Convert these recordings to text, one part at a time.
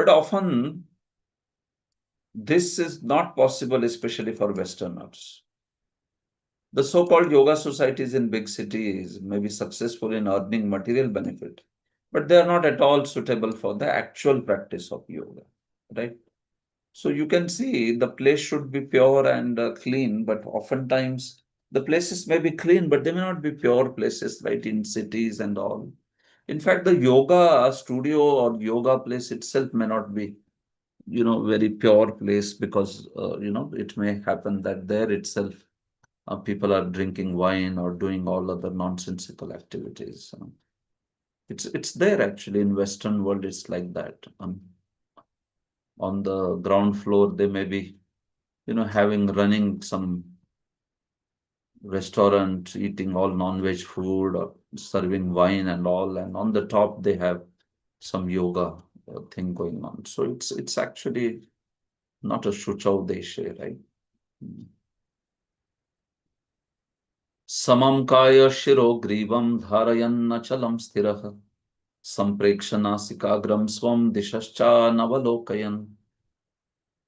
But often this is not possible, especially for Westerners. The so-called yoga societies in big cities may be successful in earning material benefit, but they are not at all suitable for the actual practice of yoga, right? So you can see the place should be pure and clean, but oftentimes the places may be clean, but they may not be pure places, right, in cities and all. In fact, the yoga studio or yoga place itself may not be, very pure place because, it may happen that there itself people are drinking wine or doing all other nonsensical activities. It's there actually in Western world. It's like that. On the ground floor, they may be, having running some restaurant, eating all non-veg food or serving wine and all, and on the top they have some yoga thing going on. So it's actually not a Shuchau Deshe, right? Samam kaya shiro grivam dharayannachalam sthirah संप्रेक्षनासिकाग्रम स्वम दिशश्चानवलोकयन्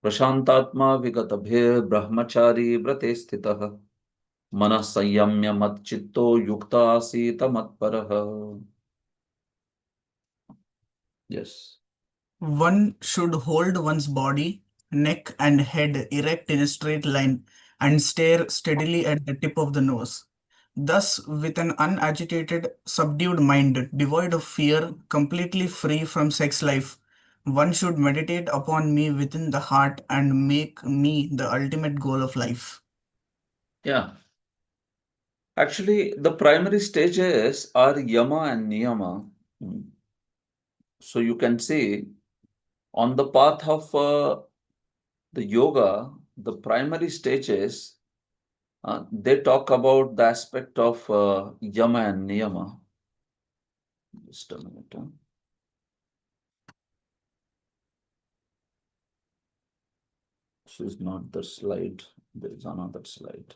प्रशांतात्मा विगतभिर् ब्रह्मचारी व्रते स्थितः मनः संयम्य मच्चित्तो युक्त आसीत मत्परः. Yes. One should hold one's body, neck, and head erect in a straight line and stare steadily at the tip of the nose. Thus, with an unagitated, subdued mind, devoid of fear, completely free from sex life, one should meditate upon me within the heart and make me the ultimate goal of life. Yeah. Actually, the primary stages are yama and niyama. So you can see on the path of the yoga, the primary stages, they talk about the aspect of yama and niyama. Just a minute. This is not the slide. There is another slide.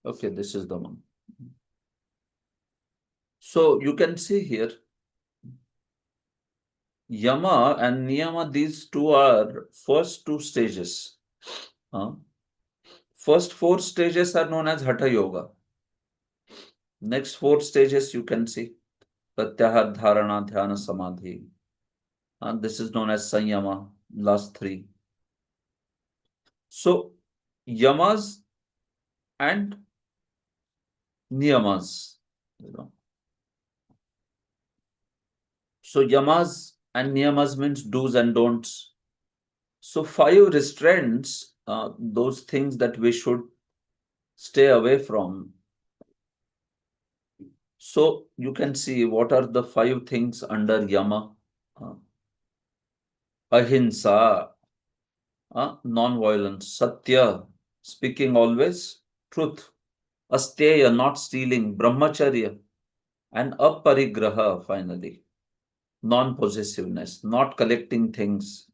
Okay, this is the one. So you can see here, yama and niyama, these two are first two stages. First four stages are known as hatha yoga. Next four stages you can see pratyahar, dharana, dhyana, samadhi. And this is known as sanyama, last three. So yamas and niyamas, So yamas and niyamas means do's and don'ts. So five restraints, those things that we should stay away from. So you can see what are the five things under yama. Ahimsa, non-violence. Satya, speaking always truth. Asteya, not stealing. Brahmacharya, and aparigraha, finally. Non-possessiveness, not collecting things.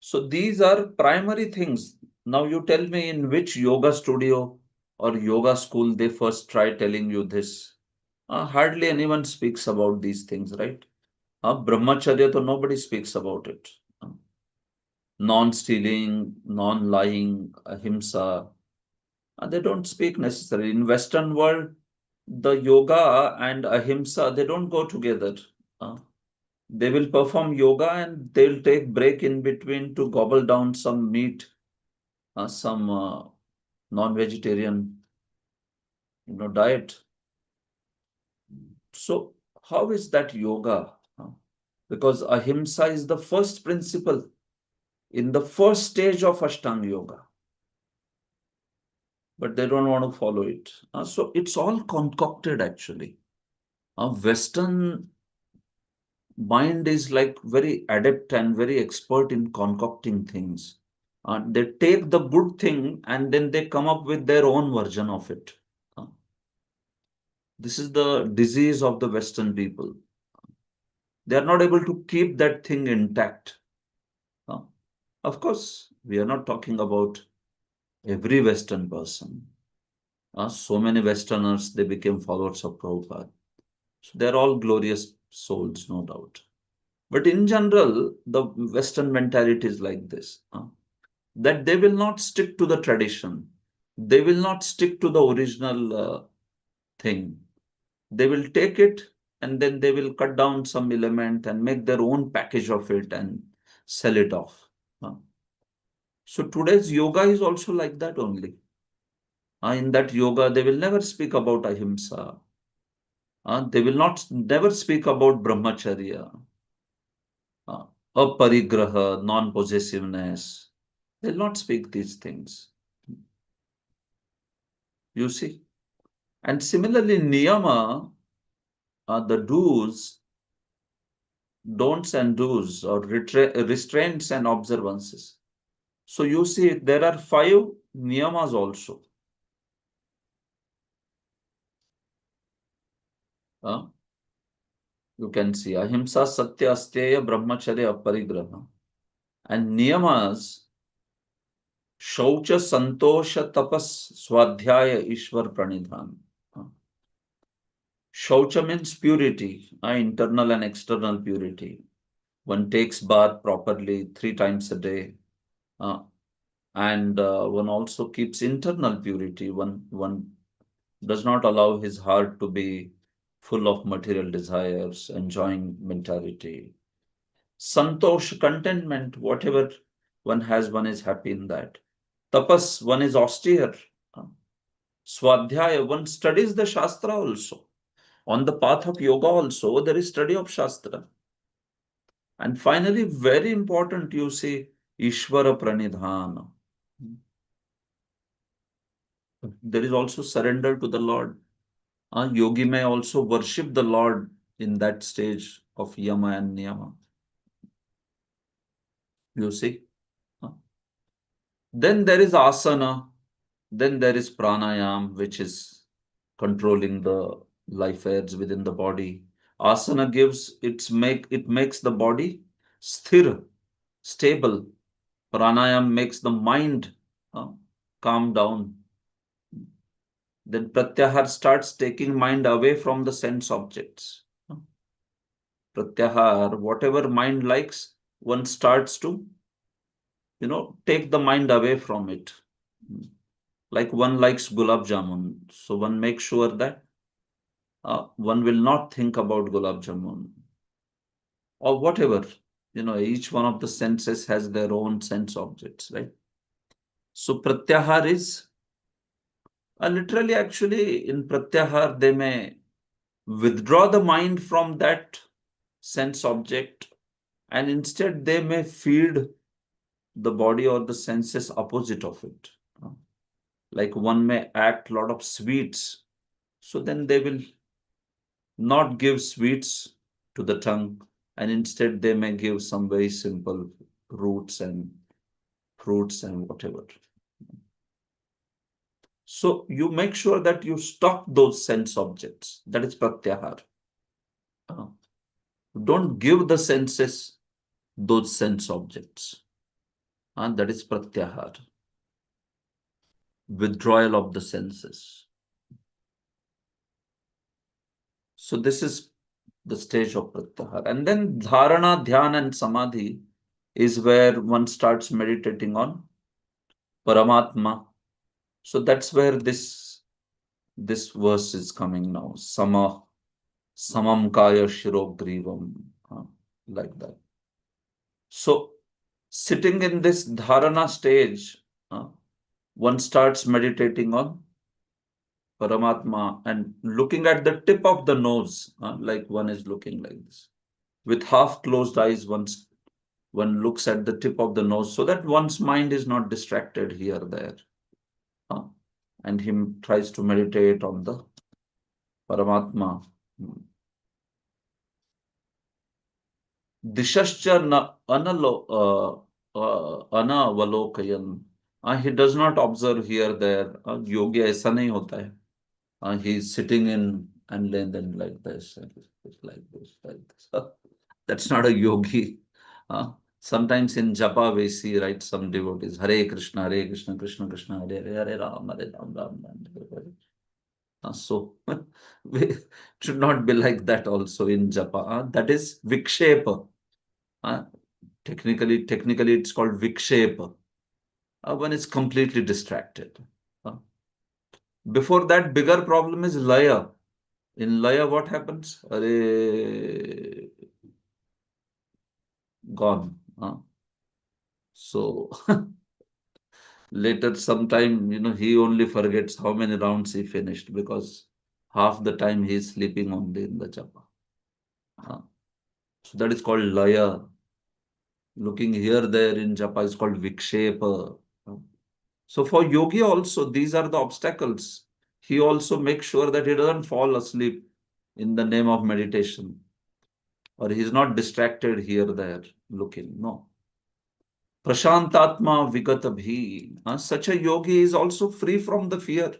So these are primary things. Now you tell me in which yoga studio or yoga school they first try telling you this. Hardly anyone speaks about these things, right? Brahmacharya, to nobody speaks about it. Non-stealing, non-lying, ahimsa. They don't speak necessarily. In Western world, the yoga and ahimsa, they don't go together. They will perform yoga and they'll take break in between to gobble down some meat, some non-vegetarian, diet. So how is that yoga? Because ahimsa is the first principle in the first stage of Ashtanga yoga. But they don't want to follow it. So it's all concocted actually. Western mind is like very adept and very expert in concocting things. They take the good thing and then they come up with their own version of it. This is the disease of the Western people. They are not able to keep that thing intact. Of course, we are not talking about every Western person. So many Westerners, they became followers of Prabhupada. So they're all glorious souls, no doubt. But in general, the Western mentality is like this, that they will not stick to the tradition. They will not stick to the original thing. They will take it and then they will cut down some element and make their own package of it and sell it off. So today's yoga is also like that only. In that yoga, they will never speak about ahimsa. They will not never speak about brahmacharya, aparigraha, non-possessiveness. They will not speak these things. You see? And similarly, niyama, the do's, don'ts and do's, or restraints and observances. So you see, there are 5 niyamas also. You can see ahimsa, satya, asteya, brahmacharya, aparigraha. And niyamas, shaucha, santosha, tapas, swadhyaya, ishwar, pranidhan. Shaucha means purity, internal and external purity. One takes bath properly 3 times a day. And one also keeps internal purity. One does not allow his heart to be full of material desires, enjoying mentality. Santosh, contentment, whatever one has, one is happy in that. Tapas, one is austere. Swadhyaya, one studies the Shastra also. On the path of yoga also, there is study of Shastra. And finally, very important, you see, Ishvara Pranidhana. There is also surrender to the Lord. Yogi may also worship the Lord in that stage of yama and niyama. You see? Then there is asana. Then there is pranayam, which is controlling the life airs within the body. Asana it makes the body sthir, stable. Pranayam makes the mind calm down. Then pratyahar starts taking mind away from the sense objects. Pratyahar, whatever mind likes, one starts to, take the mind away from it. Like one likes gulab jamun, so one makes sure that one will not think about gulab jamun or whatever. Each one of the senses has their own sense objects, right? So pratyahar is literally, actually, in pratyahar, they may withdraw the mind from that sense object and instead they may feed the body or the senses opposite of it. Like one may act a lot of sweets, so then they will not give sweets to the tongue and instead they may give some very simple roots and fruits and whatever. So you make sure that you stop those sense objects. That is pratyahar. Don't give the senses those sense objects. And that is pratyahar. Withdrawal of the senses. So this is the stage of pratyahar. And then dharana, dhyana and samadhi is where one starts meditating on Paramatma. So that's where this verse is coming now. Samam kaya shirogrivam. Like that. So sitting in this dharana stage, one starts meditating on Paramatma and looking at the tip of the nose, like one is looking like this. With half closed eyes, one looks at the tip of the nose so that one's mind is not distracted here, there. And he tries to meditate on the Paramatma. Dishascha anavalokayan. He does not observe here, there. Yogi aisa nahi hota hai. He is sitting in and then like this, and like this, like this. That's not a yogi. Uh, Sometimes in japa we see, right, some devotees, Hare Krishna, Krishna Krishna, Hare Hare, Hare Ram, Ram Ram, Hare Hare. So we should not be like that also in japa. That is vikshepa. Uh, technically, it's called vikshepa. One is completely distracted. Uh, Before that, bigger problem is laya. In laya, what happens? Arey, gone. So later, sometime, he only forgets how many rounds he finished because half the time he is sleeping only in the japa. Uh, So that is called laya. Looking here, there in japa is called vikshepa. Uh, So for yogi also, these are the obstacles. He also makes sure that he doesn't fall asleep in the name of meditation, or he is not distracted here, there, looking. No. Prashantatma vigata bhi. Such a yogi is also free from the fear.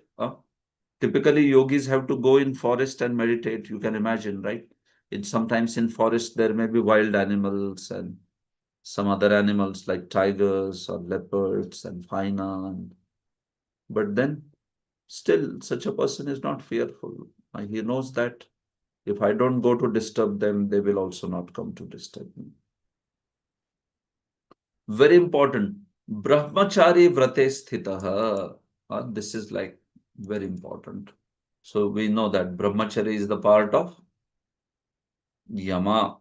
Typically, yogis have to go in forest and meditate. You can imagine, right? Sometimes in forest there may be wild animals and some other animals like tigers or leopards and hyena. But then still, such a person is not fearful. He knows that if I don't go to disturb them, they will also not come to disturb me. Very important. Brahmachari vrate sthitaha. This is like very important. So we know that brahmachari is the part of yama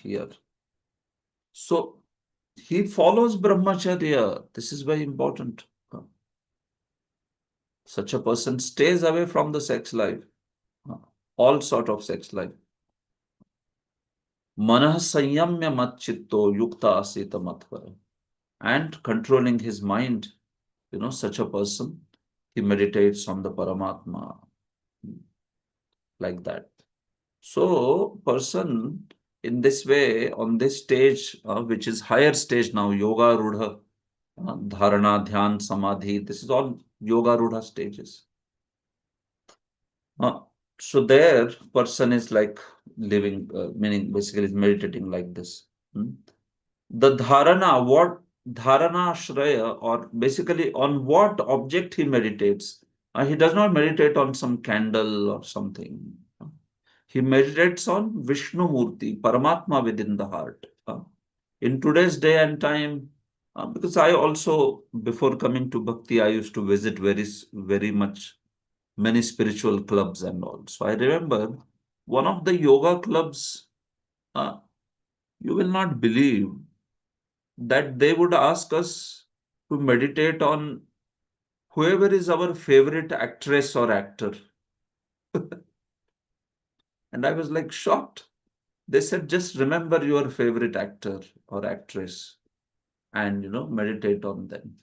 here. So he follows brahmacharya. This is very important. Such a person stays away from the sex life, all sort of sex life. Manah sanyamya matchitto yukta asita matvara. And controlling his mind, such a person, he meditates on the Paramatma, like that. So, person in this way, on this stage, which is higher stage now, Yoga Rudha, Dharana, Dhyan, Samadhi, this is all Yoga Rudha stages. Uh, so there, person is like living, meaning basically is meditating like this. Hmm? The dharana, what dharana shraya, or basically on what object he meditates. He does not meditate on some candle or something. He meditates on Vishnu Murti, Paramatma within the heart. In today's day and time, because I also, before coming to Bhakti, I used to visit very much many spiritual clubs and all. So I remember one of the yoga clubs, uh, you will not believe that they would ask us to meditate on whoever is our favorite actress or actor. And I was like shocked. They said, just remember your favorite actor or actress and, meditate on them.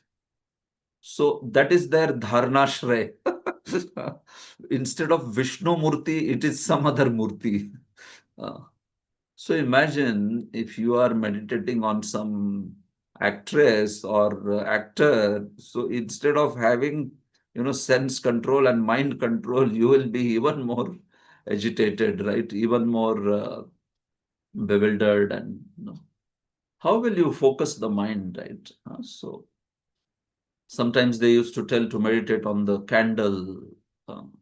So that is their dharnashray. Instead of Vishnu Murti, it is some other Murti. Uh, So imagine if you are meditating on some actress or actor. So instead of having, sense control and mind control, you will be even more agitated, right? Even more bewildered, and how will you focus the mind, right? So sometimes they used to tell to meditate on the candle, um,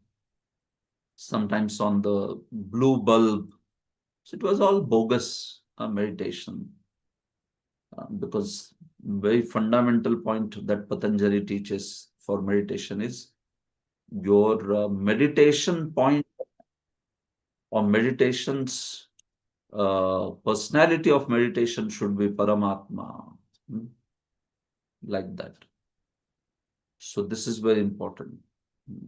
sometimes on the blue bulb. So it was all bogus meditation. Because very fundamental point that Patanjali teaches for meditation is your meditation point or meditation's personality of meditation should be Paramatma, hmm, like that. So this is very important. Hmm.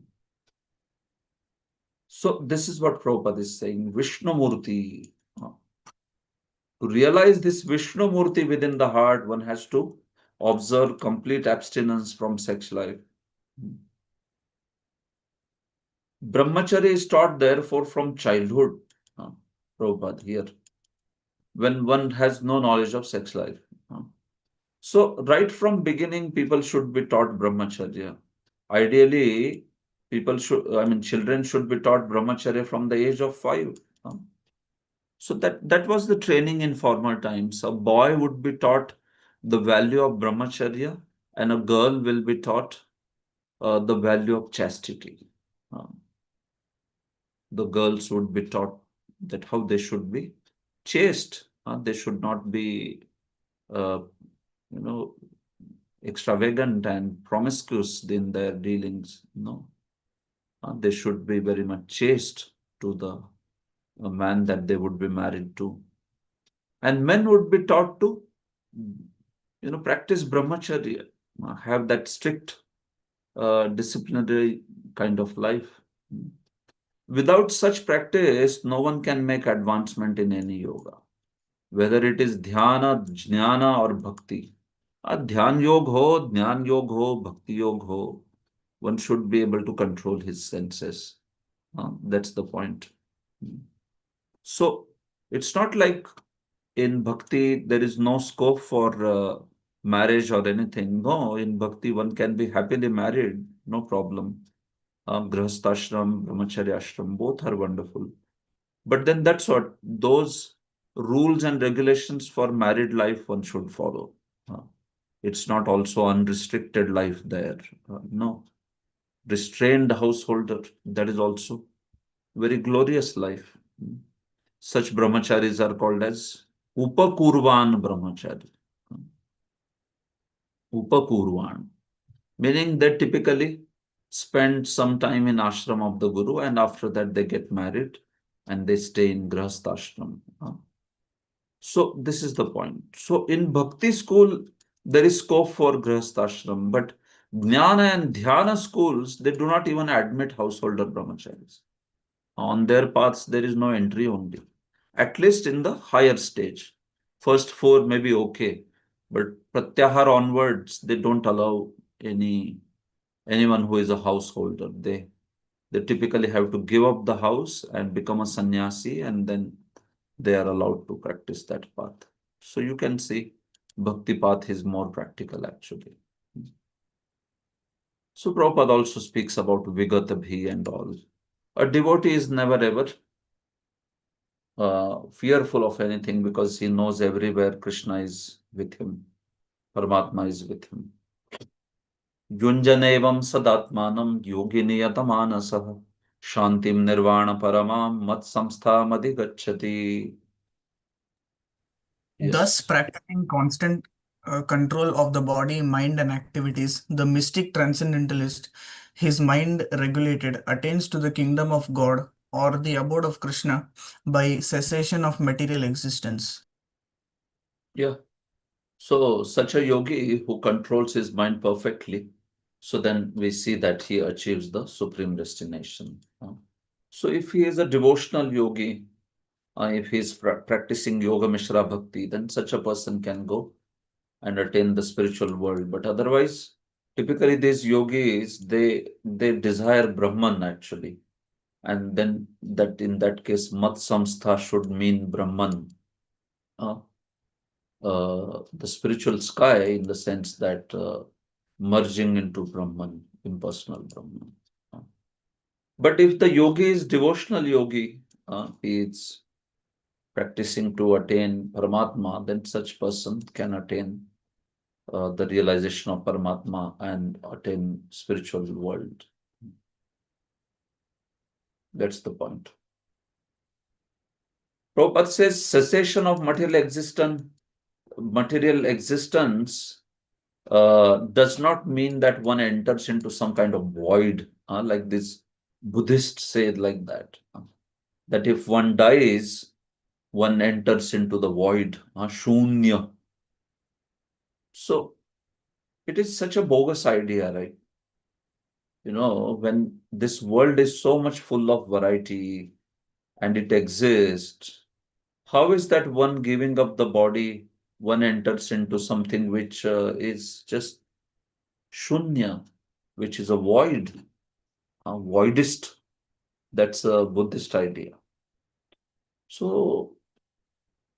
So this is what Prabhupada is saying, Vishnu Murti. To realize this Vishnu Murti within the heart, one has to observe complete abstinence from sex life. Hmm. Brahmacharya is taught therefore from childhood, uh, Prabhupada here, when one has no knowledge of sex life. So right from beginning, people should be taught Brahmacharya. Ideally, children should be taught brahmacharya from the age of 5. So that was the training in former times. A boy would be taught the value of brahmacharya, and a girl will be taught the value of chastity. Uh, the girls would be taught that how they should be chaste. They should not be, uh, you know, extravagant and promiscuous in their dealings. No, they should be very much chaste to the man that they would be married to. And men would be taught to, practice brahmacharya, have that strict disciplinary kind of life. Without such practice, no one can make advancement in any yoga, whether it is dhyana, jnana, or bhakti. Dhyan yog ho, bhakti yog ho. One should be able to control his senses. That's the point. So it's not like in bhakti there is no scope for marriage or anything. No, in bhakti one can be happily married, no problem. Grihastashram, brahmacharya ashram, both are wonderful. But then that's what those rules and regulations for married life one should follow. Uh, it's not also unrestricted life there. No, restrained householder, that is also very glorious life. Such brahmacharis are called as Upakurvan brahmachari. Upakurvan, meaning they typically spend some time in ashram of the guru, and after that they get married and they stay in grahastashram. So this is the point. So in bhakti school, there is scope for grahastashram, but jnana and dhyana schools, they do not even admit householder brahmacharis. On their paths, there is no entry only, at least in the higher stage. First four may be okay, but pratyahar onwards, they don't allow anyone who is a householder. They typically have to give up the house and become a sannyasi, and then they are allowed to practice that path. So you can see bhakti path is more practical actually. So Prabhupada also speaks about Vigata Bhi and all. A devotee is never ever fearful of anything because he knows everywhere Krishna is with him, Paramatma is with him. Yunjanevam sadatmanam yogi niyatamanasah shantim nirvana paramam mat samstha madhigacchati. Thus, Yes. practicing constant control of the body, mind, and activities, the mystic transcendentalist, his mind regulated, attains to the kingdom of God or the abode of Krishna by cessation of material existence. Yeah. So such a yogi who controls his mind perfectly, so then we see that he achieves the supreme destination. So if he is a devotional yogi, if he is practicing yoga mishra bhakti, then such a person can go and attain the spiritual world. But otherwise, typically these yogis, they desire Brahman actually. And then that in that case, mat samstha should mean Brahman. Uh, the spiritual sky in the sense that merging into Brahman, impersonal Brahman. But if the yogi is devotional yogi, he is practicing to attain Paramatma, then such person can attain the realization of Paramatma and attain spiritual world. That's the point. Prabhupada says cessation of material existence does not mean that one enters into some kind of void, like this Buddhists say like that. That if one dies, one enters into the void, shunya. So it is such a bogus idea, right? When this world is so much full of variety and it exists, how is that one giving up the body, one enters into something which is just shunya, which is a void, a voidist? That's a Buddhist idea. So,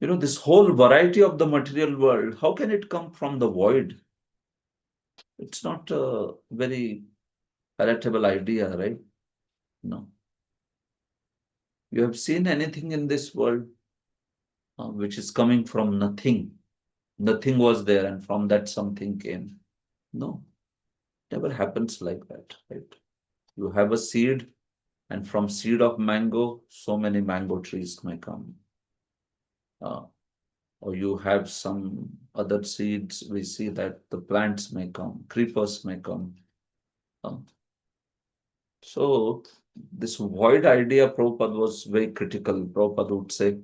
this whole variety of the material world, how can it come from the void? It's not very palatable idea, right? No. You have seen anything in this world which is coming from nothing? Nothing was there, and from that something came. No, never happens like that, right? You have a seed, and from seed of mango, so many mango trees may come. Uh, or you have some other seeds, we see that the plants may come, creepers may come. Uh, so this void idea, Prabhupada was very critical. Prabhupada would say,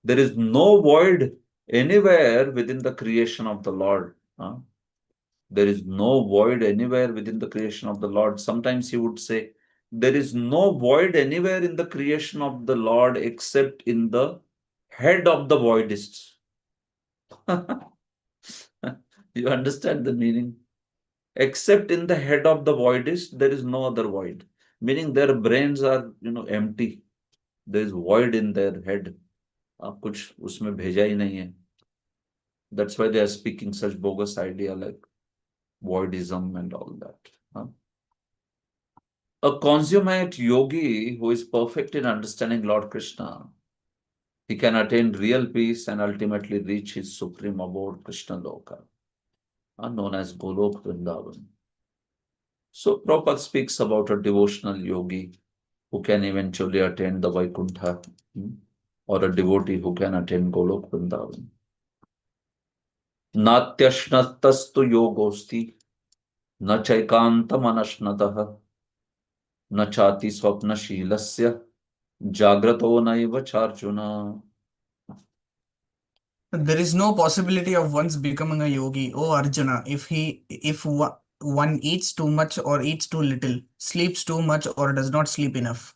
there is no void anywhere within the creation of the Lord. There is no void anywhere within the creation of the Lord. Sometimes he would say, there is no void anywhere in the creation of the Lord except in the head of the voidists. You understand the meaning? Except in the head of the voidist, there is no other void. Meaning their brains are, empty. There is void in their head. कुछ उसमें भेजा ही नहीं है. That's why they are speaking such bogus idea like voidism and all that. A consummate yogi who is perfect in understanding Lord Krishna, he can attain real peace and ultimately reach his supreme abode, Krishna Loka, known as Golok Vrindavan. So Prabhupada speaks about a devotional yogi who can eventually attain the Vaikuntha, or a devotee who can attain Golok Vrindavan. Natyashnastastu yogosti, na chaikantam anashnatah, na chati swapnashilasya, jagrato naiva charjuna. There is no possibility of once becoming a yogi, oh Arjuna, if one eats too much or eats too little, sleeps too much or does not sleep enough.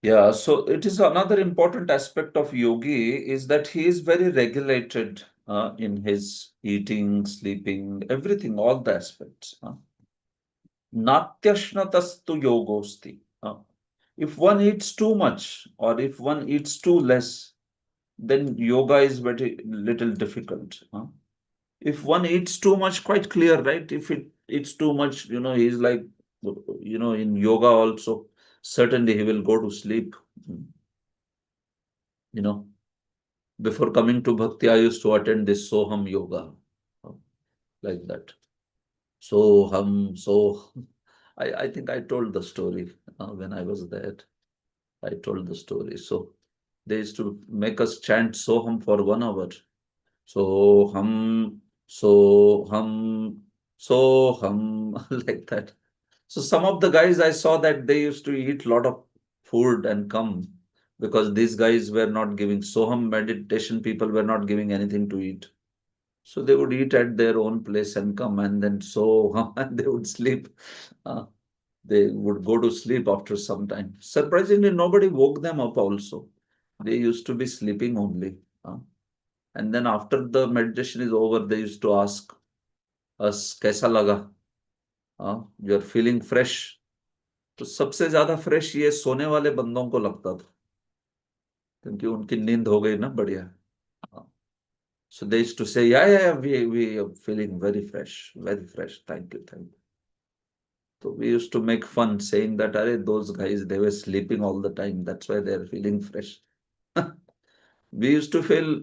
Yeah, so it is another important aspect of yogi is that he is very regulated in his eating, sleeping, everything, all the aspects. Natyashnatastu yogosti. If one eats too much or if one eats too less, then yoga is very little difficult. If one eats too much, quite clear, right? If it eats too much, he's like, in yoga also, certainly he will go to sleep. You know, before coming to Bhakti, I used to attend this Soham yoga, like that. Soham, so I think I told the story when I was there. I told the story. So they used to make us chant Soham for 1 hour. Soham, Soham, Soham, like that. So some of the guys I saw that they used to eat a lot of food and come because these guys were not giving Soham meditation people were not giving anything to eat. So they would eat at their own place and come and then Soham and they would sleep. Uh, they would go to sleep after some time. Surprisingly, nobody woke them up also. They used to be sleeping only. And then after the meditation is over, they used to ask us, कैसा लगा? You are feeling fresh? तो सबसे ज्यादा fresh ये सोने वाले बंदों को लगता था क्योंकि उनकी नींद हो गई ना बढ़िया. So they used to say, yeah, we are feeling very fresh. Thank you. So we used to make fun saying that, those guys, they were sleeping all the time. That's why they're feeling fresh. We used to feel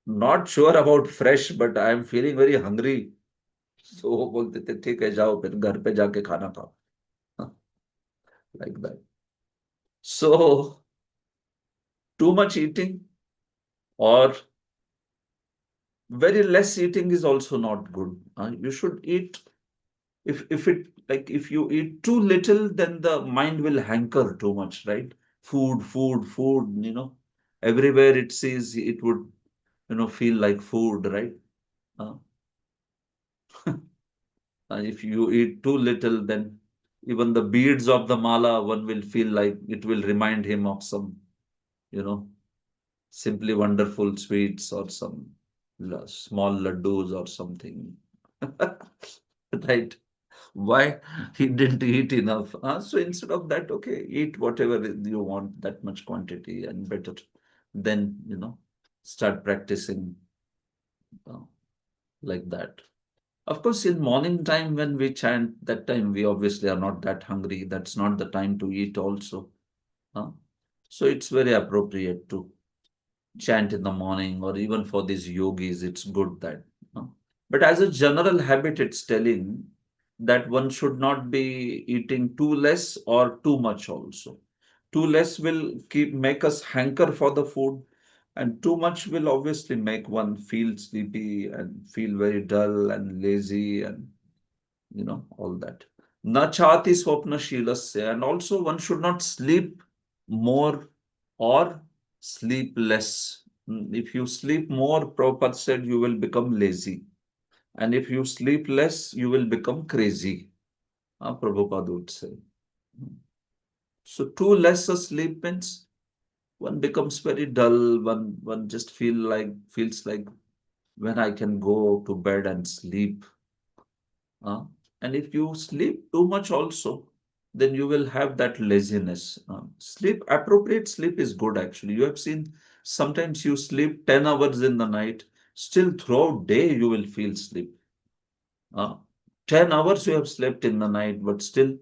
not sure about fresh, but I am feeling very hungry. So वो बोलते थे ठीक है जाओ फिर घर पे जाके खाना खाओ. Like that. So too much eating or very less eating is also not good. You should eat if it like if you eat too little, then the mind will hanker too much, right? Food. Everywhere it sees it would feel like food, right? Uh, if you eat too little, then even the beads of the mala, one will feel like it will remind him of some, you know, simply wonderful sweets or some small laddus or something. Right? Why he didn't eat enough? So instead of that, okay, eat whatever you want, that much quantity and better. Then, start practicing uh, like that. Of course, in morning time when we chant, that time we obviously are not that hungry. That's not the time to eat also. Huh? So it's very appropriate to chant in the morning, or even for these yogis, it's good that. Huh? But as a general habit, it's telling that one should not be eating too less or too much also. Too less will make us hanker for the food, and too much will obviously make one feel sleepy and feel very dull and lazy, and all that. Na chati swapna shilasya, and also one should not sleep more or sleep less. If you sleep more, Prabhupada said, you will become lazy. And if you sleep less, you will become crazy. Prabhupada would say. So too less a sleep means one becomes very dull. One just feels like, when I can go to bed and sleep. Uh, and if you sleep too much also, then you will have that laziness. Appropriate sleep is good actually. You have seen sometimes you sleep 10 hours in the night, still throughout day you will feel sleep. Uh, 10 hours you have slept in the night, but still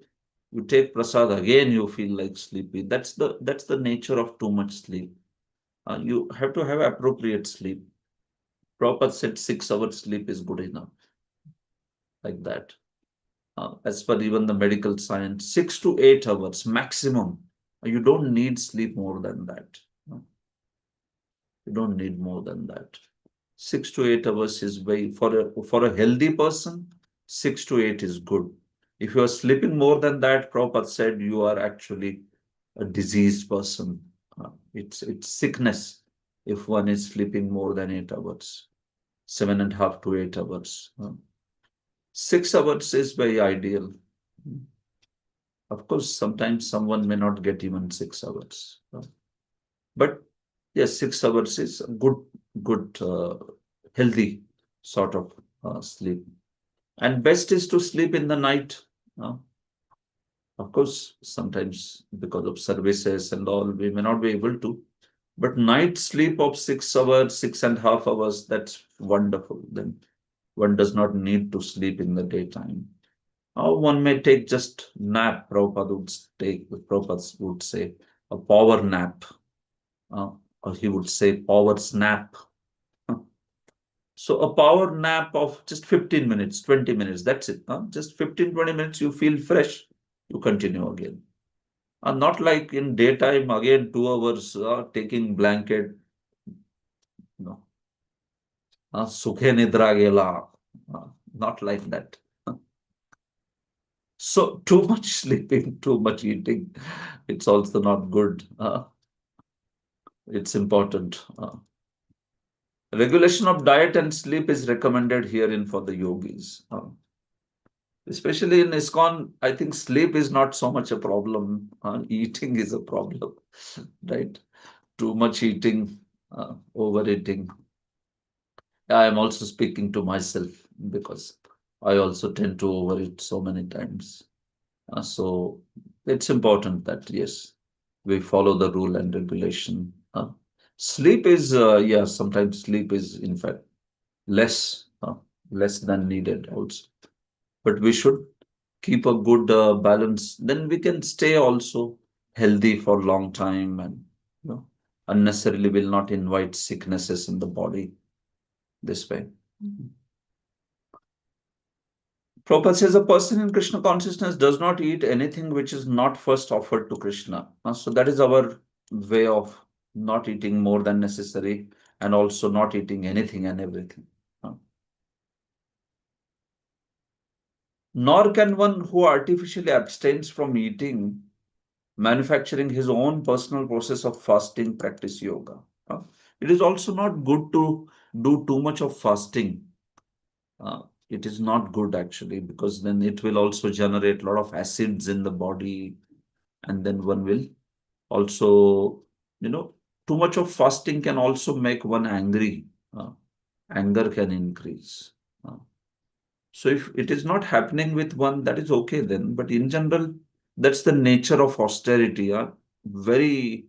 you take prasad again, you feel like sleepy. That's the nature of too much sleep. You have to have appropriate sleep. Proper said 6 hours sleep is good enough, like that. As per even the medical science, 6 to 8 hours maximum. You don't need sleep more than that. Uh, You don't need more than that. 6 to 8 hours is very, for a healthy person. 6 to 8 is good. If you are sleeping more than that, Prabhupada said you are actually a diseased person. It's sickness if one is sleeping more than 8 hours, 7.5 to 8 hours. 6 hours is very ideal. Of course, sometimes someone may not get even 6 hours. But yes, 6 hours is a good, healthy sort of sleep. And best is to sleep in the night. Uh, of course, sometimes because of services and all, we may not be able to. But night sleep of 6 hours, 6.5 hours, that's wonderful. Then one does not need to sleep in the daytime. Or one may take just nap. Prabhupada would say a power nap, uh, or he would say power snap. So a power nap of just 15 minutes, 20 minutes, that's it. Just 15, 20 minutes, you feel fresh, you continue again. Not like in daytime, again 2 hours, taking blanket, no. Sukhe nidra gela. Not like that. So too much sleeping, too much eating, it's also not good. It's important. Regulation of diet and sleep is recommended herein for the yogis. Especially in ISKCON, I think sleep is not so much a problem. Eating is a problem, right? Too much eating, overeating. I am also speaking to myself because I also tend to overeat so many times. So it's important that, yes, we follow the rule and regulation. Sleep is, yeah, sometimes sleep is in fact less, less than needed also. But we should keep a good balance. Then we can stay also healthy for a long time, and you know, unnecessarily will not invite sicknesses in the body this way. Prabhupada says a person in Krishna consciousness does not eat anything which is not first offered to Krishna. So that is our way of not eating more than necessary, and also not eating anything and everything. Nor can one who artificially abstains from eating, manufacturing his own personal process of fasting, practice yoga. It is also not good to do too much of fasting. It is not good actually, because then it will also generate a lot of acids in the body, and then one will also, too much of fasting can also make one angry. Anger can increase. Uh, so if it is not happening with one, that is okay then. But in general, that's the nature of austerity. Very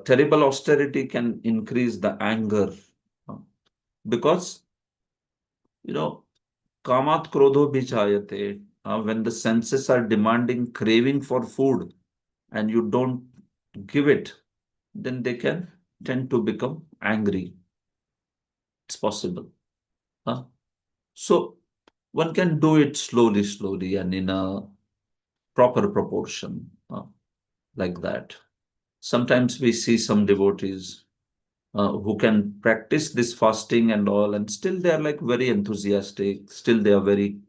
terrible austerity can increase the anger, uh, because you know kamat krodho bichayate. When the senses are demanding, craving for food, and you don't give it, then they can tend to become angry. It's possible. Huh? So one can do it slowly, slowly, and in a proper proportion, like that. Sometimes we see some devotees who can practice this fasting and all, and still they are like very enthusiastic. Still they are very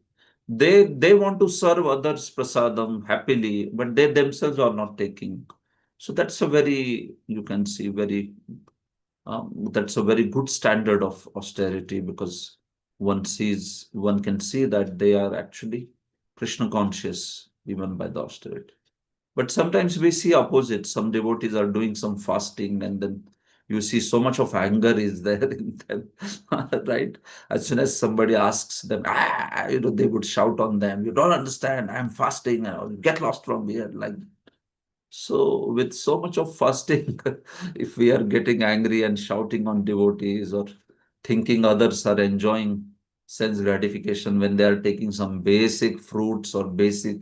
they want to serve others prasadam happily, but they themselves are not taking. So that's a very, you can see, very that's a very good standard of austerity, because one can see that they are actually Krishna conscious even by the austerity. But sometimes we see opposite. Some devotees are doing some fasting, and then you see so much of anger is there in them, right? As soon as somebody asks them, they would shout on them. You don't understand. I'm fasting. Get lost from here. Like, so with so much of fasting, if we are getting angry and shouting on devotees, or thinking others are enjoying sense gratification when they are taking some basic fruits or basic,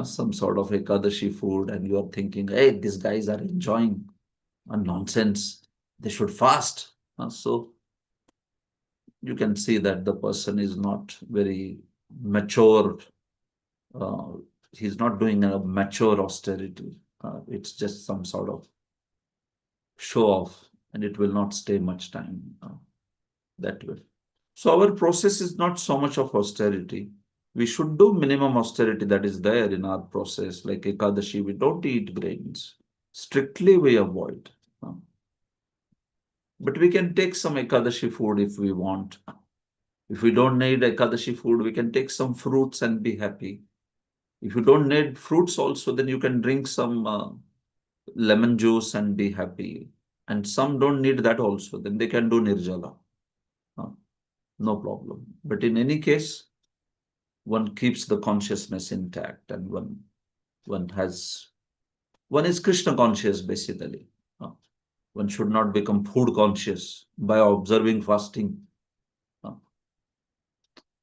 some sort of Ekadashi food, and you are thinking, hey, these guys are enjoying a nonsense. They should fast. So you can see that the person is not very mature. Uh, he's not doing a mature austerity. It's just some sort of show off, and it will not stay much time that way. So our process is not so much of austerity. We should do minimum austerity that is there in our process. Like Ekadashi, we don't eat grains. Strictly we avoid. uh, But we can take some Ekadashi food if we want. If we don't need Ekadashi food, we can take some fruits and be happy. If you don't need fruits also, then you can drink some lemon juice and be happy. And some don't need that also, then they can do Nirjala. Uh, no problem. But in any case, one keeps the consciousness intact, and one has one is Krishna conscious basically. Uh, One should not become food conscious by observing fasting. Uh,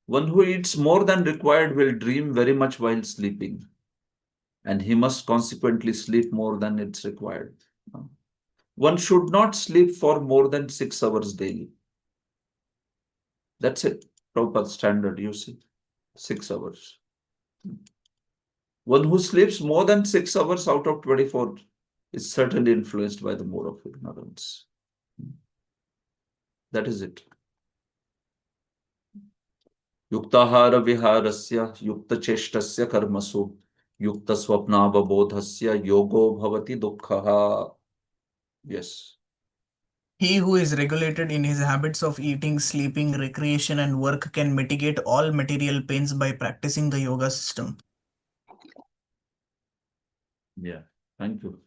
One who eats more than required will dream very much while sleeping, and he must consequently sleep more than it's required. Uh, One should not sleep for more than 6 hours daily. That's it. Proper standard, you see. 6 hours. One who sleeps more than 6 hours out of 24 is certainly influenced by the mode of ignorance. That is it. युक्ताहार विहारस्य युक्तचेष्टस्य कर्मसु युक्तस्वप्नावबोधस्य योगो भवति दुःखः. Yes. He who is regulated in his habits of eating, sleeping, recreation, and work can mitigate all material pains by practicing the yoga system. Yeah. Thank you.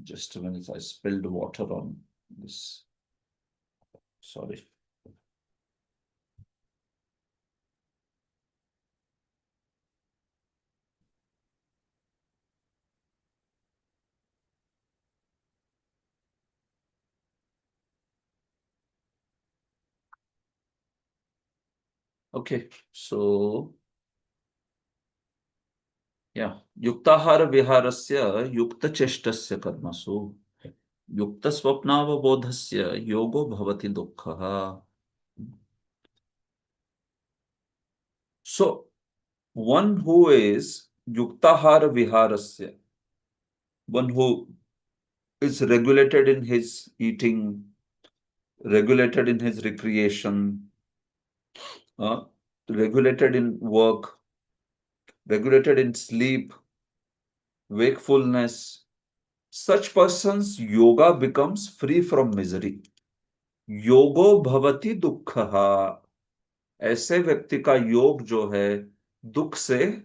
Just a minute, I spilled water on this. Sorry. Okay, so yeah, युक्ताहार विहारस्य युक्तचेष्टस्य कर्मसु युक्तस्वप्नावबोधस्य योगो भवति दुःखः. So one who is yuktahara viharasya, one who is regulated in his eating, regulated in his recreation, uh, regulated in work, regulated in sleep, wakefulness, such person's yoga becomes free from misery. योगो भवति दुःखः. ऐसे व्यक्ति का योग जो है दुख से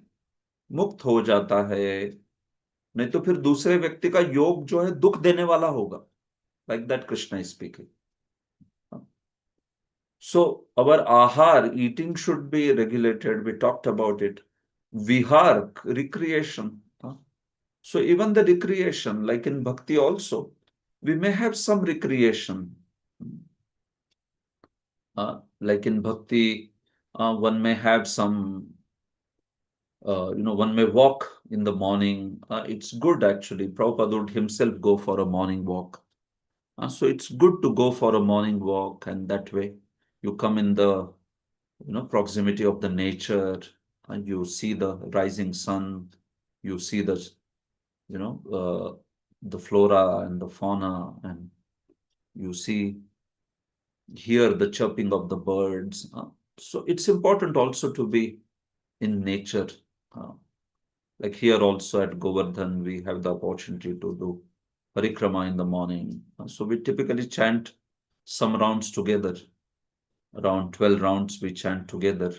मुक्त हो जाता है. नहीं तो फिर दूसरे व्यक्ति का योग जो है दुख देने वाला होगा. Like that Krishna is speaking. So our ahar, eating should be regulated. We talked about it. vihar, recreation. So even the recreation, like in bhakti also, we may have some recreation. Like in bhakti, one may have some, one may walk in the morning. It's good actually. Prabhupada would himself go for a morning walk. So it's good to go for a morning walk, and that way you come in the proximity of the nature, and you see the rising sun, you see you know the flora and the fauna, and you hear the chirping of the birds. So it's important also to be in nature. Uh, like here also at Govardhan, we have the opportunity to do parikrama in the morning. So we typically chant some rounds together, around 12 rounds we chant together.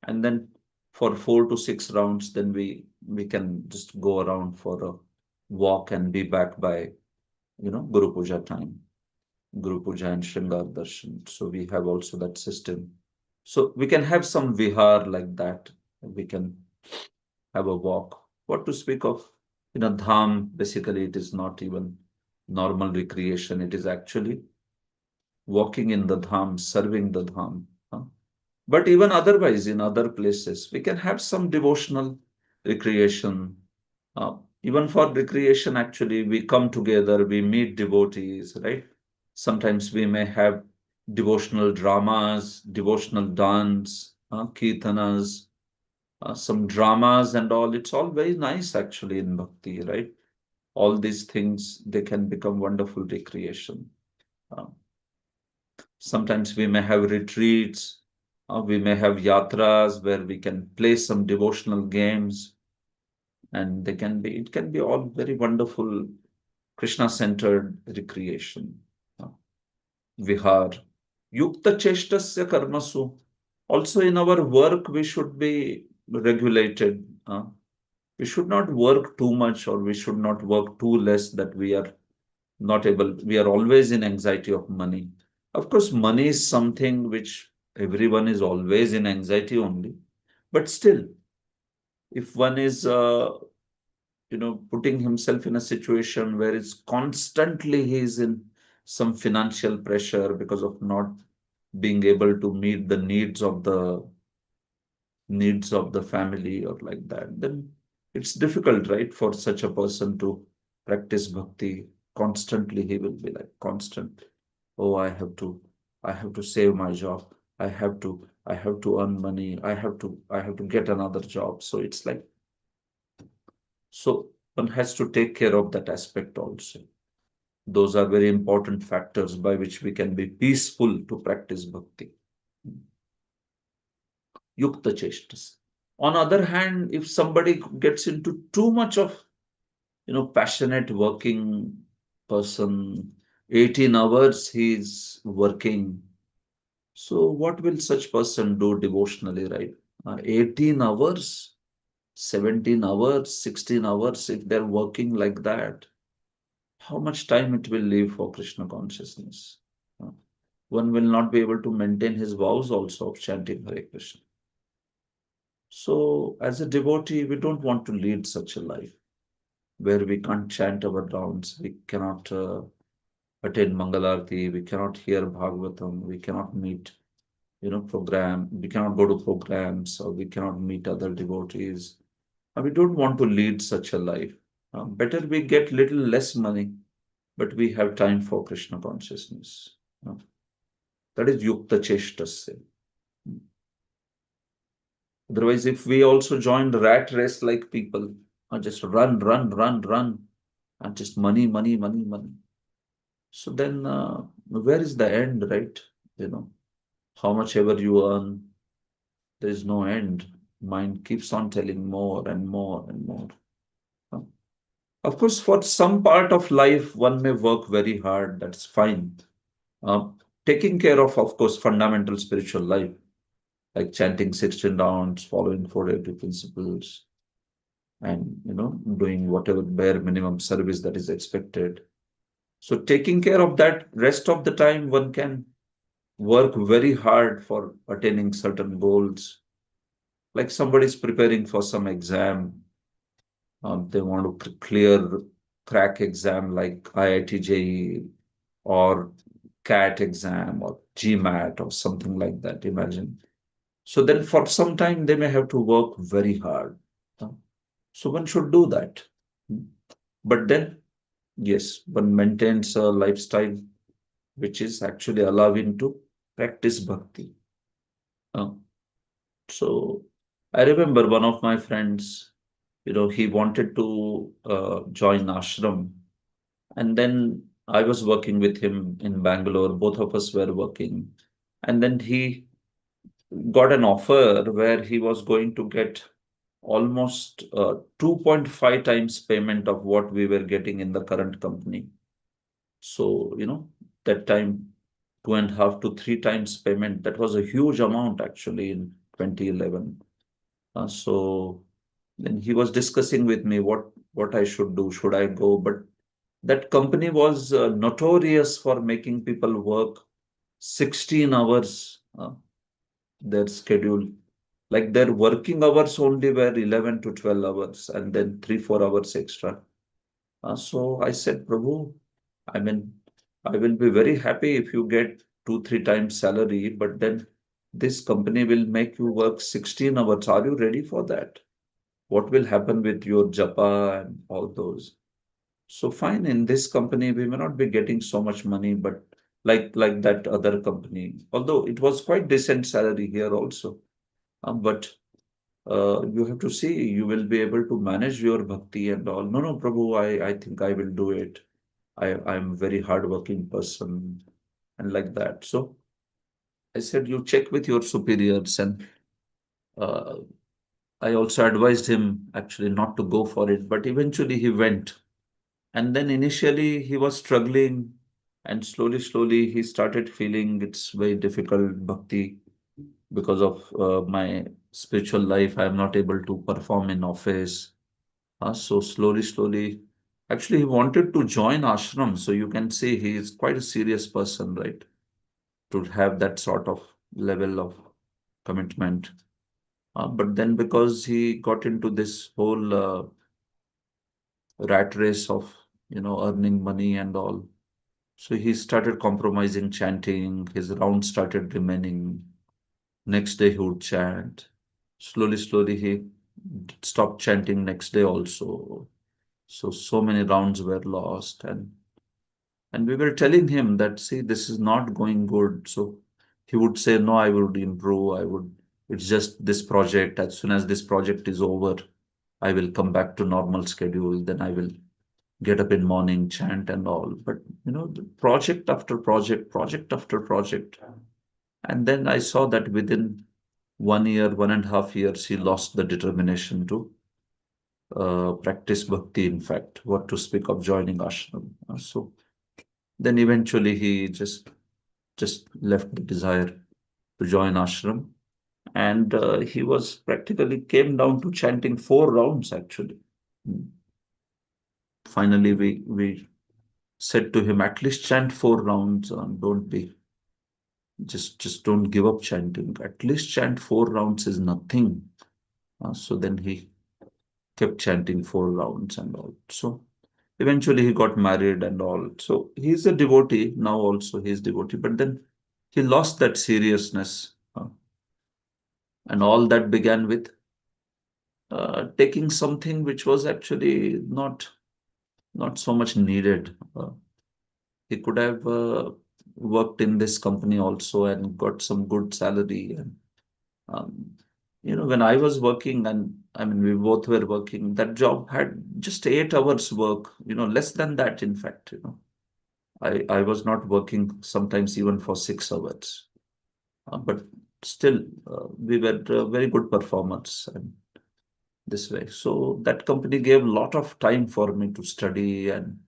And then for 4 to 6 rounds, then we can just go around for a walk and be back by, Guru Puja time. Guru Puja and Shringar Darshan. So we have also that system. So we can have some vihar like that. We can have a walk. What to speak of? In a dham, basically, it is not even normal recreation. It is actually walking in the dham, serving the dham. Huh? But even otherwise, in other places, we can have some devotional recreation. Even for recreation, actually, we come together, we meet devotees, right? Sometimes we may have devotional dramas, devotional dance, kirtanas, some dramas and all. It's all very nice actually in bhakti, right? All these things, they can become wonderful recreation. Uh, Sometimes we may have retreats, we may have yatras where we can play some devotional games, and it can be all very wonderful Krishna centered recreation. Uh, Vihar. Yukta cheshtasya karmasu. Also in our work, we should be regulated. We should not work too much, or we should not work too less that we are always in anxiety of money. Of course, money is something which everyone is always in anxiety only. But still, if one is, putting himself in a situation where it's constantly he's in some financial pressure because of not being able to meet the needs of the family or like that, then it's difficult, right, for such a person to practice bhakti constantly. He will be like constant, oh, I have to save my job. I have to earn money. I have to get another job. So it's like, so one has to take care of that aspect also. Those are very important factors by which we can be peaceful to practice bhakti. Yukta cheshtas. On other hand, if somebody gets into too much of, passionate working person, 18 hours he's working. So what will such person do devotionally, right? 18 hours, 17 hours, 16 hours, if they're working like that, how much time it will leave for Krishna consciousness? Uh, One will not be able to maintain his vows also of chanting Hare Krishna. So, as a devotee, we don't want to lead such a life where we can't chant our rounds, we cannot attend Mangalarti, we cannot hear Bhagavatam, we cannot meet, we cannot go to programs, or we cannot meet other devotees. We don't want to lead such a life. Better we get little less money, but we have time for Krishna consciousness. Uh, that is Yukta Cheshtasya. Otherwise, if we also join the rat race like people, just run, run, run, run, and just money, money, money, money. So then, where is the end, right? You know, how much ever you earn, there is no end. Mind keeps on telling more and more and more. Uh, Of course, for some part of life, one may work very hard. That's fine. Uh, Taking care of course, fundamental spiritual life, like chanting 16 rounds, following 480 principles, and doing whatever bare minimum service that is expected. So taking care of that, rest of the time one can work very hard for attaining certain goals. Like somebody's preparing for some exam, they want to clear crack exam like IIT JEE or CAT exam or GMAT or something like that, imagine. So then for some time they may have to work very hard. So one should do that. But then, yes, one maintains a lifestyle which is actually allowing to practice bhakti. Uh, so I remember one of my friends, he wanted to join ashram. And then I was working with him in Bangalore. Both of us were working. And then he got an offer where he was going to get almost 2.5 times payment of what we were getting in the current company. So, that time, 2.5 to 3 times payment, that was a huge amount actually in 2011. So then he was discussing with me what I should do. Should I go? But that company was notorious for making people work 16 hours, their schedule. Like their working hours only were 11 to 12 hours and then 3, 4 hours extra. So I said, Prabhu, I mean, I will be very happy if you get 2, 3 times salary, but then this company will make you work 16 hours. Are you ready for that? What will happen with your japa and all those? So fine, in this company, we may not be getting so much money, but like that other company, although it was quite decent salary here also. But you have to see, you will be able to manage your bhakti and all. No, no, Prabhu, I think I will do it. I'm a very hardworking person and like that. So I said, you check with your superiors. And uh, I also advised him actually not to go for it, but eventually he went. And then initially he was struggling, and slowly he started feeling it's very difficult bhakti because of my spiritual life. I am not able to perform in office. So slowly, actually he wanted to join ashram. So you can see he is quite a serious person, right? To have that sort of level of commitment. But then because he got into this whole rat race of, earning money and all, so he started compromising chanting. His round started remaining. Next day he would chant. Slowly he stopped chanting next day also. So many rounds were lost. And we were telling him that, see, this is not going good. So he would say, no, I would improve. It's just this project. As soon as this project is over, I will come back to normal schedule. Then I will get up in morning, chant and all. But the project after project after project. And then I saw that within 1 year, 1.5 years, he lost the determination to practice bhakti, in fact, what to speak of joining ashram. So then eventually he just left the desire to join ashram. And he was practically came down to chanting 4 rounds actually. Mm. Finally, we said to him, at least chant 4 rounds. Don't be just don't give up chanting. At least chant 4 rounds is nothing. So then he kept chanting 4 rounds and all. So eventually he got married and all. So he's a devotee now. Also he's devotee, but then he lost that seriousness, and all that began with taking something which was actually not so much needed. He could have worked in this company also and got some good salary. And um, when I was working, and I mean we both were working, that job had just 8 hours work. Less than that, in fact. I was not working sometimes even for 6 hours. But still, we were very good performers and this way. So that company gave a lot of time for me to study and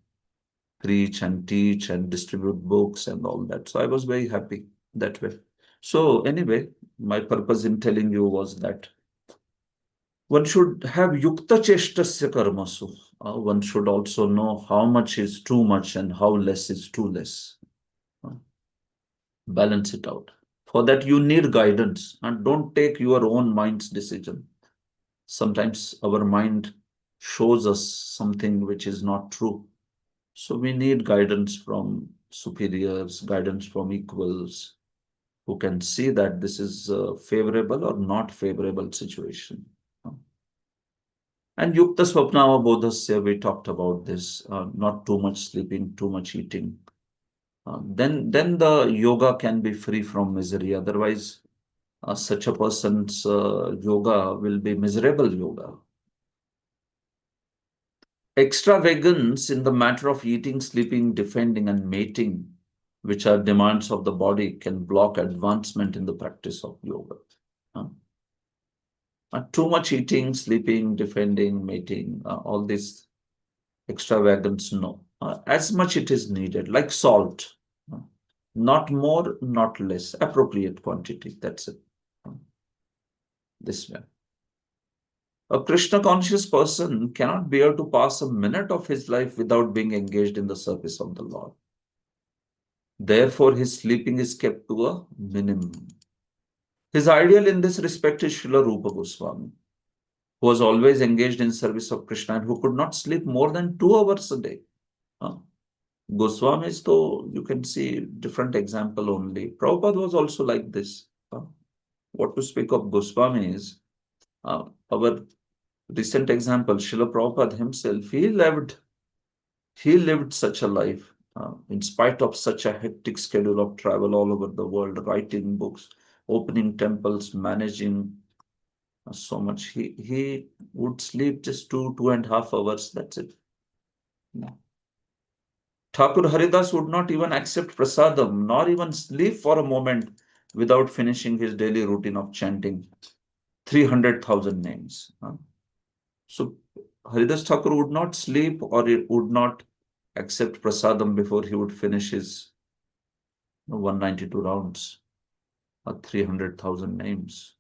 preach and teach and distribute books and all that. So I was very happy that way. So anyway, my purpose in telling you was that one should have yukta cheshtasya karmasu. One should also know how much is too much and how less is too less. Uh, Balance it out. For that, you need guidance, and don't take your own mind's decision. Sometimes our mind shows us something which is not true. So we need guidance from superiors, guidance from equals, who can see that this is a favorable or not favorable situation. And Yukta Swapnava Bodhasya, we talked about this, not too much sleeping, too much eating. Then the yoga can be free from misery. Otherwise, such a person's yoga will be miserable yoga. Extravagance in the matter of eating, sleeping, defending, and mating, which are demands of the body, can block advancement in the practice of yoga. Too much eating, sleeping, defending, mating, all this extravagance, no. As much it is needed, like salt. Not more, not less, appropriate quantity. That's it. This way. A Krishna conscious person cannot bear to pass a minute of his life without being engaged in the service of the Lord. Therefore, his sleeping is kept to a minimum. His ideal in this respect is Srila Rupa Goswami, who was always engaged in service of Krishna and who could not sleep more than 2 hours a day. Goswamis, though, you can see different example only. Prabhupada was also like this. What to speak of Goswamis? Our recent example, Srila Prabhupada himself, he lived such a life in spite of such a hectic schedule of travel all over the world, writing books, opening temples, managing so much. He would sleep just 2.5 hours. That's it. No. Thakur Haridas would not even accept prasadam, nor even sleep for a moment without finishing his daily routine of chanting 300,000 names. So Haridas Thakur would not sleep or he would not accept prasadam before he would finish his 192 rounds or 300,000 names.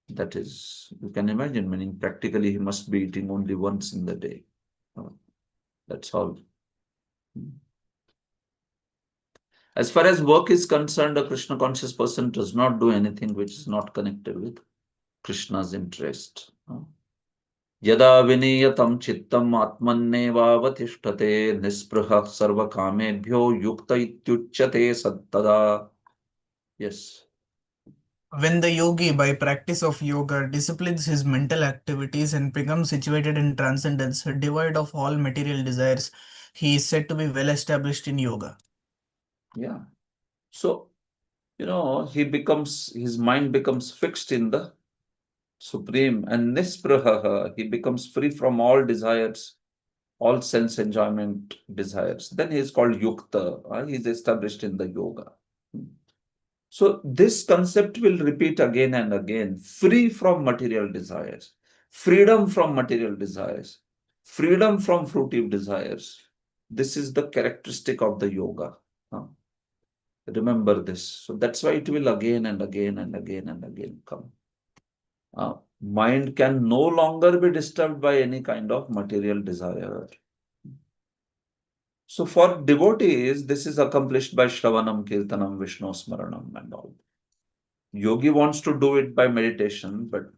That is, you can imagine, meaning practically he must be eating only once in the day. That's all. As far as work is concerned, a Krishna conscious person does not do anything which is not connected with Krishna's interest. Yada viniyatam chittam atmannevavatishtate nisprah sarvakamebhyo yukta ityuchyate sattada. Yes. When the yogi, by practice of yoga, disciplines his mental activities and becomes situated in transcendence, devoid of all material desires, he is said to be well established in yoga. Yeah. So, his mind becomes fixed in the supreme, and nispraha, he becomes free from all desires, all sense enjoyment desires. Then he is called yukta. He is established in the yoga. So this concept will repeat again and again. Free from material desires, freedom from material desires, freedom from fruitive desires. This is the characteristic of the yoga. Remember this. So that's why it will again and again and again and again come. Mind can no longer be disturbed by any kind of material desire. So for devotees, this is accomplished by Shravanam, Kirtanam, Vishnu Smaranam and all. Yogi wants to do it by meditation, but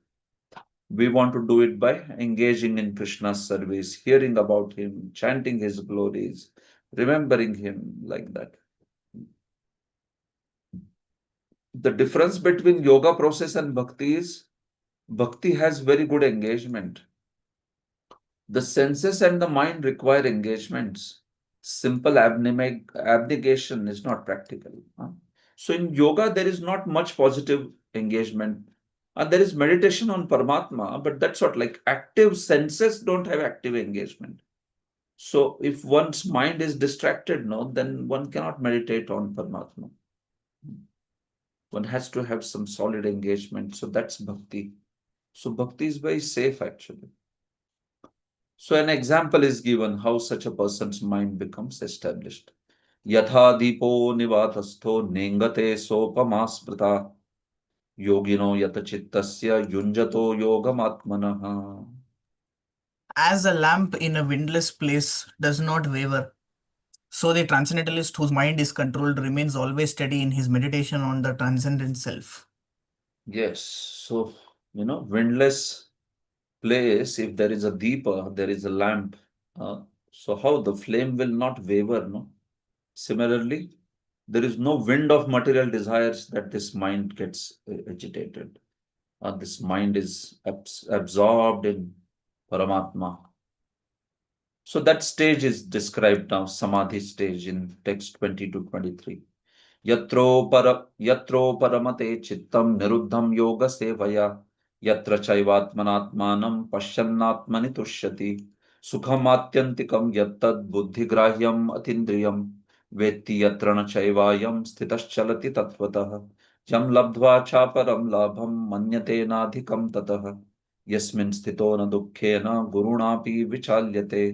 we want to do it by engaging in Krishna's service, hearing about him, chanting his glories, remembering him like that. The difference between yoga process and bhakti is bhakti has very good engagement. The senses and the mind require engagements. Simple abnegation is not practical. So in yoga, there is not much positive engagement. There is meditation on Paramatma, but that's what, like, active senses don't have active engagement. So if one's mind is distracted, no, then one cannot meditate on Paramatma. One has to have some solid engagement. So that's bhakti. So bhakti is very safe actually. So an example is given how such a person's mind becomes established. Yatha dipo nivatastho nengate sopamasprita yogino yatachittasya yunjato yogamatmanaha. As a lamp in a windless place does not waver, So the transcendentalist whose mind is controlled remains always steady in his meditation on the transcendent self. Yes. So, windless place, if there is a deepa, there is a lamp. Uh, so how the flame will not waver, no? Similarly, there is no wind of material desires that this mind gets agitated. This mind is absorbed in Paramatma. So that stage is described now, Samadhi stage in text 20 to 23. यत्रो परमते चित्तम निरुद्धम योग सेवया यत्र चैवात्मनात्मानं पश्यन्नात्मनि तुष्यति सुखमात्यन्तिकं यत्तद् बुद्धिग्राह्यम् अतीन्द्रियं वेत्ति यत्र न चैवायं स्थितश्चलति तत्त्वतः यं लब्ध्वा चापरं लाभं मन्यते नाधिकं ततः यस्मिन् स्थितो न दुःखेन गुरुणापि विचाल्यते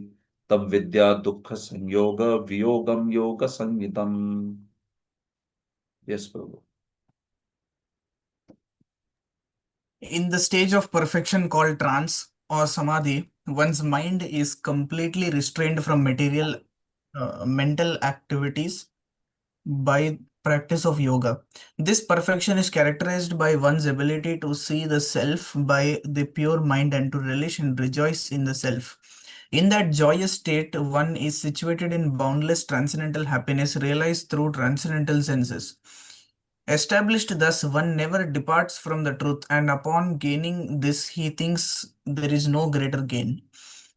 तब विद्या दुःख संयोग वियोगम योग संहितम. Yes, Prabhu. In the stage of perfection called trance or samadhi, one's mind is completely restrained from material mental activities by practice of yoga. This perfection is characterized by one's ability to see the self by the pure mind and to relish and rejoice in the self. In that joyous state, one is situated in boundless transcendental happiness realized through transcendental senses. Established thus, one never departs from the truth, and upon gaining this, he thinks there is no greater gain.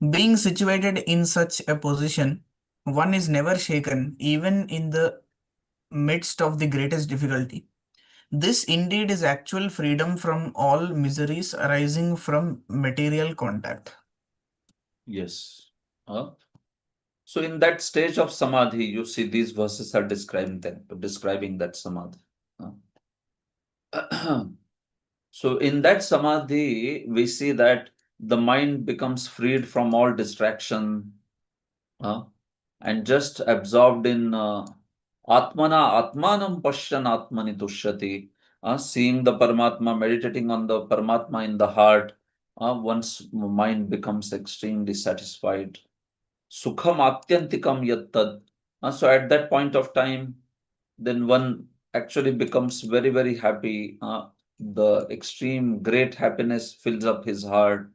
Being situated in such a position, one is never shaken, even in the midst of the greatest difficulty. This indeed is actual freedom from all miseries arising from material contact. Yes. Uh, so in that stage of samadhi, you see these verses are describing that samadhi. So in that samadhi, we see that the mind becomes freed from all distraction, uh, and just absorbed in Atmana Atmanam Pashyan Atmani Tushyati, seeing the Paramatma, meditating on the Paramatma in the heart, one's mind becomes extremely satisfied. Sukham Atyantikam Yattad. So at that point of time, then one actually becomes very, very happy. The extreme great happiness fills up his heart.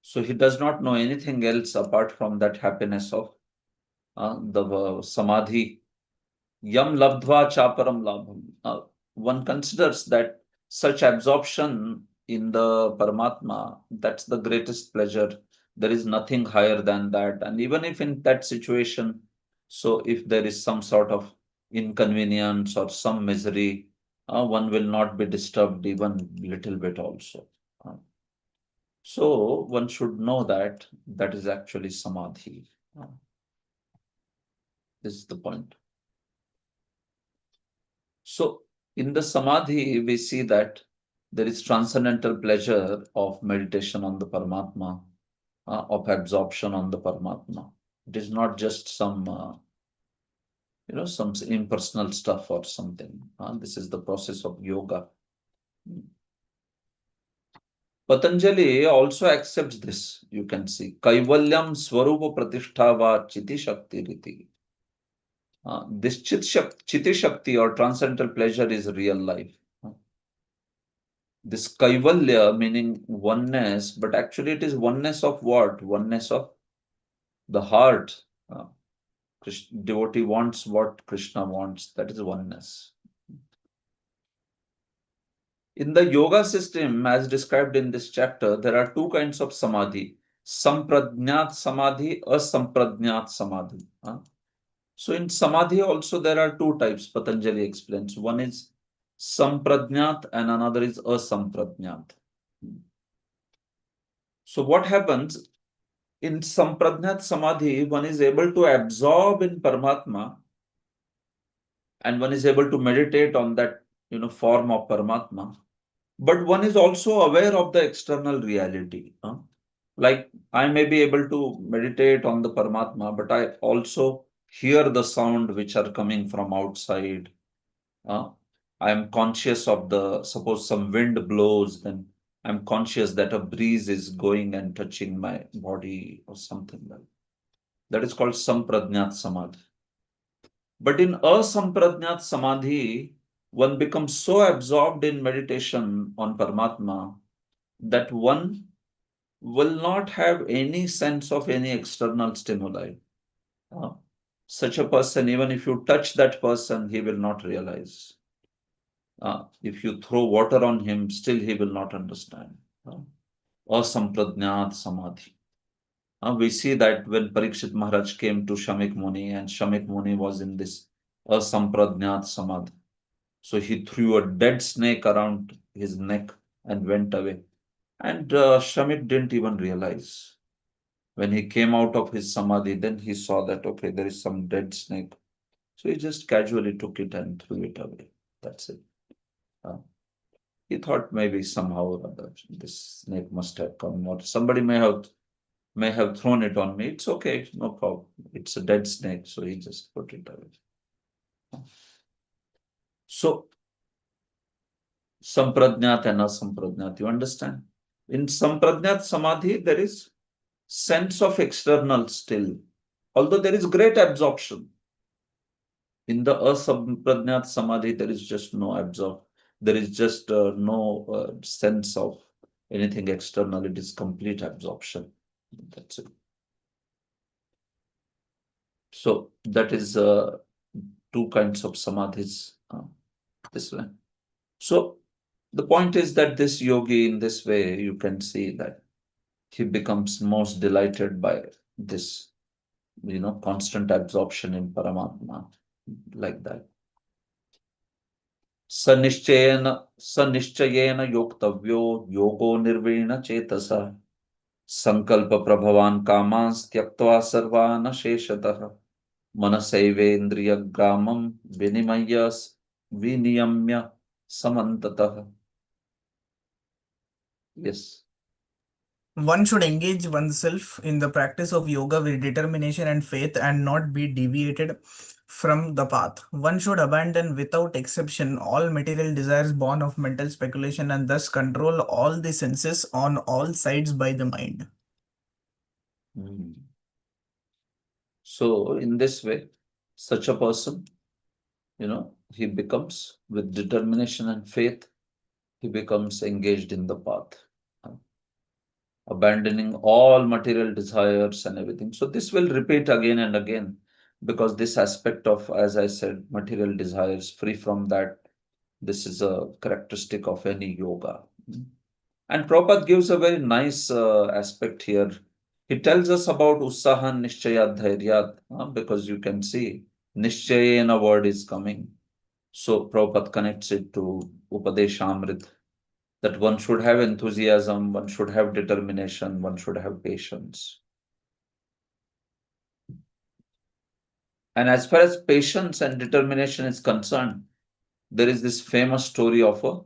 So he does not know anything else apart from that happiness of the samadhi. Yam labdva chaparam labham. One considers that such absorption in the Paramatma, that's the greatest pleasure. There is nothing higher than that. And even if in that situation, so if there is some sort of inconvenience or some misery, one will not be disturbed even little bit also. Uh, so one should know that that is actually samadhi. Uh, this is the point. So in the samadhi, we see that there is transcendental pleasure of meditation on the Paramatma, of absorption on the Paramatma. It is not just some impersonal stuff or something. This is the process of yoga. Patanjali also accepts this. You can see Kaivalyam Swarupa Pratishtha va Chiti Shakti Riti. This Chiti Shakti or transcendental pleasure is real life. This kaivalya meaning oneness, but actually it is oneness of what? Oneness of the heart. Devotee wants what Krishna wants. That is oneness. In the yoga system, as described in this chapter, there are two kinds of samadhi: sampradnyat samadhi, asampradnyat samadhi. So in samadhi also there are two types. Patanjali explains. One is sampradnyat and another is asampradnyat. So what happens? In Sampradnyat Samadhi, one is able to absorb in Paramatma and one is able to meditate on that form of Paramatma. But one is also aware of the external reality. Like I may be able to meditate on the Paramatma, but I also hear the sound which are coming from outside. Uh, I am conscious of suppose some wind blows, then I'm conscious that a breeze is going and touching my body or something like that. That is called Sampradnyat Samadhi. But in Asampradnyat Samadhi, one becomes so absorbed in meditation on Paramatma that one will not have any sense of any external stimuli. Uh, Such a person, even if you touch that person, he will not realize. If you throw water on him, still he will not understand. Uh, Asampradnyat Samadhi. We see that when Parikshit Maharaj came to Shamik Muni, and Shamik Muni was in this Asampradnyat Samadhi. So he threw a dead snake around his neck and went away. And Shamik didn't even realize. When he came out of his samadhi, then he saw that, okay, there is some dead snake. So he just casually took it and threw it away. That's it. Uh, he thought maybe somehow or other this snake must have come, or somebody may have thrown it on me. It's okay, no problem. It's a dead snake, so he just put it away. So Sampradnyat and Asampradnyat, you understand? In Sampradnyat Samadhi, there is sense of external still, although there is great absorption. In the Asampradnyat Samadhi, there is just no absorb. There is just no sense of anything external. It is complete absorption. That's it. So that is two kinds of samadhis this way. So the point is that this yogi, in this way, you can see that he becomes most delighted by this, constant absorption in Paramatma, like that. सनिश्चयेन योक्तव्यो योगो निर्वीण चेतसा संकल्प प्रभवान कामांस त्यक्त्वा सर्वान् शेषतः मनसैवेन्द्रिय ग्रामं विनिमय विनियम्य समन्ततः. Yes. One should engage oneself in the practice of yoga with determination and faith and not be deviated from the path. One should abandon without exception all material desires born of mental speculation and thus control all the senses on all sides by the mind. Hmm. So in this way, such a person, he becomes with determination and faith, he becomes engaged in the path, abandoning all material desires and everything. So this will repeat again and again, because this aspect of, as I said, material desires, free from that, this is a characteristic of any yoga. And Prabhupada gives a very nice aspect here. He tells us about Usahan Nishchayat Dhairyat, because you can see Nishchayena word is coming. So Prabhupada connects it to Upadeshamrit, that one should have enthusiasm, one should have determination, one should have patience. And as far as patience and determination is concerned, there is this famous story of a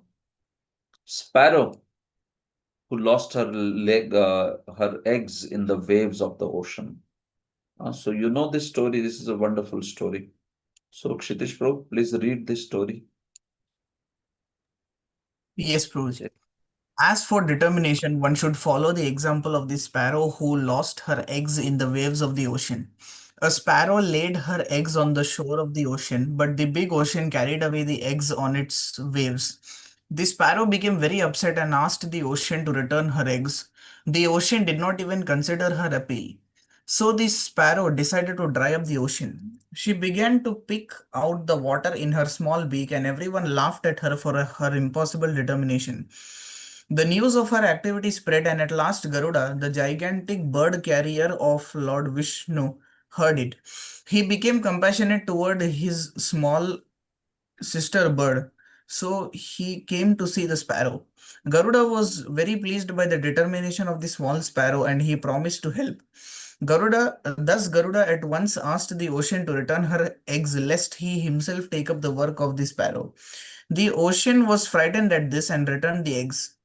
sparrow who lost her eggs in the waves of the ocean. So you know this story. This is a wonderful story. So Kshitish Prabhu, please read this story. Yes, Prabhuji. As for determination, one should follow the example of the sparrow who lost her eggs in the waves of the ocean. A sparrow laid her eggs on the shore of the ocean, but the big ocean carried away the eggs on its waves. The sparrow became very upset and asked the ocean to return her eggs. The ocean did not even consider her appeal. So the sparrow decided to dry up the ocean. She began to pick out the water in her small beak, and everyone laughed at her for her impossible determination. The news of her activity spread, and at last Garuda, the gigantic bird carrier of Lord Vishnu, heard it. He became compassionate toward his small sister bird, so he came to see the sparrow. Garuda was very pleased by the determination of the small sparrow, and he promised to help. Thus Garuda at once asked the ocean to return her eggs, lest he himself take up the work of the sparrow. The ocean was frightened at this and returned the eggs.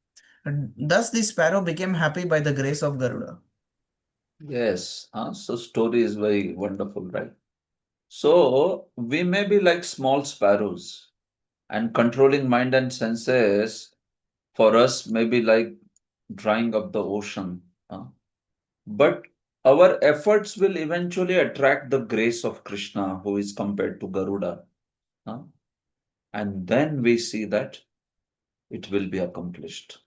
Thus the sparrow became happy by the grace of Garuda. Yes, so story is very wonderful, right? So we may be like small sparrows, and controlling mind and senses for us may be like drying up the ocean. But our efforts will eventually attract the grace of Krishna, who is compared to Garuda. Huh? And then we see that it will be accomplished.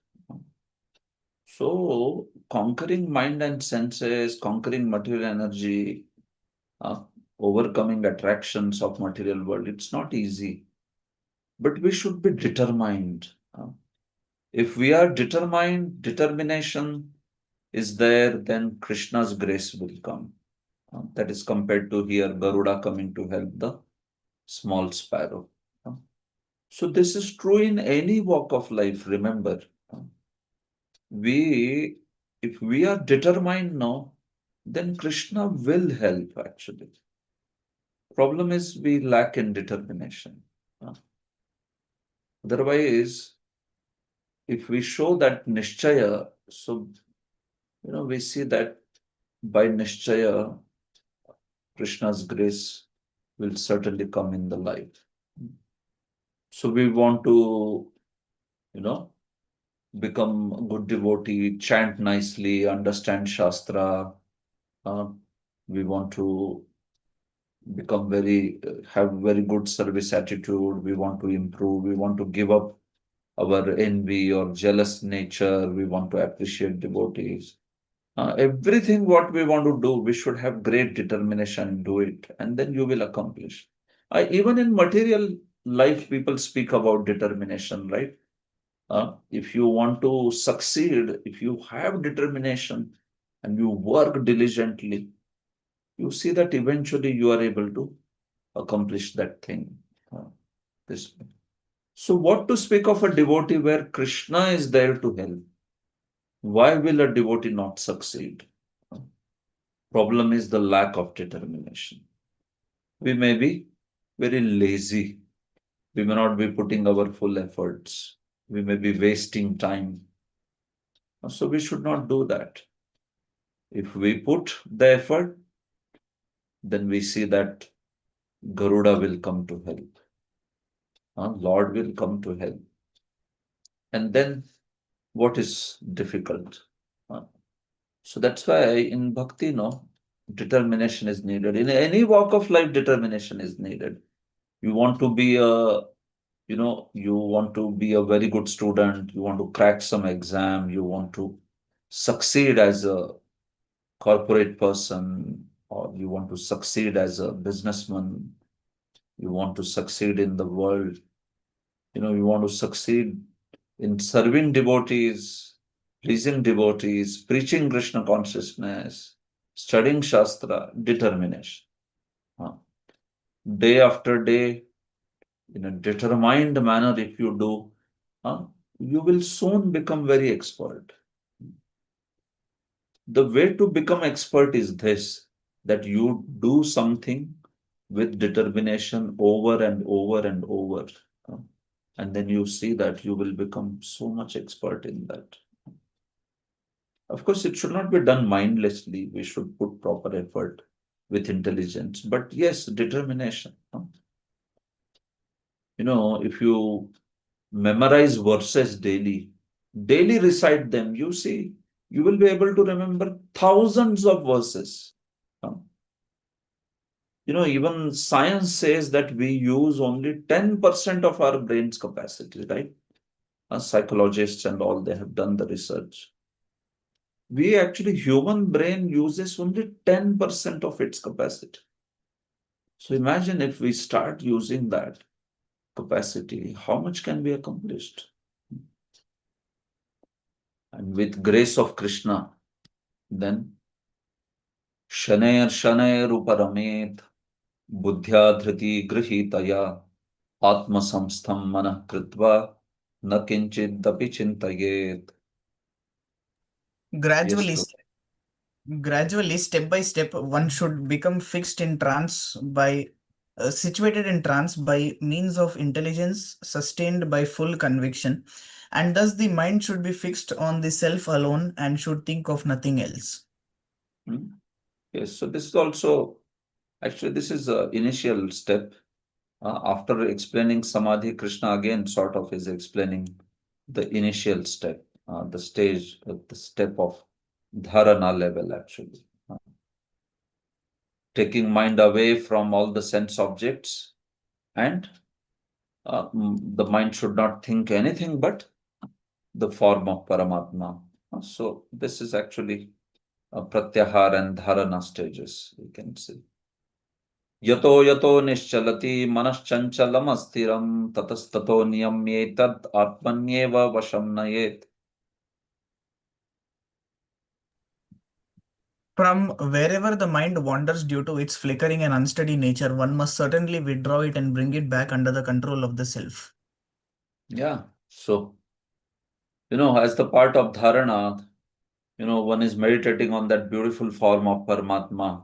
So, conquering mind and senses, conquering material energy, uh, overcoming attractions of material world, it's not easy. But we should be determined. If we are determined, determination is there, then Krishna's grace will come. That is compared to here Garuda coming to help the small sparrow. Uh, So this is true in any walk of life. Remember, we if we are determined now, then Krishna will help actually. Problem is we lack in determination. Uh, Otherwise, if we show that nishchaya, so we see that by nishchaya, Krishna's grace will certainly come in the life. So we want to, you know, become a good devotee, chant nicely, understand Shastra. Uh, we want to become have very good service attitude. We want to improve. We want to give up our envy or jealous nature. We want to appreciate devotees. Everything what we want to do, we should have great determination, do it, and then you will accomplish. Even in material life, people speak about determination, right? If you want to succeed, if you have determination and you work diligently, you see that eventually you are able to accomplish that thing. Uh, this. So, what to speak of a devotee where Krishna is there to help? Why will a devotee not succeed? Problem is the lack of determination. We may be very lazy. We may not be putting our full efforts. We may be wasting time. So we should not do that. If we put the effort, then we see that Garuda will come to help. Lord will come to help. And then what is difficult? Uh, So that's why in Bhakti, no, determination is needed. In any walk of life, determination is needed. You want to be you want to be a very good student, you want to crack some exam, you want to succeed as a corporate person, or you want to succeed as a businessman, you want to succeed in the world, you want to succeed in serving devotees, pleasing devotees, preaching Krishna consciousness, studying Shastra, determination. Uh, Day after day, in a determined manner, if you do, uh, you will soon become very expert. The way to become expert is this, that you do something with determination over and over and over. uh, And then you see that you will become so much expert in that. Of course, it should not be done mindlessly. We should put proper effort with intelligence. But yes, determination. If you memorize verses daily recite them, you see, you will be able to remember thousands of verses. Even science says that we use only 10% of our brain's capacity, right? Psychologists and all, they have done the research. Human brain uses only 10% of its capacity. So imagine if we start using that capacity, how much can be accomplished? And with grace of Krishna, then शनैर् उपरमेत बुद्ध्या धृति गृहीतया आत्मसंस्थं मनः कृत्वा न किंचिदपि चिन्तयेत्. Yes, Gradually, Prabhu. gradually, step by step, one should become fixed in trance by situated in trance by means of intelligence sustained by full conviction, and thus the mind should be fixed on the self alone and should think of nothing else. Hmm? Yes, so this is also this is a initial step. After explaining Samadhi, Krishna again sort of is explaining the initial step, the step of dharana level actually. taking mind away from all the sense objects, and the mind should not think anything but the form of Paramatma. So this is actually Pratyahar and Dharana stages, we can see. यतो यतो निश्चलति मनश्चञ्चलमस्थिरं ततस्ततो नियम्येतद् आत्मन्येव वशं नयेत्. From wherever the mind wanders due to its flickering and unsteady nature, one must certainly withdraw it and bring it back under the control of the self. Yeah. So, as the part of dharana, one is meditating on that beautiful form of Paramatma.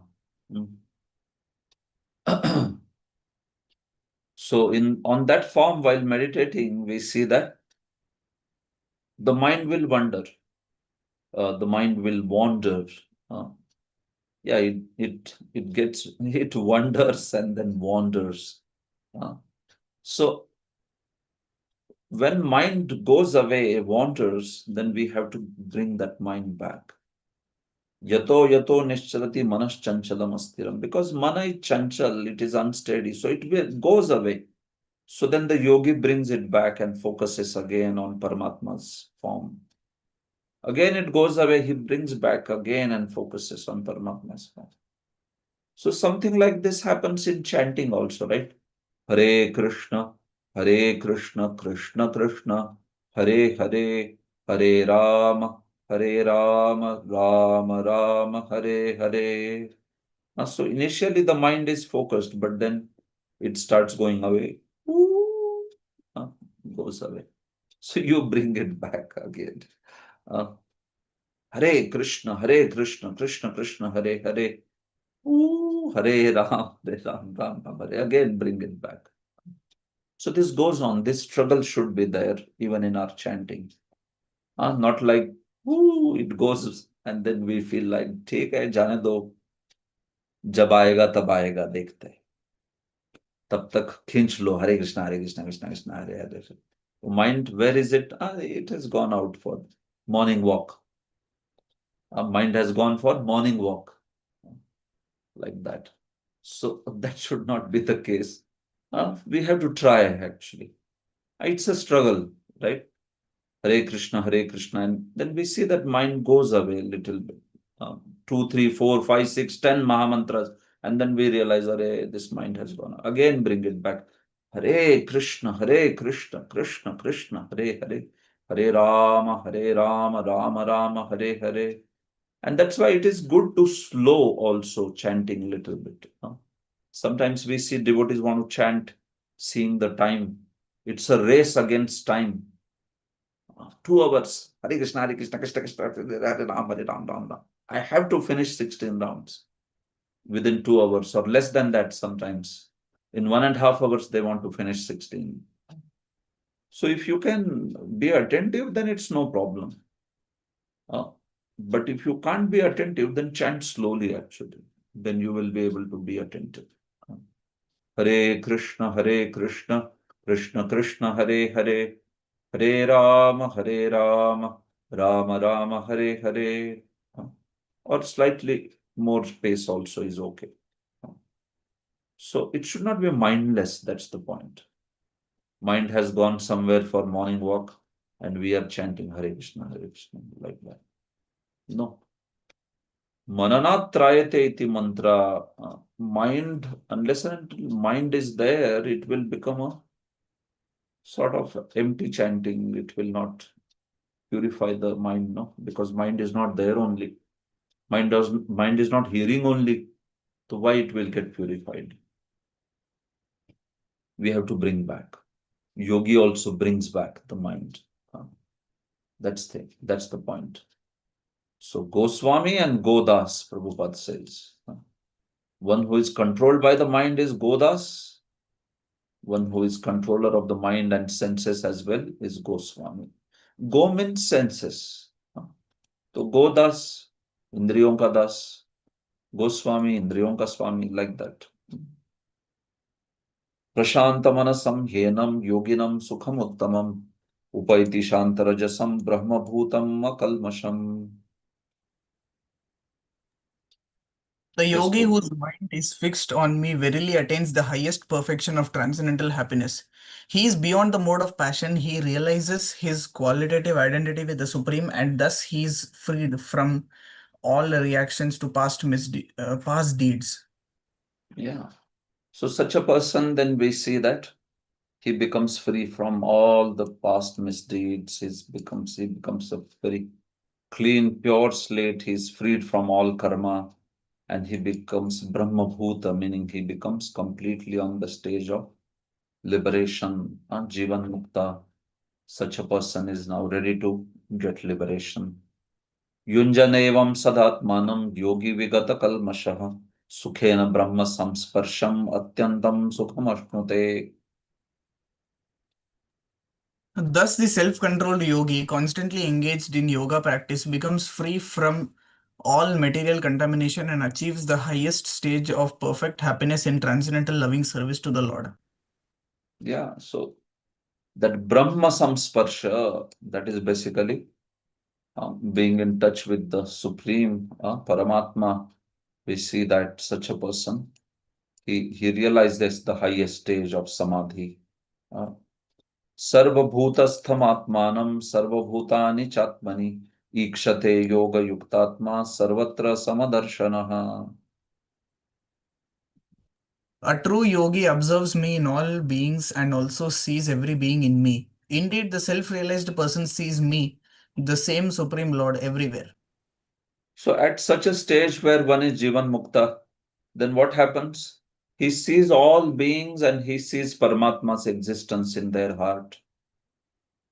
So, on that form, while meditating, we see that the mind will wander, the mind will wander. Uh, yeah, it gets it wanders and then wanders. So when mind goes away, wanders, then we have to bring that mind back. Yato yato nischalati manas chanchalam astiram. Because mana is chanchal, it is unsteady, so goes away. So then the yogi brings it back and focuses again on Paramatma's form. Again it goes away, he brings back again and focuses on Paramatma's form. So something like this happens in chanting also, right? Hare Krishna, Hare Krishna, Krishna Krishna, Hare Hare, Hare Rama, Hare Rama, Rama Rama, Hare Hare. So initially the mind is focused, but then it starts going away. Ooh, goes away. So you bring it back again. Uh, Hare Krishna, Hare Krishna, Krishna Krishna, Hare Hare. Ooh, Hare Ram, Hare Ram, Ram Ram, Hare. Again bring it back. So this goes on. This struggle should be there even in our chanting. Not like, ooh, it goes and then we feel like, ठीक है जाने दो, जब आएगा तब आएगा देखते हैं. तब तक खींच लो हरे Krishna Krishna Krishna Hare Hare. Mind, where is it? It has gone out for morning walk. Mind has gone for morning walk, like that. So that should not be the case. We have to try actually. It's a struggle, right? Hare Krishna, and then we see that mind goes away a little bit. 2, 3, 4, 5, 6, 10 Mahamantras, and then we realize, this mind has gone. Again, bring it back. Hare Krishna, Krishna Krishna, Hare Hare, Hare Rama, Rama Rama, Hare Hare. And that's why it is good to slow also chanting a little bit. Sometimes we see devotees want to chant, seeing the time. It's a race against time. 2 hours. Hare Krishna, Krishna Krishna, Hare Ram, Ram Ram. I have to finish 16 rounds within 2 hours or less than that sometimes. In 1.5 hours, they want to finish 16. So if you can be attentive, then it's no problem. But if you can't be attentive, then chant slowly actually. Then you will be able to be attentive. Hare Krishna, Krishna Krishna, Hare Hare, Hare Rama, Rama Rama, Hare Hare. Or slightly more space also is okay. So it should not be mindless, that's the point. Mind has gone somewhere for morning walk and we are chanting Hare Krishna, like that. No. Mananat trayate iti mantra. Mind, unless and until mind is there, it will become a sort of empty chanting. It will not purify the mind, no, because mind is not there only. Mind is not hearing only. So why it will get purified? We have to bring back. Yogi also brings back the mind. That's the point. So Goswami and Godas, Prabhupada says. One who is controlled by the mind is Godas. One who is controller of the mind and senses as well is Goswami. Go means senses. So Godas, Indriyon ka das. Goswami, Indriyon ka Swami, like that. Prashantamanasam henam yoginam sukham uttamam upaiti shantarajasam brahmabhutam akalmasham. The Yes, yogi Prabhu. whose mind is fixed on me verily attains the highest perfection of transcendental happiness. He is beyond the mode of passion. He realizes his qualitative identity with the Supreme, and thus he is freed from all reactions to past deeds. Yeah. So such a person, then we see that he becomes free from all the past misdeeds. He becomes a very clean, pure slate. He's freed from all karma, and he becomes Brahma Bhuta, meaning he becomes completely on the stage of liberation, Jivan Mukta. Such a person is now ready to get liberation. युञ्जनेवं सदात्मानं योगी विगत कल्मषः सुखेन ब्रह्म संस्पर्शम अत्यंतं सुखमश्नुते. Thus, the self controlled yogi, constantly engaged in yoga practice, becomes free from all material contamination and achieves the highest stage of perfect happiness in transcendental loving service to the Lord. Yeah, so that Brahma Samsparsha, that is basically being in touch with the Supreme Paramatma. We see that such a person, he realizes the highest stage of Samadhi. Uh, सर्वभूतस्थमात्मानं सर्वभूतानि चात्मनि ईक्षते योगयुक्तात्मा सर्वत्र समदर्शनः. A true yogi observes me in all beings and also sees every being in me. Indeed, the self realized person sees me, the same Supreme Lord, everywhere. So at such a stage where one is Jivan Mukta, then what happens? He sees all beings and he sees Paramatma's existence in their heart.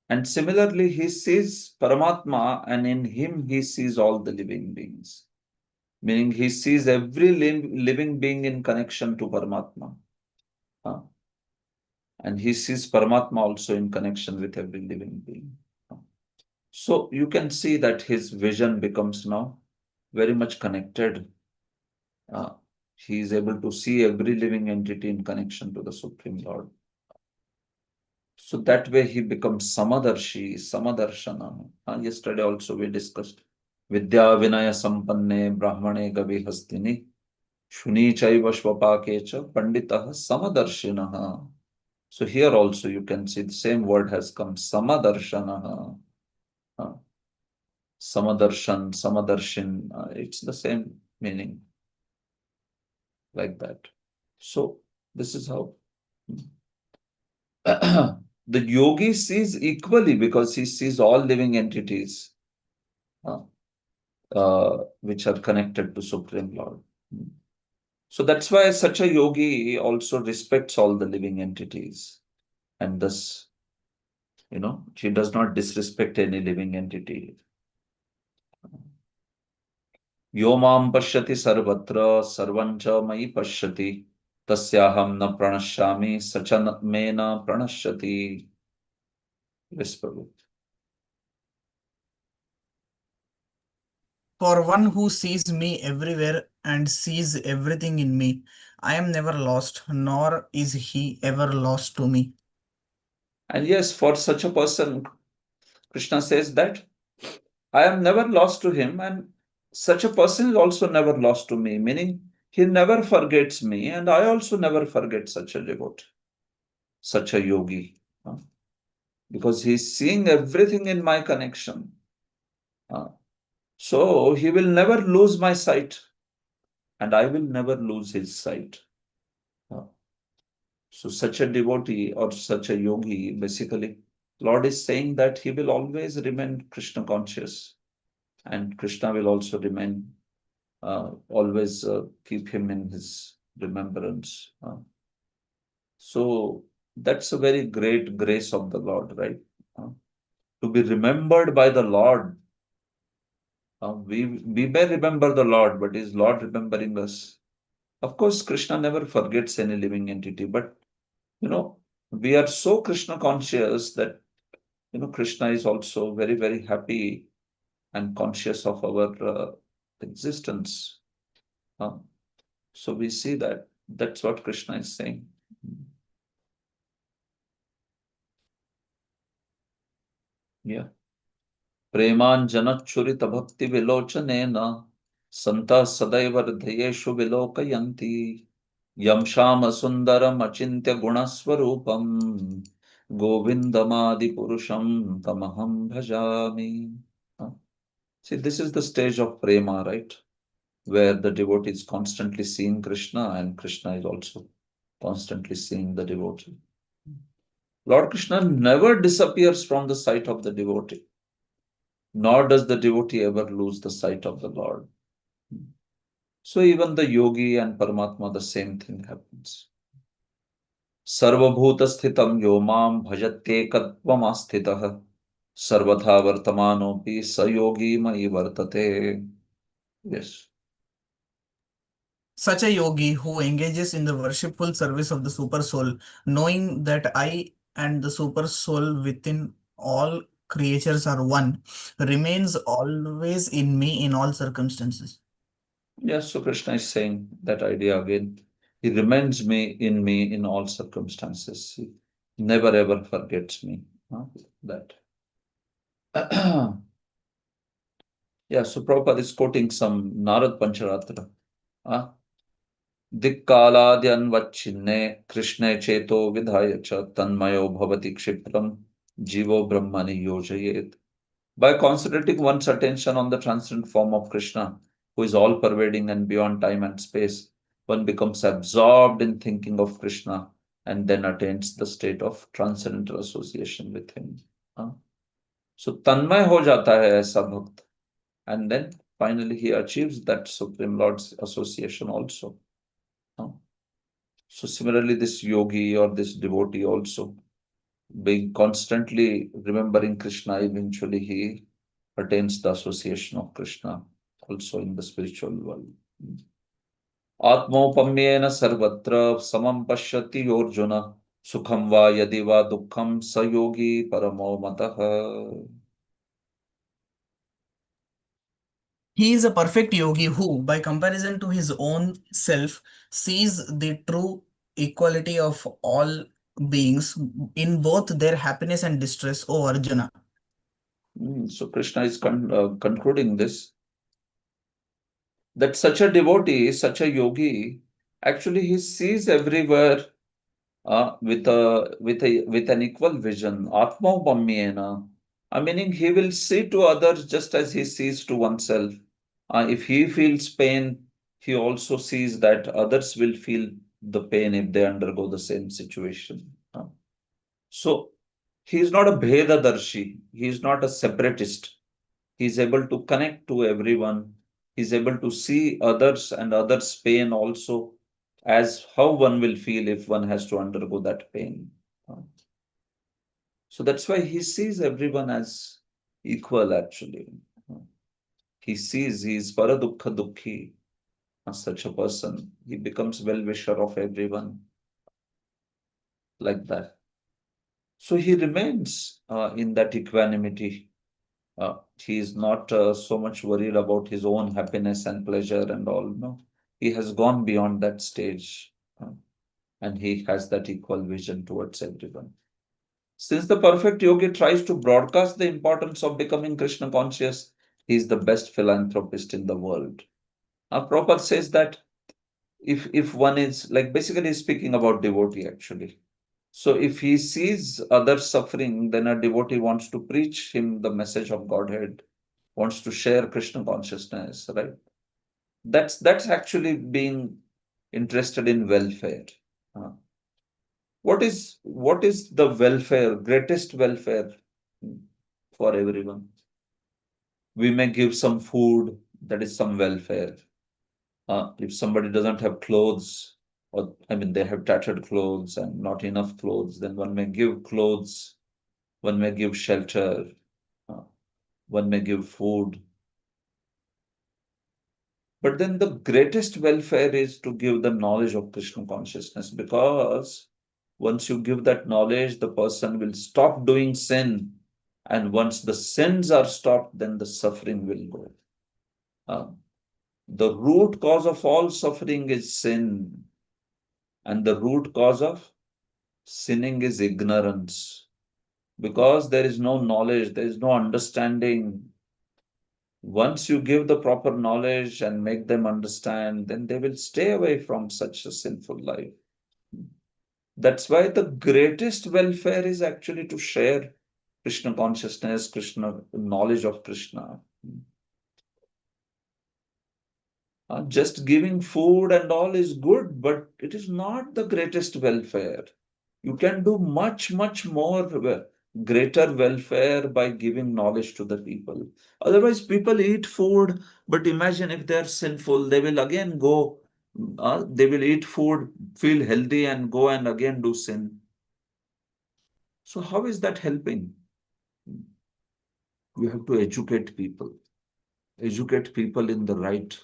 And similarly, he sees Paramatma and in him he sees all the living beings. Meaning he sees every living being in connection to Paramatma. Uh, and he sees Paramatma also in connection with every living being. So you can see that his vision becomes now very much connected. Uh, he is able to see every living entity in connection to the Supreme Lord. So that way he becomes Samadarshi, Samadarshana. Yesterday also we discussed Vidya Vinaya Sampanne Brahmane Gavi Hastini Shuni Chaiva Shvapake Cha Panditah Samadarshinaha. So here also you can see the same word has come, Samadarshanaha. Uh, Samadarshan, Samadarshin, it's the same meaning, like that. So this is how the yogi sees equally because he sees all living entities uh, which are connected to Supreme Lord. So that's why such a yogi also respects all the living entities, and thus, he does not disrespect any living entity. यो मां पश्यति सर्वत्र सर्वं च मयि पश्यति तस्याहं न प्रणश्यामि स च मे न प्रणश्यति. Yes, Prabhu. For one who sees me everywhere and sees everything in me, I am never lost, nor is he ever lost to me. And yes, for such a person, Krishna says that I am never lost to him, and such a person is also never lost to me, meaning he never forgets me, and I also never forget such a devotee, such a yogi, uh, because he's seeing everything in my connection. uh, So he will never lose my sight, and I will never lose his sight. Uh, So such a devotee or such a yogi, basically, Lord is saying that he will always remain Krishna conscious, and Krishna will also remain always keep him in his remembrance. So that's a very great grace of the Lord, right? Uh, to be remembered by the Lord. We may remember the Lord, but is Lord remembering us? Of course, Krishna never forgets any living entity, but you know, we are so Krishna conscious that Krishna is also very, very happy and conscious of our existence. Uh, so we see that that's what Krishna is saying. Yeah. Premanjana churita bhakti vilochaneena Santa sadaiva hridayeshu vilokayanti. Yam shama sundaram achintya gunaswarupam. Govindamadi purusham tamaham bhajami. See, this is the stage of prema, right? Where the devotee is constantly seeing Krishna and Krishna is also constantly seeing the devotee. Lord Krishna never disappears from the sight of the devotee, nor does the devotee ever lose the sight of the Lord. So even the yogi and Paramatma, the same thing happens. Sarvabhuta sthitam yomam bhajatyekatvam sarvatha vartamanopi sayogi mai vartate. Yes. Such a yogi who engages in the worshipful service of the super soul, knowing that I and the super soul within all creatures are one, remains always in me in all circumstances. Yes, so Krishna is saying that idea again. He reminds me in all circumstances. He never ever forgets me. That. Yeah, so Prabhupada is quoting some Narad Pancharatra. Uh, दिक्कालाद्यन्वच्छिन्ने कृष्णे चेतो विधाय च तन्मयो भवति क्षिप्रम जीवो ब्रह्मणि योजयेत. By concentrating one's attention on the transcendent form of Krishna, who is all pervading and beyond time and space, one becomes absorbed in thinking of Krishna and then attains the state of transcendental association with him. हाँ? So तन्मय हो जाता है ऐसा भक्त, and then finally he achieves that Supreme Lord's association also. हाँ? So similarly, this yogi or this devotee also, being constantly remembering Krishna, eventually he attains the association of Krishna also in the spiritual world. Atmopamyena sarvatra samam pashyati Arjuna sukham va yadi va dukkham sayogi paramo matah. He is a perfect yogi who, by comparison to his own self, sees the true equality of all beings in both their happiness and distress, O Arjuna. So Krishna is concluding this, that such a devotee, such a yogi, actually he sees everywhere with an equal vision. Atma meaning he will see to others just as he sees to oneself. If he feels pain, he also sees that others will feel the pain if they undergo the same situation. So he is not a Bhedadarshi. He is not a separatist. He is able to connect to everyone. He is able to see others and others' pain also as how one will feel if one has to undergo that pain. So that's why he sees everyone as equal actually. He sees he is Paradukha Dukhi, such a person. He becomes well-wisher of everyone like that. So he remains in that equanimity. He is not so much worried about his own happiness and pleasure and all. No, he has gone beyond that stage, and he has that equal vision towards everyone. Since the perfect yogi tries to broadcast the importance of becoming Krishna conscious, he is the best philanthropist in the world. Prabhupada says that if one is like basically speaking about devotee actually. So if he sees others suffering, then a devotee wants to preach him the message of Godhead, wants to share Krishna consciousness, right? That's actually being interested in welfare. Uh, what is the welfare, greatest welfare for everyone? We may give some food, that is some welfare. If somebody doesn't have clothes, or I mean they have tattered clothes and not enough clothes, then one may give clothes, one may give shelter, uh, one may give food. But then the greatest welfare is to give the knowledge of Krishna consciousness, because once you give that knowledge, the person will stop doing sin. And once the sins are stopped, then the suffering will go. Uh, the root cause of all suffering is sin. And the root cause of sinning is ignorance. Because there is no knowledge, there is no understanding. Once you give the proper knowledge and make them understand, then they will stay away from such a sinful life. That's why the greatest welfare is actually to share Krishna consciousness, Krishna knowledge of Krishna. Just giving food and all is good, but it is not the greatest welfare. You can do much, much more greater welfare by giving knowledge to the people. Otherwise, people eat food, but imagine if they are sinful, they will again go, they will eat food, feel healthy, and go and again do sin. So, how is that helping? You have to educate people in the right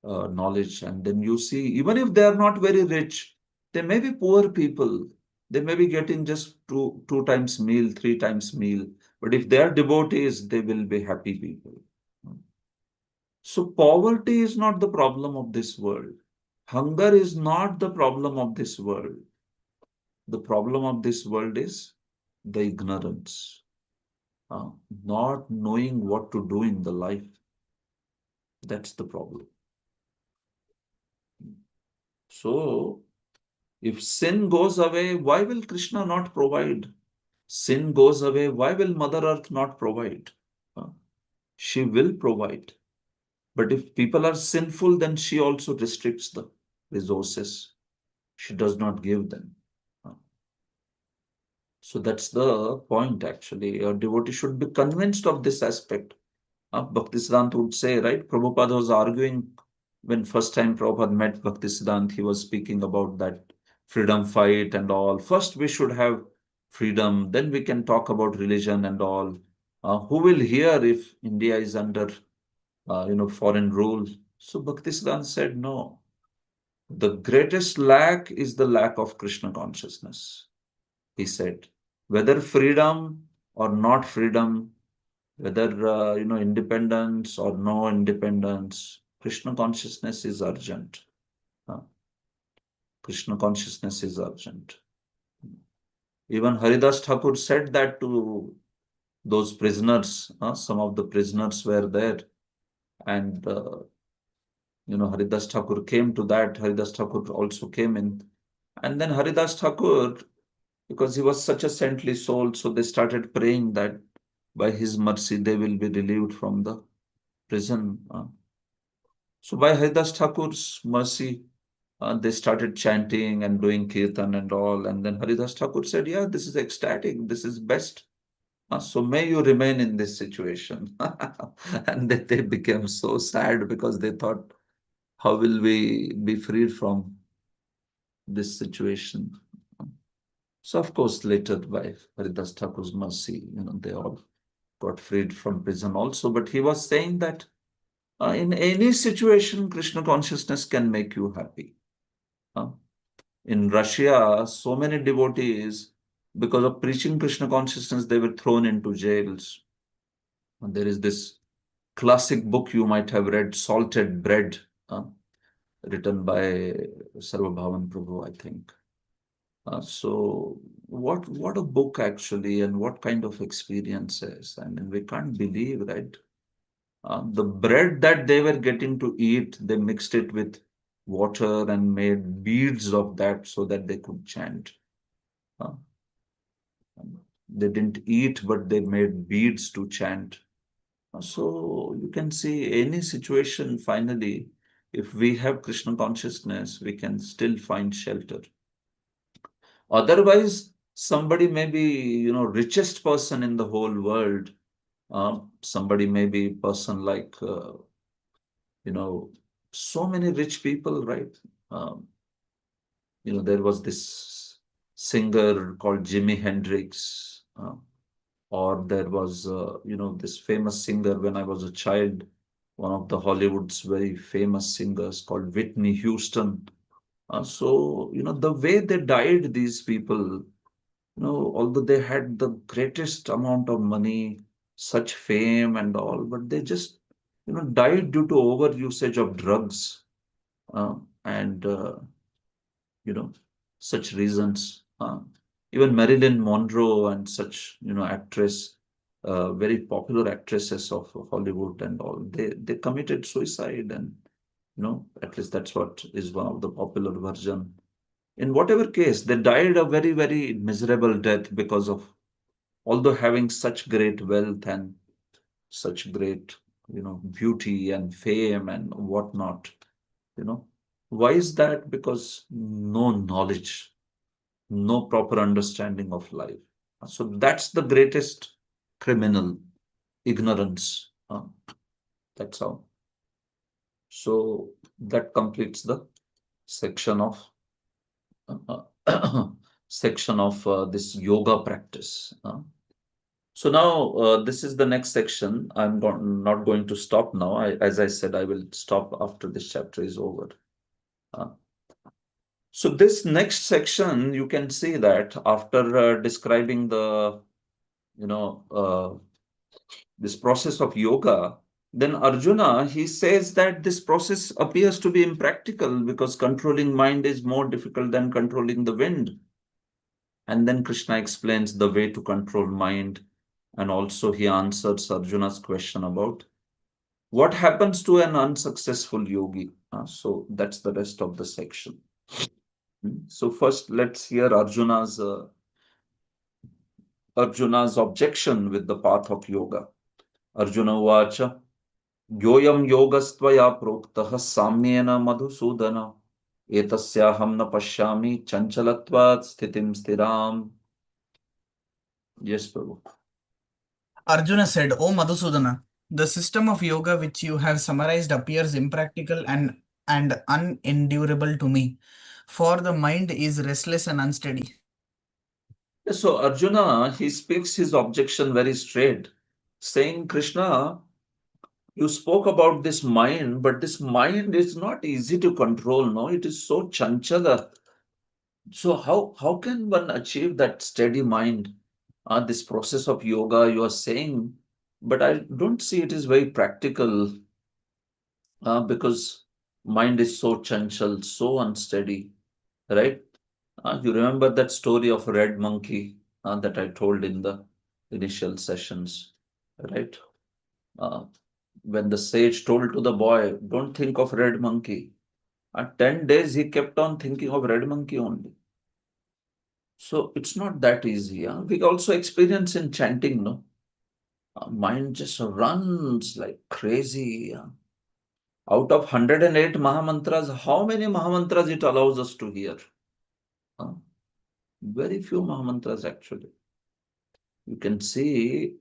knowledge. And then you see, even if they are not very rich, they may be poor people. They may be getting just two times meal, three times meal. But if they are devotees, they will be happy people. So poverty is not the problem of this world. Hunger is not the problem of this world. The problem of this world is the ignorance, uh, not knowing what to do in the life. That's the problem. So if sin goes away, why will Krishna not provide? Sin goes away, why will Mother Earth not provide? Uh, She will provide. But if people are sinful, then she also restricts the resources. She does not give them. Uh, So that's the point actually. A devotee should be convinced of this aspect. Bhaktisiddhanta would say, right? Prabhupada was arguing when first time Prabhupada met Bhaktisiddhanta, he was speaking about that freedom fight and all. First, we should have freedom, then we can talk about religion and all. Who will hear if India is under, foreign rule? So Bhaktisiddhanta said, no. The greatest lack is the lack of Krishna consciousness. He said, whether freedom or not freedom, whether independence or no independence, Krishna consciousness is urgent. Uh, Krishna consciousness is urgent. Even Haridas Thakur said that to those prisoners. Some of the prisoners were there, and Haridas Thakur came to that. Haridas Thakur also came in, and then Haridas Thakur, because he was such a saintly soul, so they started praying that by his mercy they will be relieved from the prison. So by Haridas Thakur's mercy, they started chanting and doing kirtan and all. And then Haridas Thakur said, yeah, this is ecstatic. This is best. So may you remain in this situation. And they became so sad because they thought, how will we be freed from this situation? So of course, later by Haridas Thakur's mercy, they all got freed from prison also. But he was saying that in any situation, Krishna consciousness can make you happy. In Russia, so many devotees, because of preaching Krishna consciousness, they were thrown into jails. And there is this classic book you might have read, Salted Bread, uh, written by Sarvabhavan Prabhu, I think. So what a book actually, and what kind of experiences. I mean, we can't believe, right? The bread that they were getting to eat, they mixed it with water and made beads of that so that they could chant. Uh, they didn't eat, but they made beads to chant. So you can see any situation, finally, if we have Krishna consciousness, we can still find shelter. Otherwise, somebody may be, richest person in the whole world. Somebody may be person like, you know, so many rich people, right? Um, there was this singer called Jimi Hendrix, or there was, this famous singer when I was a child, one of the Hollywood's very famous singers called Whitney Houston. So, the way they died, these people, although they had the greatest amount of money, such fame and all, but they just, died due to overusage of drugs, and you know, such reasons. Even Marilyn Monroe and such, actress. very popular actresses of Hollywood and all. They committed suicide, and at least that's what is one of the popular version. In whatever case, they died a very, very miserable death because of, although having such great wealth and such great, beauty and fame and whatnot, you know. Why is that? Because no knowledge, no proper understanding of life. So that's the greatest criminal, ignorance. That's how. So that completes the section of this yoga practice. So now this is the next section. Not going to stop now. As I said, I will stop after this chapter is over. Uh, so this next section, you can see that after describing the, you know, this process of yoga, then Arjuna, he says that this process appears to be impractical because controlling mind is more difficult than controlling the wind. And then Krishna explains the way to control mind. And also he answers Arjuna's question about what happens to an unsuccessful yogi. So that's the rest of the section. So first, let's hear Arjuna's objection with the path of yoga. Arjuna Vacha, Yoyam yogastvaya proktah samyena madhusudana etasyaham na pashyami chanchalatvat sthitim stiram. Yes, Prabhu. Arjuna said, O Madhusudana, the system of yoga which you have summarized appears impractical and unendurable to me, for the mind is restless and unsteady. So Arjuna, he speaks his objection very straight, saying, Krishna, you spoke about this mind, but this mind is not easy to control, no? It is so chanchala. So how can one achieve that steady mind? This process of yoga you are saying, but I don't see it is very practical because mind is so chanchal, so unsteady, right? You remember that story of red monkey that I told in the initial sessions, right? Uh, when the sage told to the boy, don't think of red monkey. 10 days he kept on thinking of red monkey only. So it's not that easy. We also experience in chanting, no? Mind just runs like crazy. Out of 108 Mahamantras, how many Mahamantras it allows us to hear? Uh, Very few Mahamantras actually. You can see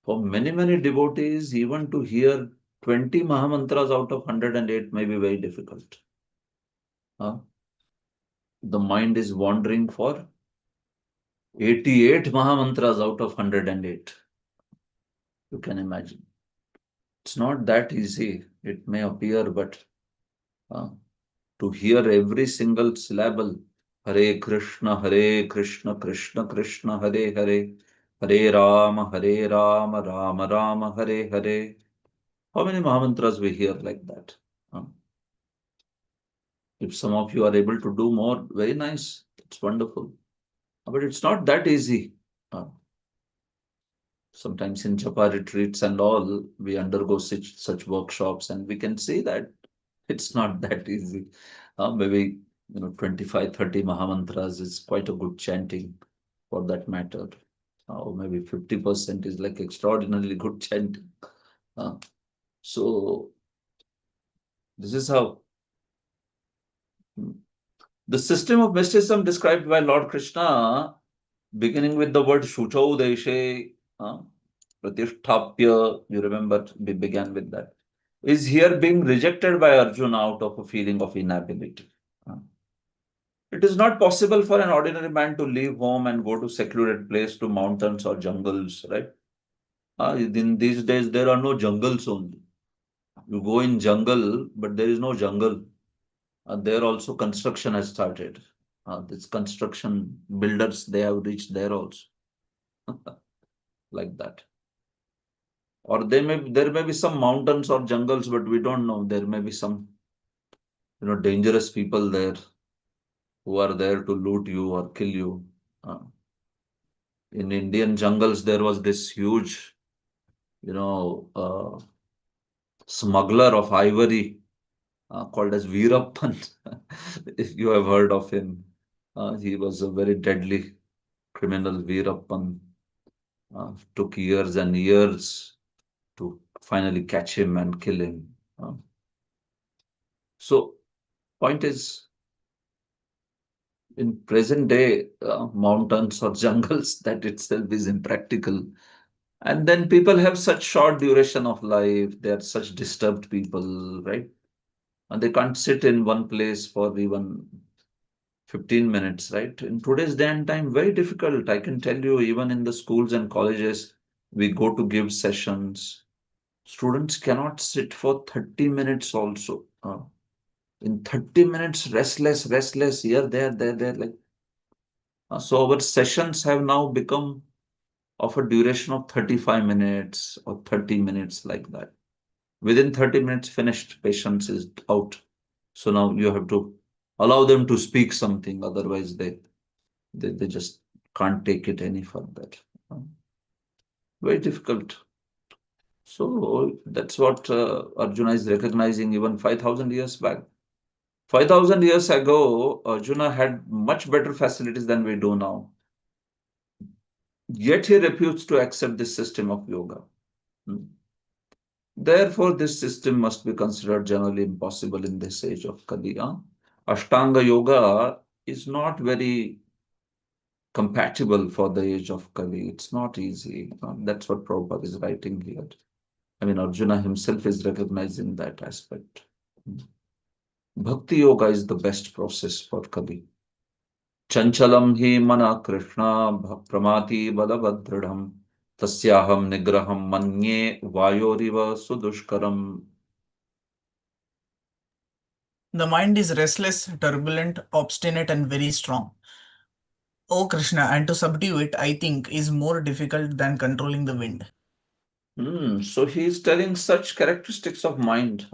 for many, many devotees, even to hear 20 Mahamantras out of 108 may be very difficult. The mind is wandering for 88 Mahamantras out of 108. You can imagine. It's not that easy. It may appear, but uh, to hear every single syllable, Hare Krishna, Krishna Krishna, Hare Hare, Hare Rama, Rama Rama, Hare Hare. How many Mahamantras we hear like that? If some of you are able to do more, very nice. It's wonderful. But it's not that easy. Uh, Sometimes in Japa retreats and all, we undergo such workshops, and we can see that it's not that easy. Maybe 25, 30 Mahamantras is quite a good chanting for that matter. Or maybe 50% is like extraordinarily good chanting. Uh, so this is how the system of mysticism described by Lord Krishna, beginning with the word Shuchau Deshe, Pratisthapya, you remember, we began with that, is here being rejected by Arjuna out of a feeling of inability. It is not possible for an ordinary man to leave home and go to secluded place, to mountains or jungles, right? In these days, there are no jungles only. You go in jungle, but there is no jungle. There also construction has started. This construction builders, they have reached there also, like that. Or there may be some mountains or jungles, but we don't know. There may be some dangerous people there who are there to loot you or kill you. In Indian jungles, there was this huge, smuggler of ivory called as Veerappan. If you have heard of him, he was a very deadly criminal. Veerappan took years and years to finally catch him and kill him. So, point is, in present day mountains or jungles, that itself is impractical. And then people have such short duration of life. They are such disturbed people, right? And they can't sit in one place for even 15 minutes, right? In today's day and time, very difficult. I can tell you, even in the schools and colleges, we go to give sessions. Students cannot sit for 30 minutes also. In 30 minutes, restless, here, there, like. So our sessions have now become of a duration of 35 minutes or 30 minutes, like that. Within 30 minutes, finished, patience is out. So now you have to allow them to speak something, otherwise they just can't take it any further. Very difficult. So that's what Arjuna is recognizing even 5,000 years back. 5,000 years ago, Arjuna had much better facilities than we do now. Yet he refused to accept this system of yoga. Hmm. Therefore, this system must be considered generally impossible in this age of Kali. Ashtanga Yoga is not very compatible for the age of Kali. It's not easy. That's what Prabhupada is writing here. I mean, Arjuna himself is recognizing that aspect. Bhakti Yoga is the best process for Kali. Chanchalam hi mana Krishna pramati balabhadradham tasyaham nigraham manye vayoriva sudushkaram. The mind is restless, turbulent, obstinate, and very strong. Oh Krishna, and to subdue it, I think, is more difficult than controlling the wind. So he is telling such characteristics of mind.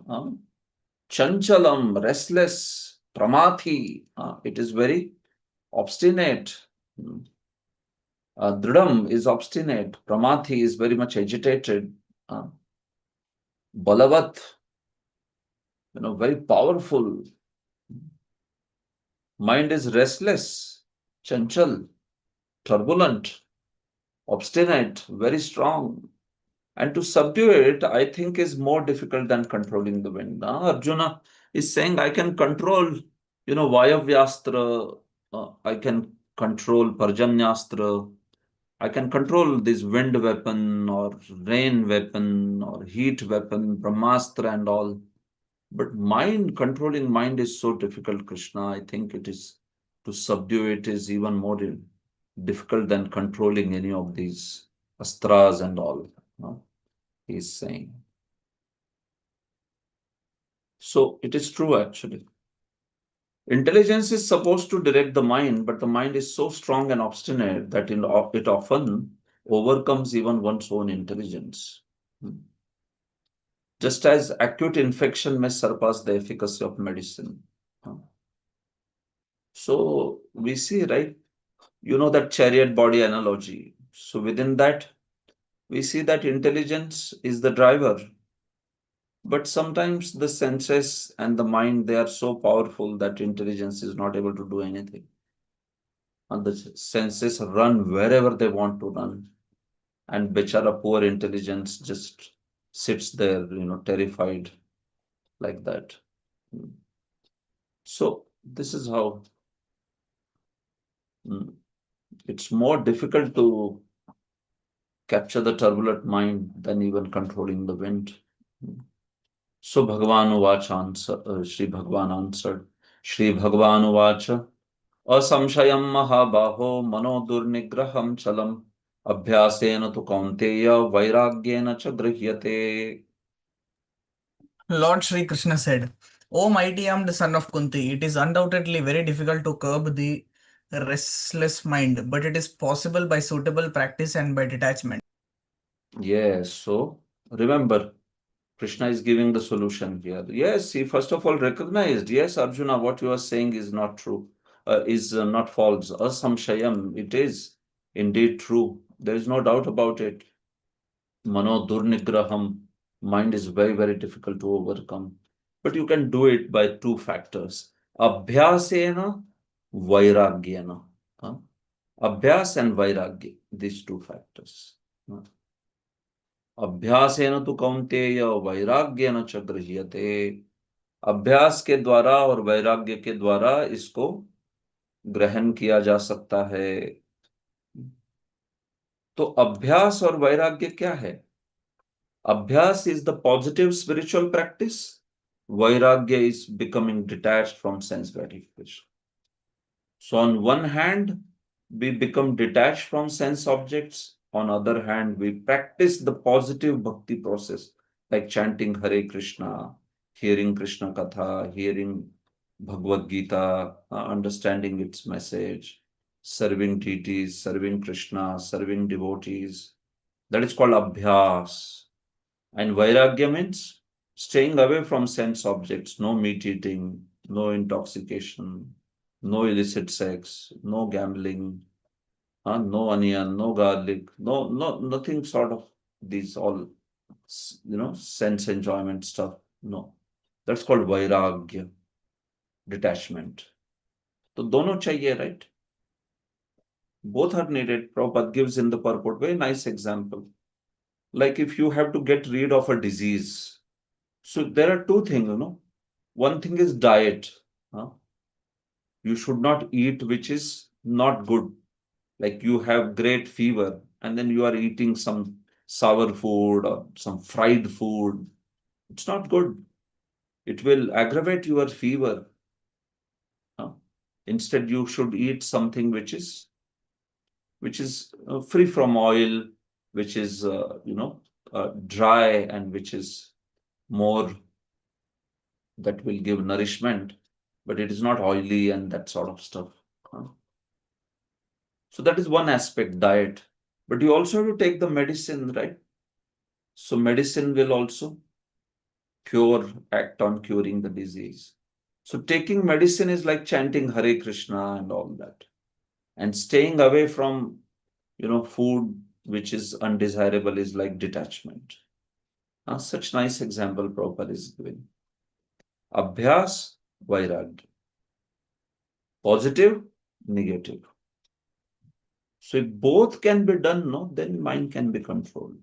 Chanchalam, restless, pramati, it is very obstinate. Dridam is obstinate. Pramati is very much agitated. Balavat, very powerful. Mind is restless, chanchal, turbulent, obstinate, very strong. And to subdue it, I think, is more difficult than controlling the wind. Arjuna is saying, I can control, Vayavyastra, I can control Parjanyastra, I can control this wind weapon or rain weapon or heat weapon, Brahmastra and all. But controlling mind is so difficult, Krishna. I think it is, to subdue it is even more difficult than controlling any of these astras and all. He's saying. So it is true, actually. Intelligence is supposed to direct the mind, but the mind is so strong and obstinate that it often overcomes even one's own intelligence. Just as acute infection may surpass the efficacy of medicine. So we see, right? That chariot body analogy. So within that, we see that intelligence is the driver. But sometimes the senses and the mind, they are so powerful that intelligence is not able to do anything. And the senses run wherever they want to run. And bechara poor intelligence just sits there, terrified, like that. So this is how it's more difficult to capture the turbulent mind than even controlling the wind. So Bhagavan Uvacha Sri Bhagavan answered, Sri Bhagavan Uvacha असंशयं महाबाहो मनो दुर्निग्रहं चलम् अभ्यासेन तु कौन्तेय वैराग्येन च गृह्यते. Lord Sri Krishna said, O mighty armed son of Kunti, it is undoubtedly very difficult to curb the restless mind, but it is possible by suitable practice and by detachment. Yes, so remember, Krishna is giving the solution here. Yes, he first of all recognized, yes, Arjuna, what you are saying is not true, is not false. Asamshayam, it is. Indeed true. There is no doubt about it. Mano durnigraham, mind is very, very difficult to overcome. But you can do it by two factors. Abhyasena, vairagyena. Huh? Abhyas and vairagya, these two factors. Huh? अभ्यासेन तो कौन्तेय वैराग्येन च गृह्यते. अभ्यास के द्वारा और वैराग्य के द्वारा इसको ग्रहण किया जा सकता है. तो अभ्यास और वैराग्य क्या है? अभ्यास is the positive spiritual practice. Vairagya is becoming detached from sense gratification. So on one hand, we become detached from sense objects. On other hand, we practice the positive bhakti process, like chanting Hare Krishna, hearing Krishna Katha, hearing Bhagavad Gita, understanding its message, serving deities, serving Krishna, serving devotees. That is called abhyas. And vairagya means staying away from sense objects, no meat eating, no intoxication, no illicit sex, no gambling, no onion, no garlic, nothing sort of these all, sense enjoyment stuff. No, that's called vairagya, detachment. So dono chahiye, right? Both are needed. Prabhupada gives in the purport very nice example. Like if you have to get rid of a disease, so there are two things. One thing is diet. Huh? You should not eat which is not good. Like you have great fever and then you are eating some sour food or some fried food. It's not good. It will aggravate your fever. Huh? Instead, you should eat something which is free from oil, which is dry, and which is more that will give nourishment, but it is not oily and that sort of stuff. Huh? So that is one aspect, diet. But you also have to take the medicine, right? So medicine will also act on curing the disease. So taking medicine is like chanting Hare Krishna and all that. And staying away from, food which is undesirable is like detachment. Such nice example Prabhupada is giving. Abhyas, vairagya. Positive, negative. So if both can be done, no, then mind can be controlled.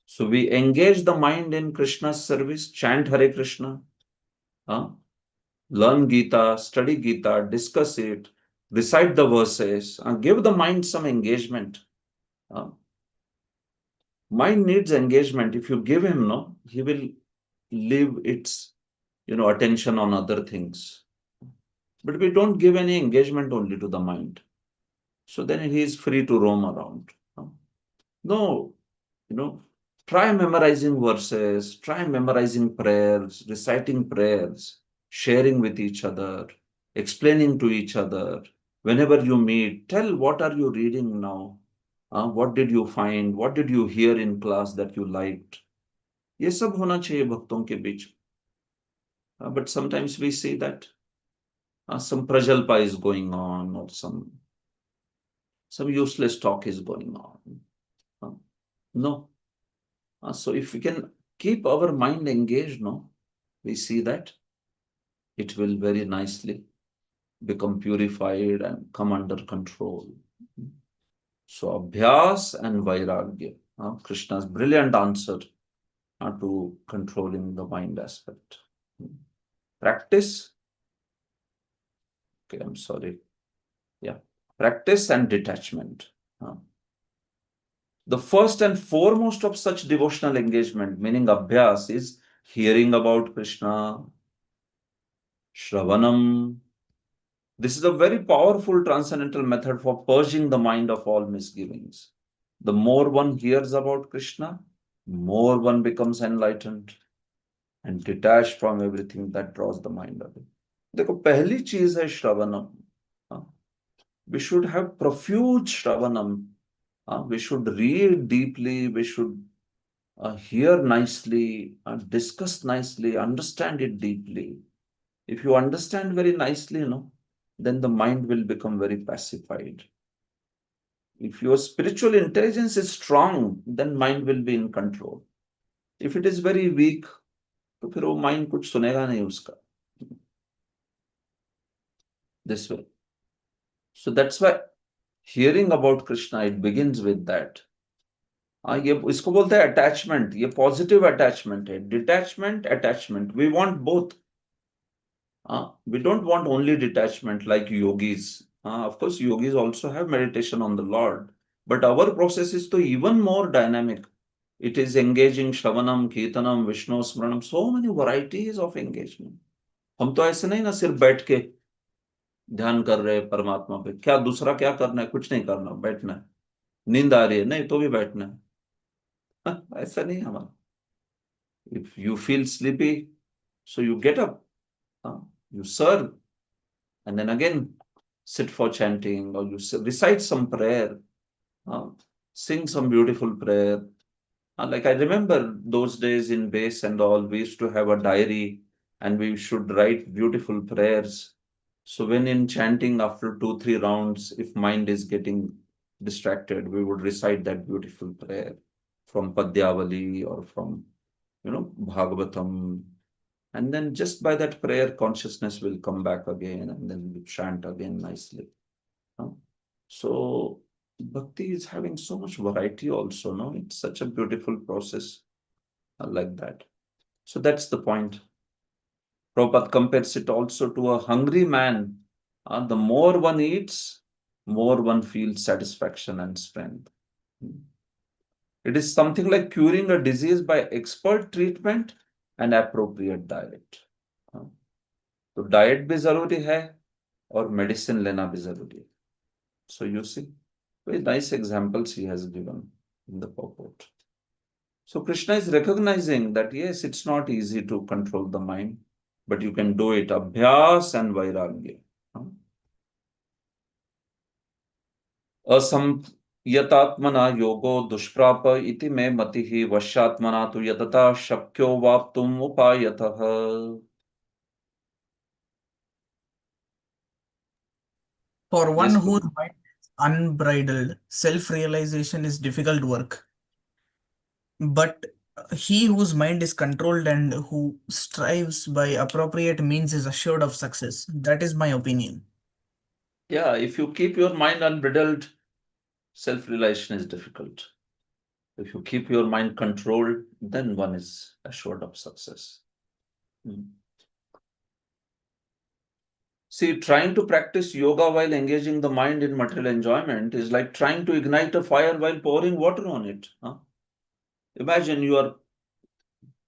So we engage the mind in Krishna's service, chant Hare Krishna, learn Gita, study Gita, discuss it, recite the verses, give the mind some engagement. Mind needs engagement. If you give him, no, he will leave its, attention on other things. But we don't give any engagement only to the mind. So then he is free to roam around. No, try memorizing verses, try memorizing prayers, reciting prayers, sharing with each other, explaining to each other. Whenever you meet, tell what are you reading now? What did you find? What did you hear in class that you liked? ये सब होना चाहिए भक्तों के बीच. But sometimes we see that some prajalpa is going on, or some useless talk is going on. No. So if we can keep our mind engaged, no, we see that it will very nicely become purified and come under control. So abhyas and vairagya, Krishna's brilliant answer to controlling the mind aspect. Practice. Okay, I'm sorry. Yeah, practice and detachment. The first and foremost of such devotional engagement, meaning abhyas, is hearing about Krishna, Shravanam. This is a very powerful transcendental method for purging the mind of all misgivings. The more one hears about Krishna, more one becomes enlightened and detached from everything that draws the mind away. देखो पहली चीज है श्रवणम. We should have profuse shravanam. We should read deeply. We should hear nicely, discuss nicely, understand it deeply. If you understand very nicely, then the mind will become very pacified. If your spiritual intelligence is strong, then mind will be in control. If it is very weak, तो फिर वो mind कुछ सुनेगा नहीं उसका. This way. So that's why hearing about Krishna, it begins with that. ये इसको बोलते हैं अटैचमेंट. ये पॉजिटिव अटैचमेंट है. Detachment, attachment, we want both. We don't want only detachment like yogis. Of course, yogis also have meditation on the Lord, but our process is to even more dynamic. It is engaging Shravanam, Kirtanam, Vishnu Smaranam, so many varieties of engagement. हम तो ऐसे नहीं ना सिर्फ बैठ के ध्यान कर रहे हैं परमात्मा पे. क्या दूसरा क्या करना है? कुछ नहीं करना, बैठना है. नींद आ रही है, नहीं तो भी बैठना है. ऐसा नहीं है हमारा. If you feel sleepy, so you get up, you serve, and then again sit for chanting, or you recite some prayer, sing some beautiful prayer. Like I remember those days in base and all, we used to have a diary and we should write beautiful prayers. So when in chanting after 2, 3 rounds, if mind is getting distracted, we would recite that beautiful prayer from Padyavali or from, Bhagavatam. And then just by that prayer, consciousness will come back again and then we chant again nicely. So Bhakti is having so much variety also, no? It's such a beautiful process like that. So that's the point. Prabhupada compares it also to a hungry man. The more one eats, more one feels satisfaction and strength. It is something like curing a disease by expert treatment and appropriate diet. तो diet भी जरूरी है और medicine लेना भी जरूरी है. So you see, very nice examples he has given in the purport. So Krishna is recognizing that yes, it's not easy to control the mind, but you can do it. Abhyas and vairagya. असंयतात्मना योगो दुष्प्राप इति मे मतिः वश्यात्मना तु यतता शक्यो वाप्तुम् उपायतः. For one Yes, whose Prabhu. mind is unbridled, self-realization is difficult work. But he whose mind is controlled and who strives by appropriate means is assured of success. That is my opinion. Yeah, if you keep your mind unbridled, self-realization is difficult. If you keep your mind controlled, then one is assured of success. See, trying to practice yoga while engaging the mind in material enjoyment is like trying to ignite a fire while pouring water on it. Imagine you are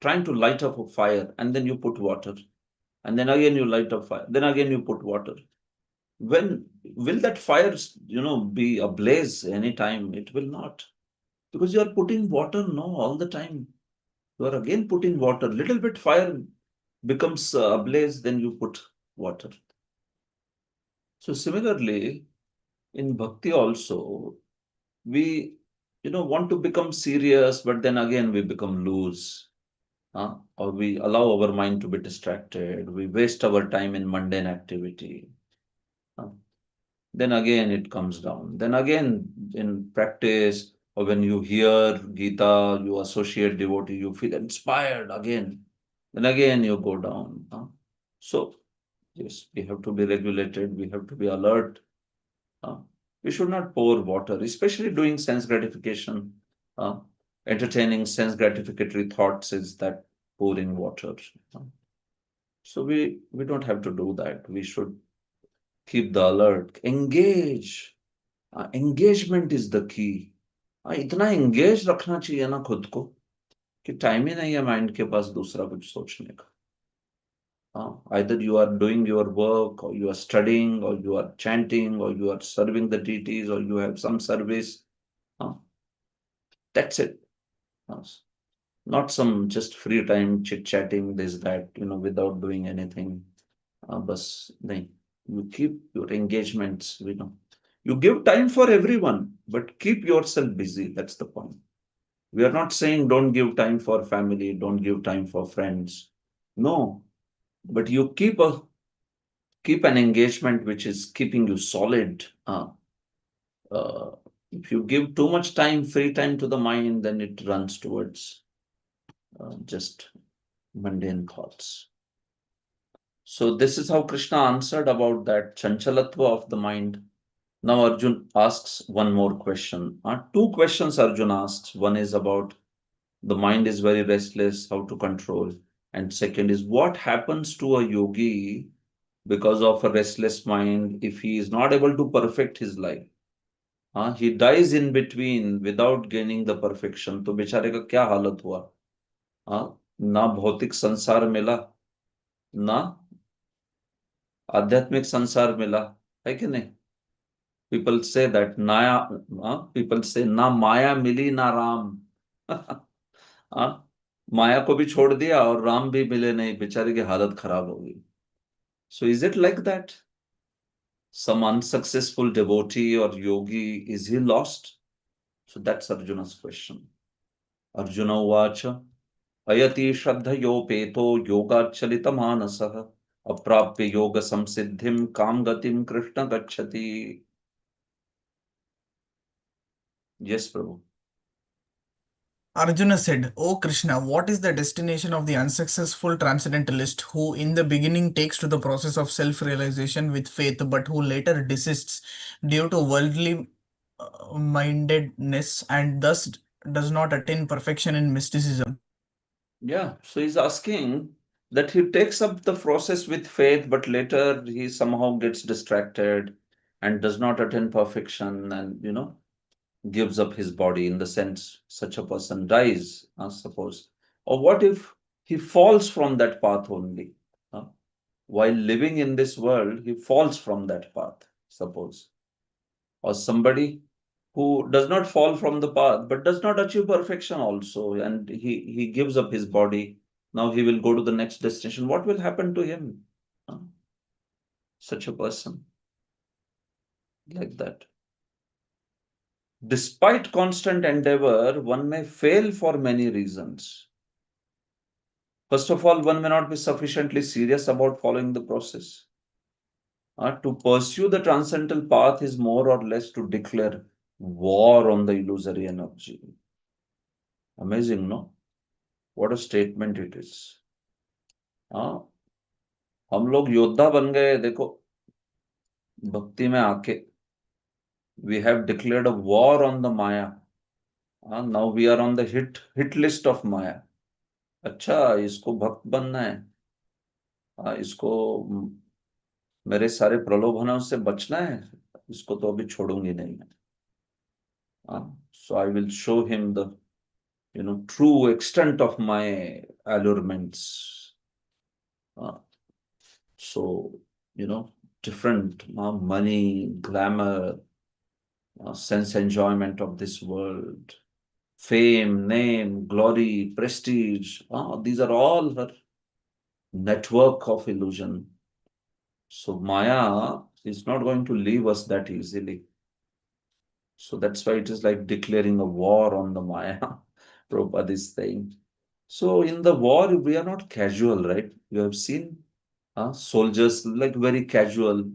trying to light up a fire and then you put water, and then again you light up fire, then again you put water. When will that fire, be ablaze anytime? It will not, because you are putting water all the time. You are again putting water. Little bit fire becomes ablaze, then you put water. So similarly, in bhakti also, we want to become serious, but then again we become loose. Or we allow our mind to be distracted. We waste our time in mundane activity. Then again it comes down. Then again in practice, or when you hear Gita, you associate devotee, you feel inspired again. Then again you go down. So yes, we have to be regulated. We have to be alert. We should not pour water, especially doing sense gratification. Entertaining sense gratificatory thoughts is that pouring water. So we don't have to do that. We should keep the alert. Engage. Engagement is the key. इतना engage रखना चाहिए ना खुद को कि time ही नहीं है mind के पास दूसरा कुछ सोचने का. Either you are doing your work, or you are studying, or you are chanting, or you are serving the deities, or you have some service. That's it. Not some just free time chit-chatting, this, that, without doing anything. Bas, nahin. You keep your engagements, You give time for everyone, but keep yourself busy. That's the point. We are not saying don't give time for family, don't give time for friends. No, but you keep an engagement which is keeping you solid. If you give too much time, free time to the mind, then it runs towards just mundane thoughts. So this is how Krishna answered about that chanchalatva of the mind. Now Arjun asks one more question. Two questions Arjun asks. One is about the mind is very restless, how to control. And second is what happens to a yogi because of a restless mind if he is not able to perfect his life. He dies in between without gaining the perfection. तो बेचारे का क्या हालत हुआ? ना भौतिक संसार मिला, ना आध्यात्मिक संसार मिला, है कि नहीं? People say that people say ना माया मिली ना राम. माया को भी छोड़ दिया और राम भी मिले नहीं, बेचारे की हालत खराब हो गई. So is it like that? Some unsuccessful devotee or yogi, is he lost? So that's Arjuna's question. Arjuna uvacha ayati shraddhayopeto yogaachalitamānasah aprapya yoga samsiddhim kam gatim Krishna gacchati. Yes, Prabhu. Arjuna said, O Krishna, what is the destination of the unsuccessful transcendentalist who in the beginning takes to the process of self-realization with faith, but who later desists due to worldly mindedness and thus does not attain perfection in mysticism? Yeah, so he's asking that he takes up the process with faith, but later he somehow gets distracted and does not attain perfection and, gives up his body in the sense such a person dies, suppose. Or what if he falls from that path only? uh, while living in this world, he falls from that path, suppose. Or somebody who does not fall from the path but does not achieve perfection also, and he gives up his body. Now he will go to the next destination. What will happen to him? Uh, such a person like that. Despite constant endeavor, one may fail for many reasons. First of all, one may not be sufficiently serious about following the process. To pursue the transcendental path is more or less to declare war on the illusory energy. Amazing, no? What a statement it is. हम लोग योद्धा बन गए, देखो, भक्ति में आके. We have declared a war on the Maya. Now we are on the hit list of Maya. अच्छा, इसको भक्त बनना है. इसको मेरे सारे प्रलोभनों से बचना है. इसको तो अभी छोड़ूंगी नहीं मैं. So I will show him the true extent of my allurements. So different money, glamour, sense enjoyment of this world, fame, name, glory, prestige. These are all her network of illusion. So Maya is not going to leave us that easily. So that's why it is like declaring a war on the Maya. Prabhupada is saying. So in the war, we are not casual, right? You have seen soldiers like very casual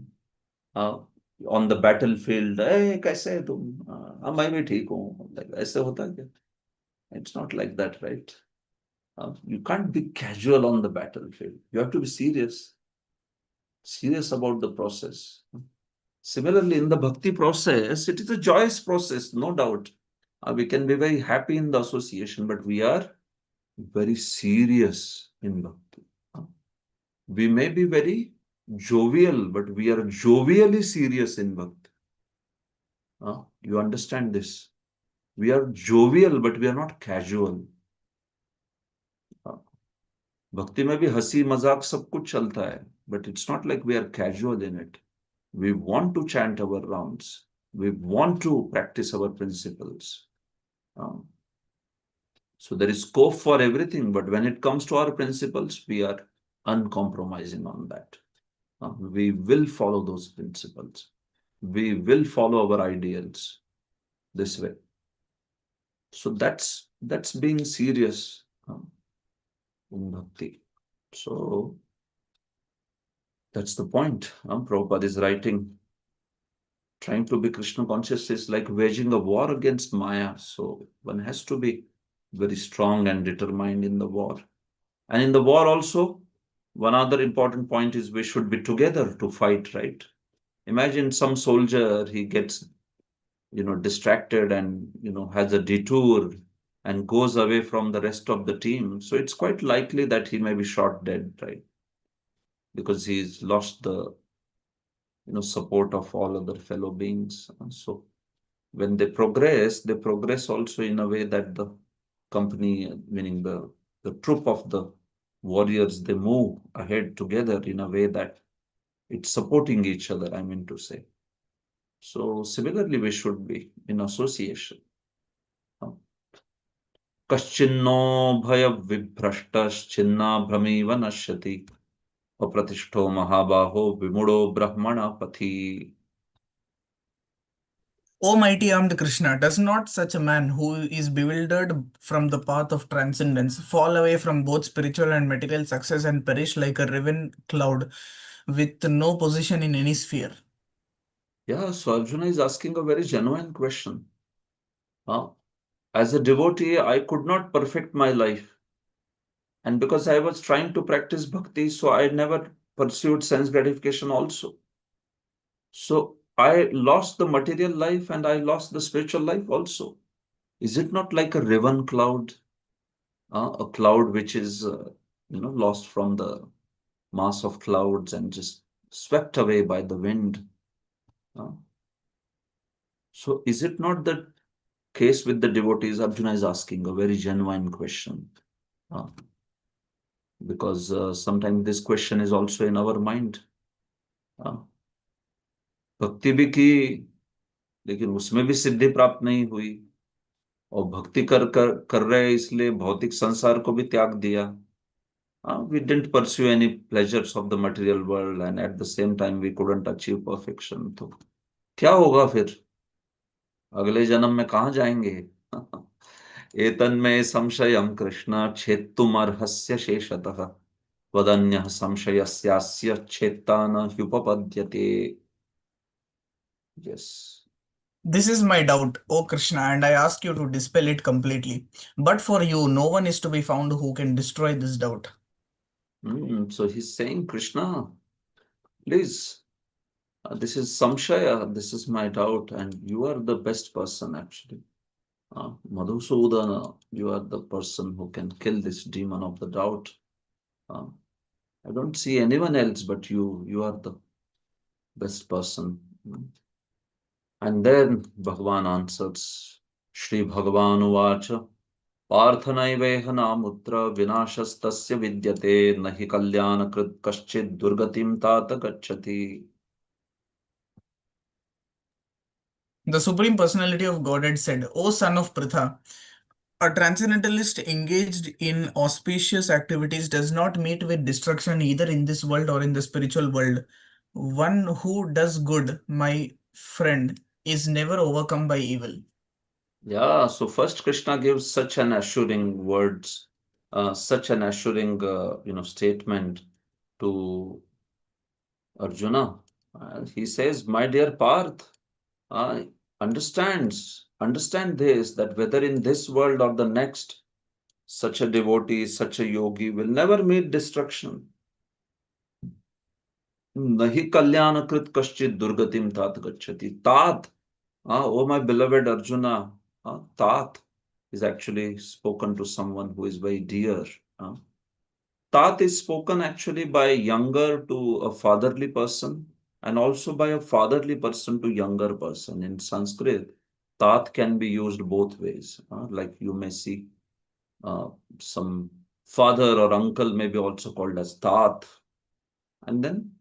uh, on the battlefield. Hey, कैसे है तुम? मैं भी ठीक हूँ. Like ऐसे होता है क्या? It's not like that, right? You can't be casual on the battlefield. You have to be serious about the process. Similarly, in the bhakti process, it is a joyous process, no doubt. We can be very happy in the association, but we are very serious in bhakti. We may be very jovial, but we are jovially serious in bhakti. You understand this? We are jovial, but we are not casual. भक्ति में भी हंसी मजाक सब कुछ चलता है, but it's not like we are casual in it. We want to chant our rounds. We want to practice our principles. So there is scope for everything, but when it comes to our principles, we are uncompromising on that. We will follow those principles. We will follow our ideals this way. So that's being serious in bhakti. So that's the point. Prabhupada is writing trying to be Krishna conscious is like waging a war against Maya. So one has to be very strong and determined in the war. And in the war also, one other important point is we should be together to fight, right? Imagine some soldier, he gets, distracted and, has a detour and goes away from the rest of the team. So it's quite likely that he may be shot dead, right? Because he's lost the, support of all other fellow beings. So when they progress also in a way that the company, meaning the troop of the warriors, they move ahead together in a way that it's supporting each other, I mean to say. So similarly, we should be in association. कश्चिन्नो भय विभ्रष्टश्चिन्ना भ्रमीव नश्यति अप्रतिष्ठो महाबाहो विमूढ़ो ब्रह्मण पथि. O mighty armed Krishna, does not such a man who is bewildered from the path of transcendence fall away from both spiritual and material success and perish like a riven cloud with no position in any sphere? Yeah, so Arjuna is asking a very genuine question. Huh? As a devotee, I could not perfect my life. And because I was trying to practice bhakti, so I never pursued sense gratification also. So I lost the material life and I lost the spiritual life also. Is it not like a riven cloud? A cloud which is, lost from the mass of clouds and just swept away by the wind. Uh, so is it not the case with the devotees? Arjuna is asking a very genuine question. Uh, because sometimes this question is also in our mind. Uh, भक्ति भी की, लेकिन उसमें भी सिद्धि प्राप्त नहीं हुई, और भक्ति कर रहे इसलिए भौतिक संसार को भी त्याग दिया. We didn't pursue any pleasures of the material world and at the same time we couldn't achieve perfection. तो क्या होगा फिर? अगले जन्म में कहाँ जाएंगे? एतन्मे संशयं कृष्ण छेत्तुमर्हस्य शेषतः वदन्यः संशयस्यास्य छेत्ता न ह्युपपद्यते. Yes. This is my doubt, O Krishna, and I ask you to dispel it completely. But for you, no one is to be found who can destroy this doubt. So he's saying, Krishna, please, this is samshaya, this is my doubt, and you are the best person actually. Madhusudana, you are the person who can kill this demon of the doubt. Uh, I don't see anyone else but you. You are the best person. And then Bhagavan answers, Shri Bhagavan Uvacha, पार्थनैवेह नामुत्र विनाशस्तस्य विद्यते न हि कल्याणकृत् कश्चित् दुर्गतिं तात गच्छति. The Supreme Personality of Godhead said, O son of Pritha, a transcendentalist engaged in auspicious activities does not meet with destruction either in this world or in the spiritual world. One who does good, my friend, is never overcome by evil. Yeah, so first Krishna gives such an assuring words, such an assuring, statement to Arjuna. He says, "My dear Parth, uh, understand this, that whether in this world or the next, such a devotee, such a yogi will never meet destruction. Nahi kalyanakrit kaschit durgatim tat gacchati." Tat, oh my beloved Arjuna, tat is actually spoken to someone who is very dear. Uh, tat is spoken actually by younger to a fatherly person and also by a fatherly person to younger person. In Sanskrit, tat can be used both ways. Like you may see uh, some father or uncle may be also called as tat. And then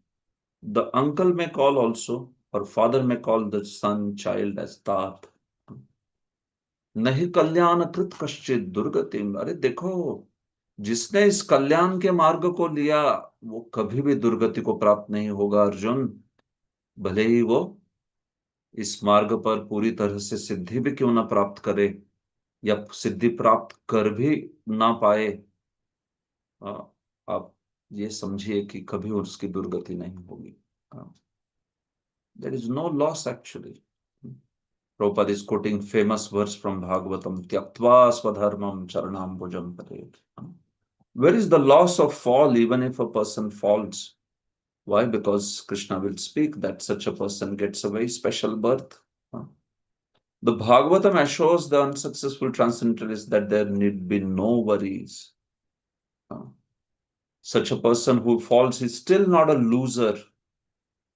the uncle may call also, or father may call the son, child as tat. नहीं कल्याण कृत कश्चित दुर्गतिम. अरे देखो, जिसने इस कल्याण के मार्ग को लिया वो कभी भी दुर्गति को प्राप्त नहीं होगा अर्जुन. भले ही वो इस मार्ग पर पूरी तरह से सिद्धि भी क्यों ना प्राप्त करे या सिद्धि प्राप्त कर भी ना पाए, आप ये समझिए कि कभी उसकी दुर्गति नहीं होगी. हाँ. There is no loss actually. Prabhupada is quoting famous verse from Bhagavatam, Tyaktva swadharmam charanam bhujam paret. Where is the loss of fall even if a person falls? Why? Because Krishna will speak that such a person gets a very special birth. The Bhagavatam assures the unsuccessful transcendentalists that there need be no worries. Such a person who falls is still not a loser,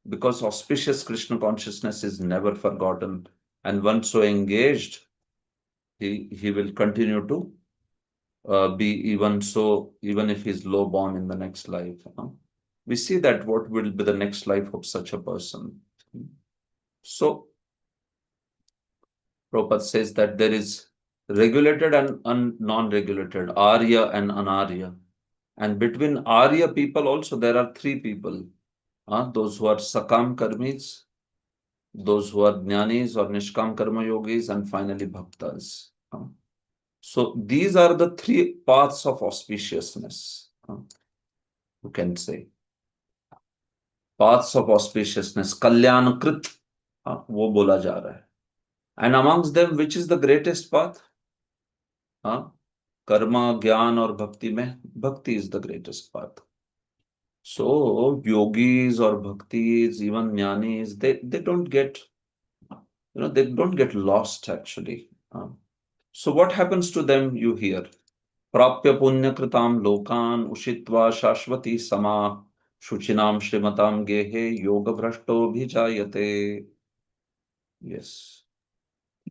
because auspicious Krishna consciousness is never forgotten. And once so engaged, he will continue to be even if he's low born in the next life. We see that what will be the next life of such a person. So Prabhupada says that there is regulated and non-regulated, Arya and Anarya. And between Arya people also there are three people. Those who are Sakam Karmis, those who are Jnanis or Nishkam Karma Yogis, and finally Bhaktas. So these are the three paths of auspiciousness. You can say. Paths of auspiciousness, Kalyankrit, वो बोला जा रहा है. And amongst them, which is the greatest path? Karma, Gyan or Bhakti में? Bhakti is the greatest path. So yogis or bhaktis, even jnanis, they don't get, they don't get lost actually. So what happens to them? You hear, Prapya punya kritam lokan ushitva shashvati sama shuchinam shrimatam gehe yoga bhrashto bhijayate. Yes.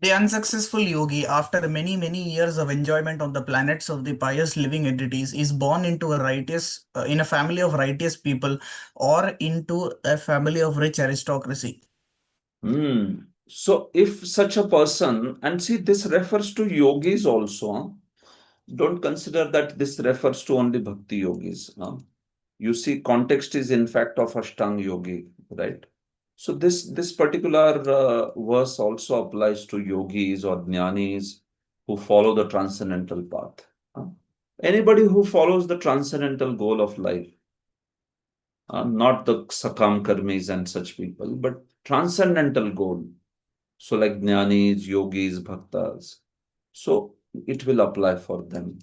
The unsuccessful yogi, after many, many years of enjoyment on the planets of the pious living entities, is born into a righteous, in a family of righteous people or into a family of rich aristocracy. So if such a person, and see, this refers to yogis also. Don't consider that this refers to only bhakti yogis. You see, context is in fact of Ashtanga yogi, right? So this particular verse also applies to yogis or jnanis who follow the transcendental path. Anybody who follows the transcendental goal of life, not the sakam karmis and such people, but transcendental goal. So like jnanis, yogis, bhaktas. So it will apply for them.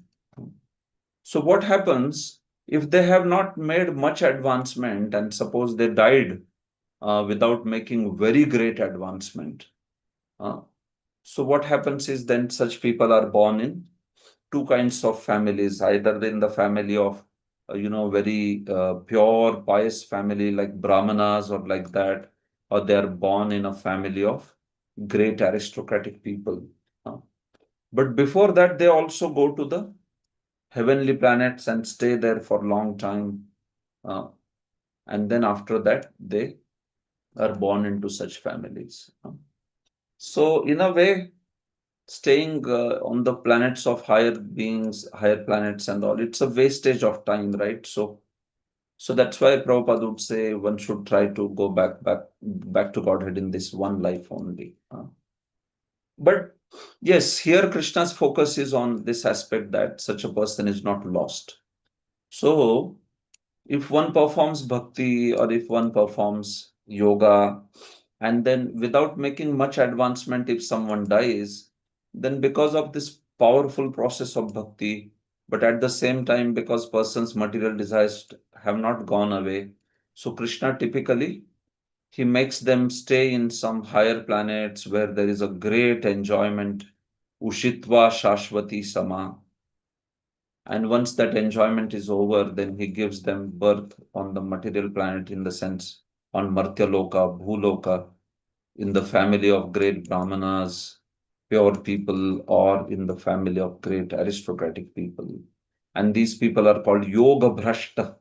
So what happens if they have not made much advancement and suppose they died without making very great advancement? So what happens is then such people are born in two kinds of families, either in the family of, very pure, pious family like Brahmanas or like that, or they are born in a family of great aristocratic people. But before that, they also go to the heavenly planets and stay there for long time. And then after that, they are born into such families. So in a way, staying on the planets of higher beings, higher planets and all, it's a wastage of time, right? So that's why Prabhupada would say one should try to go back to Godhead in this one life only. But yes, here Krishna's focus is on this aspect that such a person is not lost. So if one performs bhakti or if one performs yoga, and then without making much advancement, if someone dies, then because of this powerful process of bhakti, but at the same time, because person's material desires have not gone away, so Krishna typically he makes them stay in some higher planets where there is a great enjoyment, Ushitva Shashwati Sama. And once that enjoyment is over, then he gives them birth on the material planet, in the sense on Martyaloka, Bhuloka, in the family of great Brahmanas, pure people, or in the family of great aristocratic people. And these people are called Yoga Bhrashta.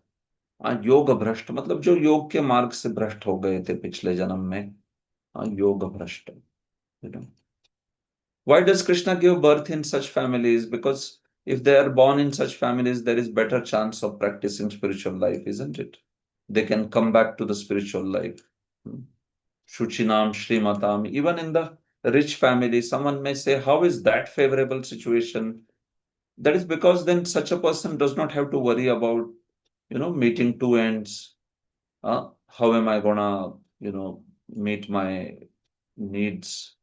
योग भ्रष्ट मतलब जो योग के मार्ग से भ्रष्ट हो गए थे पिछले जन्म में, योग भ्रष्ट. Why does Krishna give birth in such families? Because if they are born in such families, there is better chance of practicing spiritual life, isn't it? They can come back to the spiritual life. Shuchinam, Shrimatam. Even in the rich family, someone may say, how is that favorable situation? That is because then such a person does not have to worry about, meeting two ends. How am I gonna, meet my needs,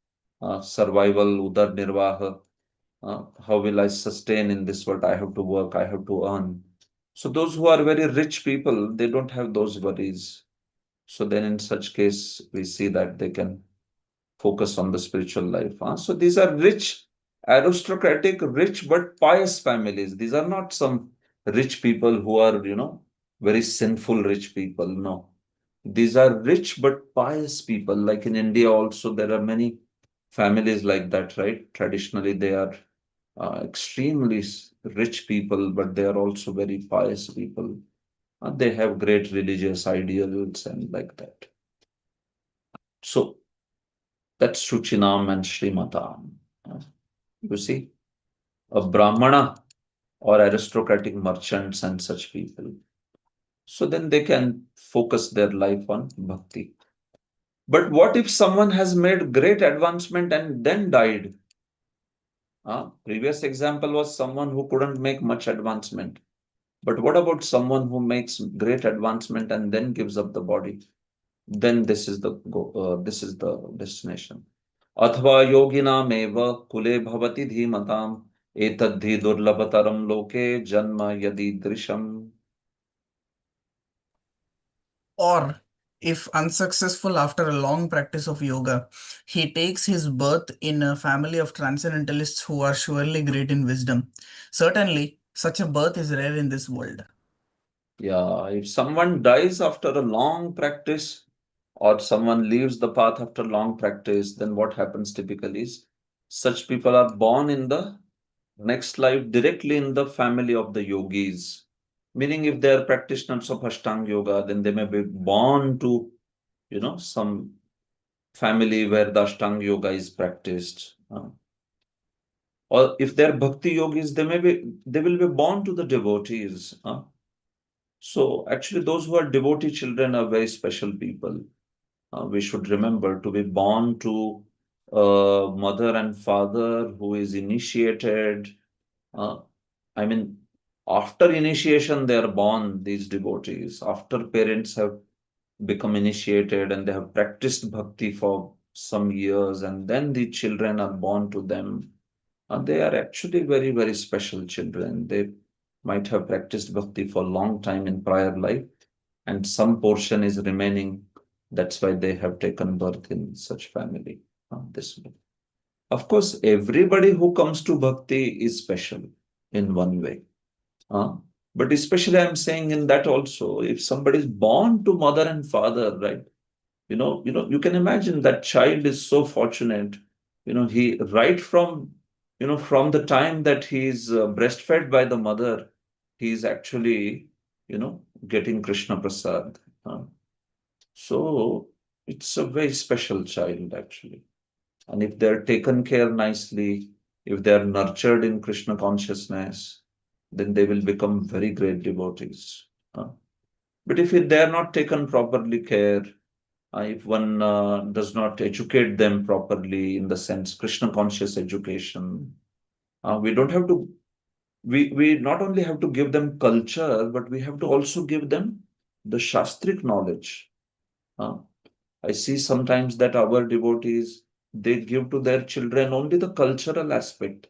survival, udar nirvaha. How will I sustain in this world? I have to work, I have to earn. So those who are very rich people, they don't have those worries. So then in such case, we see that they can focus on the spiritual life. So these are rich, aristocratic, rich but pious families. These are not some rich people who are, very sinful rich people. No. These are rich but pious people. Like in India also, there are many families like that, right? Traditionally, they are extremely rich people, but they are also very pious people. They have great religious ideals and like that. So that's Shuchinam and Srimatam. Uh, You see, a Brahmana or aristocratic merchants and such people. So then they can focus their life on bhakti. But what if someone has made great advancement and then died? Previous example was someone who couldn't make much advancement. But what about someone who makes great advancement and then gives up the body? Then this is the destination. अथवा योगिनामेव कुले भवति धीमताम् एतद्धि दुर्लभतरं लोके जन्म यदीदृशम्. Or, if unsuccessful after a long practice of yoga, he takes his birth in a family of transcendentalists who are surely great in wisdom. Certainly, such a birth is rare in this world. Yeah, if someone dies after a long practice or someone leaves the path after long practice, then what happens typically is such people are born in the next life directly in the family of the yogis. Meaning, if they are practitioners of Ashtanga Yoga, then they may be born to, some family where the Ashtanga Yoga is practiced. Or if they're Bhakti yogis, they will be born to the devotees. So actually, those who are devotee children are very special people. We should remember to be born to a mother and father who is initiated. Uh, I mean, after initiation, they are born, these devotees. After parents have become initiated and they have practiced bhakti for some years, and then the children are born to them. They are actually very, very special children. They might have practiced bhakti for a long time in prior life, and some portion is remaining. That's why they have taken birth in such family. This way. Of course, everybody who comes to bhakti is special in one way. Uh, but especially, I'm saying in that also, if somebody is born to mother and father, right? You can imagine that child is so fortunate. He right from the time that he is breastfed by the mother, he is actually, getting Krishna Prasad. Uh, so it's a very special child actually. And if they're taken care nicely, if they're nurtured in Krishna consciousness, then they will become very great devotees. Uh, but if they are not taken properly care, if one does not educate them properly in the sense Krishna conscious education, we don't have to, we not only have to give them culture, but we have to also give them the Shastric knowledge. Uh, I see sometimes that our devotees, they give to their children only the cultural aspect,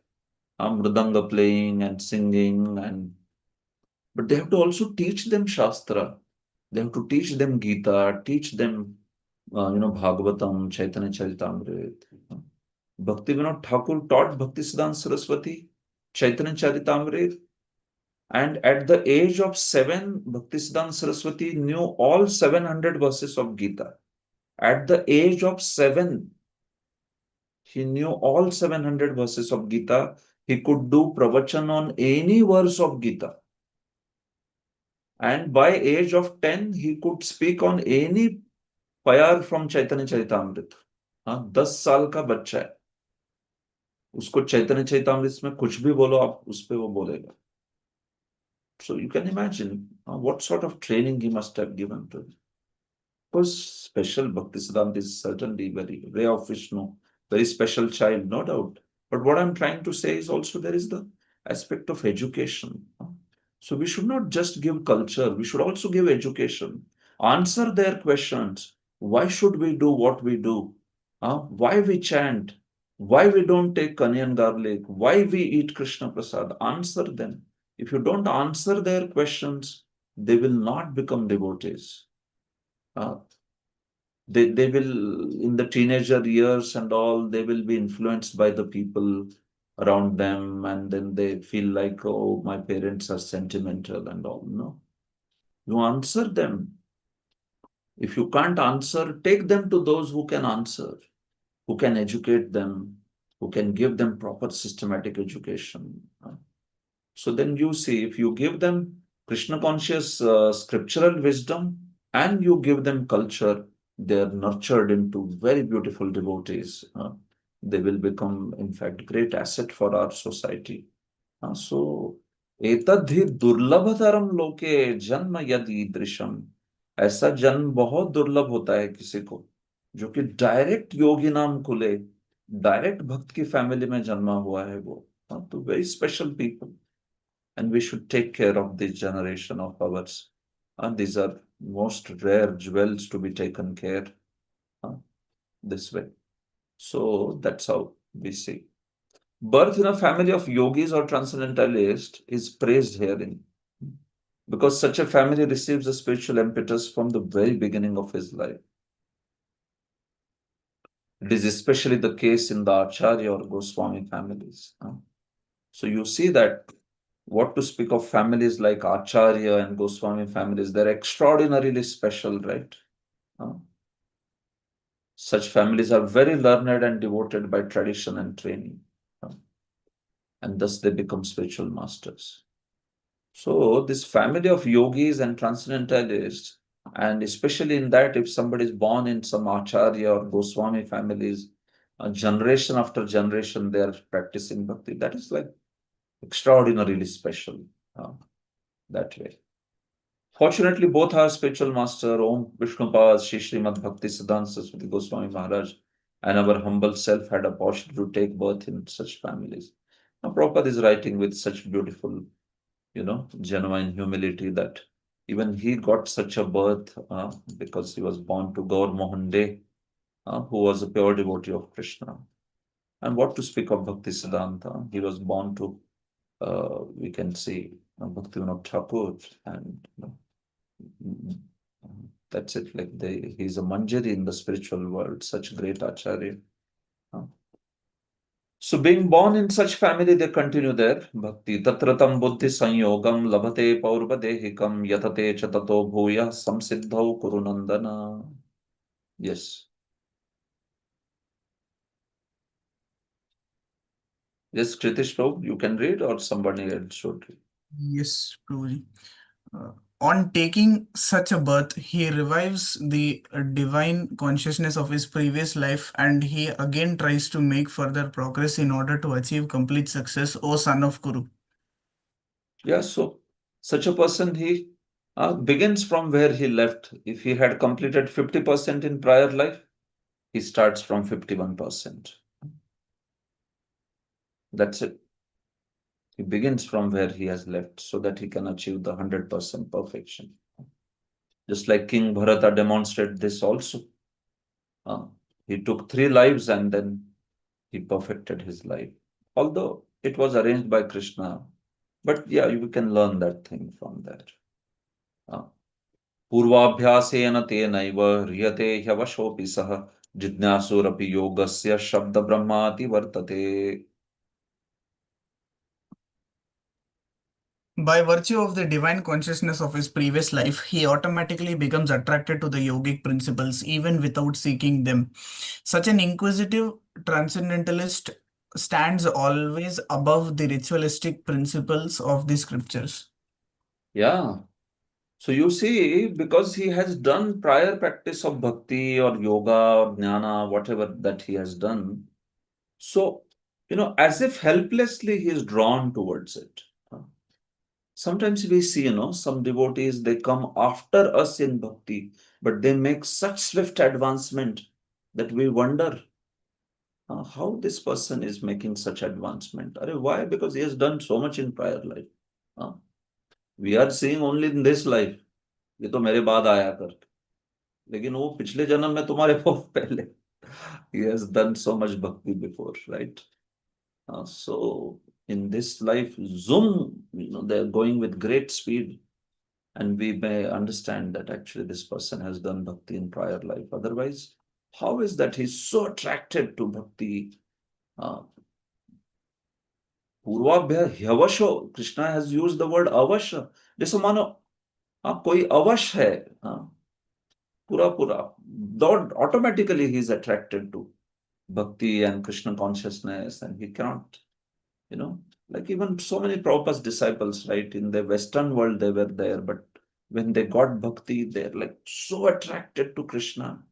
mridanga playing and singing, but they have to also teach them Shastra. They have to teach them Gita, teach them, Bhagavatam, Chaitanya Charitamrita. Bhaktivinoda Thakur taught Bhaktisiddhanta Saraswati, Chaitanya Charitamrita, and at the age of 7, Bhaktisiddhanta Saraswati knew all 700 verses of Gita. At the age of 7, he knew all 700 verses of Gita. He could do pravachan on any verse of Gita. And by age of 10, he could speak on any payar from Chaitanya Charitamrita. 10 साल का बच्चा है, उसको चैतन्य चैतामृत में कुछ भी बोलो आप उस पे वो बोलेगा. So you can imagine what sort of training he must have given to him. Of course, special Bhaktisiddhanta is certainly very ray of Vishnu, very special child, no doubt. But what I'm trying to say is also there is the aspect of education. So we should not just give culture, we should also give education. Answer their questions. Why should we do what we do? Why we chant? Why we don't take onion garlic? Why we eat Krishna Prasad? Answer them. If you don't answer their questions, they will not become devotees. Uh, they will, in the teenager years and all, they will be influenced by the people around them, and then they feel like, oh, my parents are sentimental and all. No, you answer them. If you can't answer, take them to those who can answer, who can educate them, who can give them proper systematic education. So then you see, if you give them Krishna conscious scriptural wisdom and you give them culture, they are nurtured into very beautiful devotees. They will become, in fact, great asset for our society. So, एतद्धि दुर्लभतरम लोके जन्म यदि दृशम, ऐसा जन्म बहुत दुर्लभ होता है किसी को जो कि डायरेक्ट योगी नाम खुले, डायरेक्ट भक्त की फैमिली में जन्मा हुआ है वो. तो very special people, and we should take care of this generation of ours. And these are most rare jewels to be taken care uh, this way. So that's how we see. Birth in a family of yogis or transcendentalists is praised herein, because such a family receives a spiritual impetus from the very beginning of his life. It is especially the case in the Acharya or Goswami families. So you see that what to speak of families like Acharya and Goswami families, they're extraordinarily special, right? Such families are very learned and devoted by tradition and training, and thus they become spiritual masters. So, this family of yogis and transcendentalists, and especially in that, if somebody is born in some Acharya or Goswami families, generation after generation, they are practicing bhakti. That is like extraordinarily special that way. Fortunately, both our spiritual master, Om Vishnupad, Shri Srimad Bhakti Siddhanta Saraswati Goswami Maharaj, and our humble self had a opportunity to take birth in such families. Now, Prabhupada is writing with such beautiful, genuine humility that even he got such a birth because he was born to Gaur Mohan De, who was a pure devotee of Krishna. And what to speak of Bhakti Siddhanta? He was born to, we can see, Bhakti Vinod Thakur, and that's it. Like he's a manjari in the spiritual world, such great acharya. So being born in such family, they continue their bhakti. Tatratam buddhi sanyogam labhate paurvadehikam yatate cha tato bhuya samsiddhau kurunandana. Yes. Yes, Kritish Prabhu, you can read or somebody else should read. Yes, Prabhuji. Uh, on taking such a birth, he revives the divine consciousness of his previous life and he again tries to make further progress in order to achieve complete success, O son of Kuru. Yeah, so such a person, he begins from where he left. If he had completed 50% in prior life, he starts from 51%. That's it. He begins from where he has left so that he can achieve the 100% perfection. Just like King Bharata demonstrated this also. He took 3 lives and then he perfected his life. Although it was arranged by Krishna, but yeah, you can learn that thing from there. पूर्वाभ्यासेन तेनैव ह्रियते ह्यवशोऽपि सः जिज्ञासुरपि योगस्य शब्दब्रह्माति वर्तते. By virtue of the divine consciousness of his previous life, he automatically becomes attracted to the yogic principles even without seeking them. Such an inquisitive transcendentalist stands always above the ritualistic principles of the scriptures. Yeah. So you see, because he has done prior practice of bhakti or yoga or jnana, whatever that he has done, so, as if helplessly he is drawn towards it. Sometimes we see, some devotees, they come after us in bhakti, but they make such swift advancement that we wonder how this person is making such advancement. Why? Because he has done so much in prior life. We are seeing only in this life. ये तो मेरे बाद आया कर. लेकिन वो पिछले जन्म में तुम्हारे बहुत पहले, he has done so much bhakti before, right? So in this life, zoom, they're going with great speed, and we may understand that actually this person has done bhakti in prior life. Otherwise, how is that he's so attracted to bhakti? uh, पूर्वाभ्य ह्यवशो, Krishna has used the word अवश्य, जैसे मानो कोई अवश्य है, पूरा पूरा डॉट ऑटोमेटिकली ही is attracted to bhakti and Krishna consciousness, and he cannot, like even so many Prabhupada's disciples, right? In the Western world, they were there, but when they got bhakti, they're like so attracted to Krishna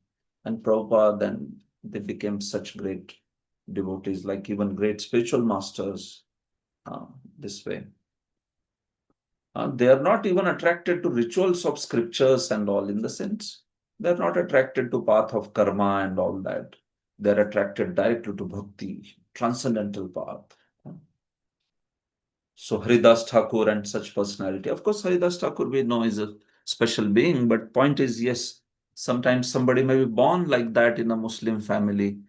and Prabhupada, and they became such great devotees, like even great spiritual masters, uh, this way. They are not even attracted to rituals of scriptures and all, in the sense. They are not attracted to path of karma and all that. They are attracted directly to bhakti, transcendental path. So Haridas Thakur and such personality. Of course, Haridas Thakur we know is a special being, but point is, yes, sometimes somebody may be born like that in a Muslim family,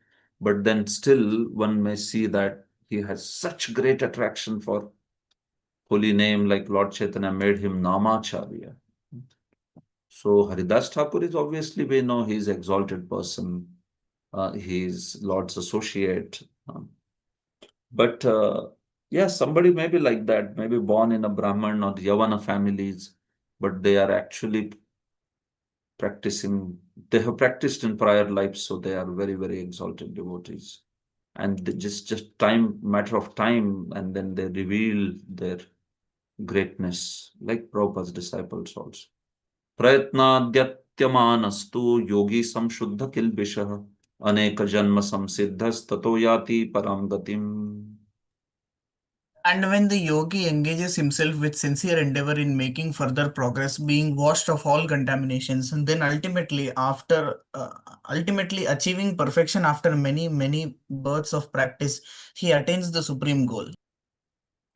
but then still one may see that he has such great attraction for holy name, like Lord Chaitanya made him Namacharya. So Haridas Thakur is obviously, we know he is exalted person. He is Lord's associate. But yeah, somebody may be like that, maybe born in a Brahman or Yavana families, but they are actually practicing, they have practiced in prior lives, so they are very, very exalted devotees. And they just time, matter of time, and then they reveal their greatness, like Prabhupada's disciples also. प्रयत्नाद्यत्यमानस्तु योगी संशुद्ध किल्बिषः अनेक जन्म संसिद्धस्ततो याति परम गतिम. And when the yogi engages himself with sincere endeavor in making further progress, being washed of all contaminations, and then ultimately achieving perfection after many, many births of practice, he attains the supreme goal.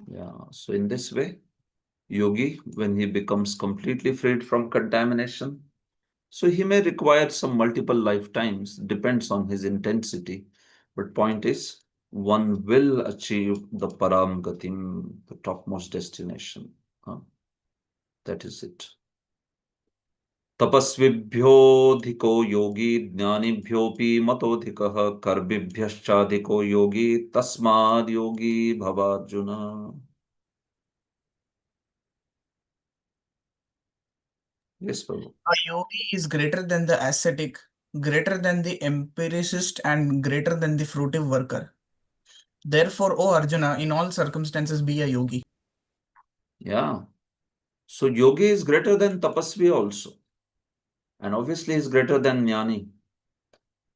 Yeah, so in this way, yogi, when he becomes completely freed from contamination, so he may require some multiple lifetimes, depends on his intensity. But point is, one will achieve the param gatim, the topmost destination. Huh? That is it. तपस्विभ्योऽधिको योगी ज्ञानिभ्योऽपि मतोऽधिकः कर्मिभ्यश्चाधिको योगी तस्माद् योगी भवार्जुन. Yes, Prabhu. A yogi is greater than the ascetic, greater than the empiricist, and greater than the fruitive worker. Therefore, O Arjuna, in all circumstances be a yogi. Yeah. So yogi is greater than tapasvi also. And obviously is greater than jnani.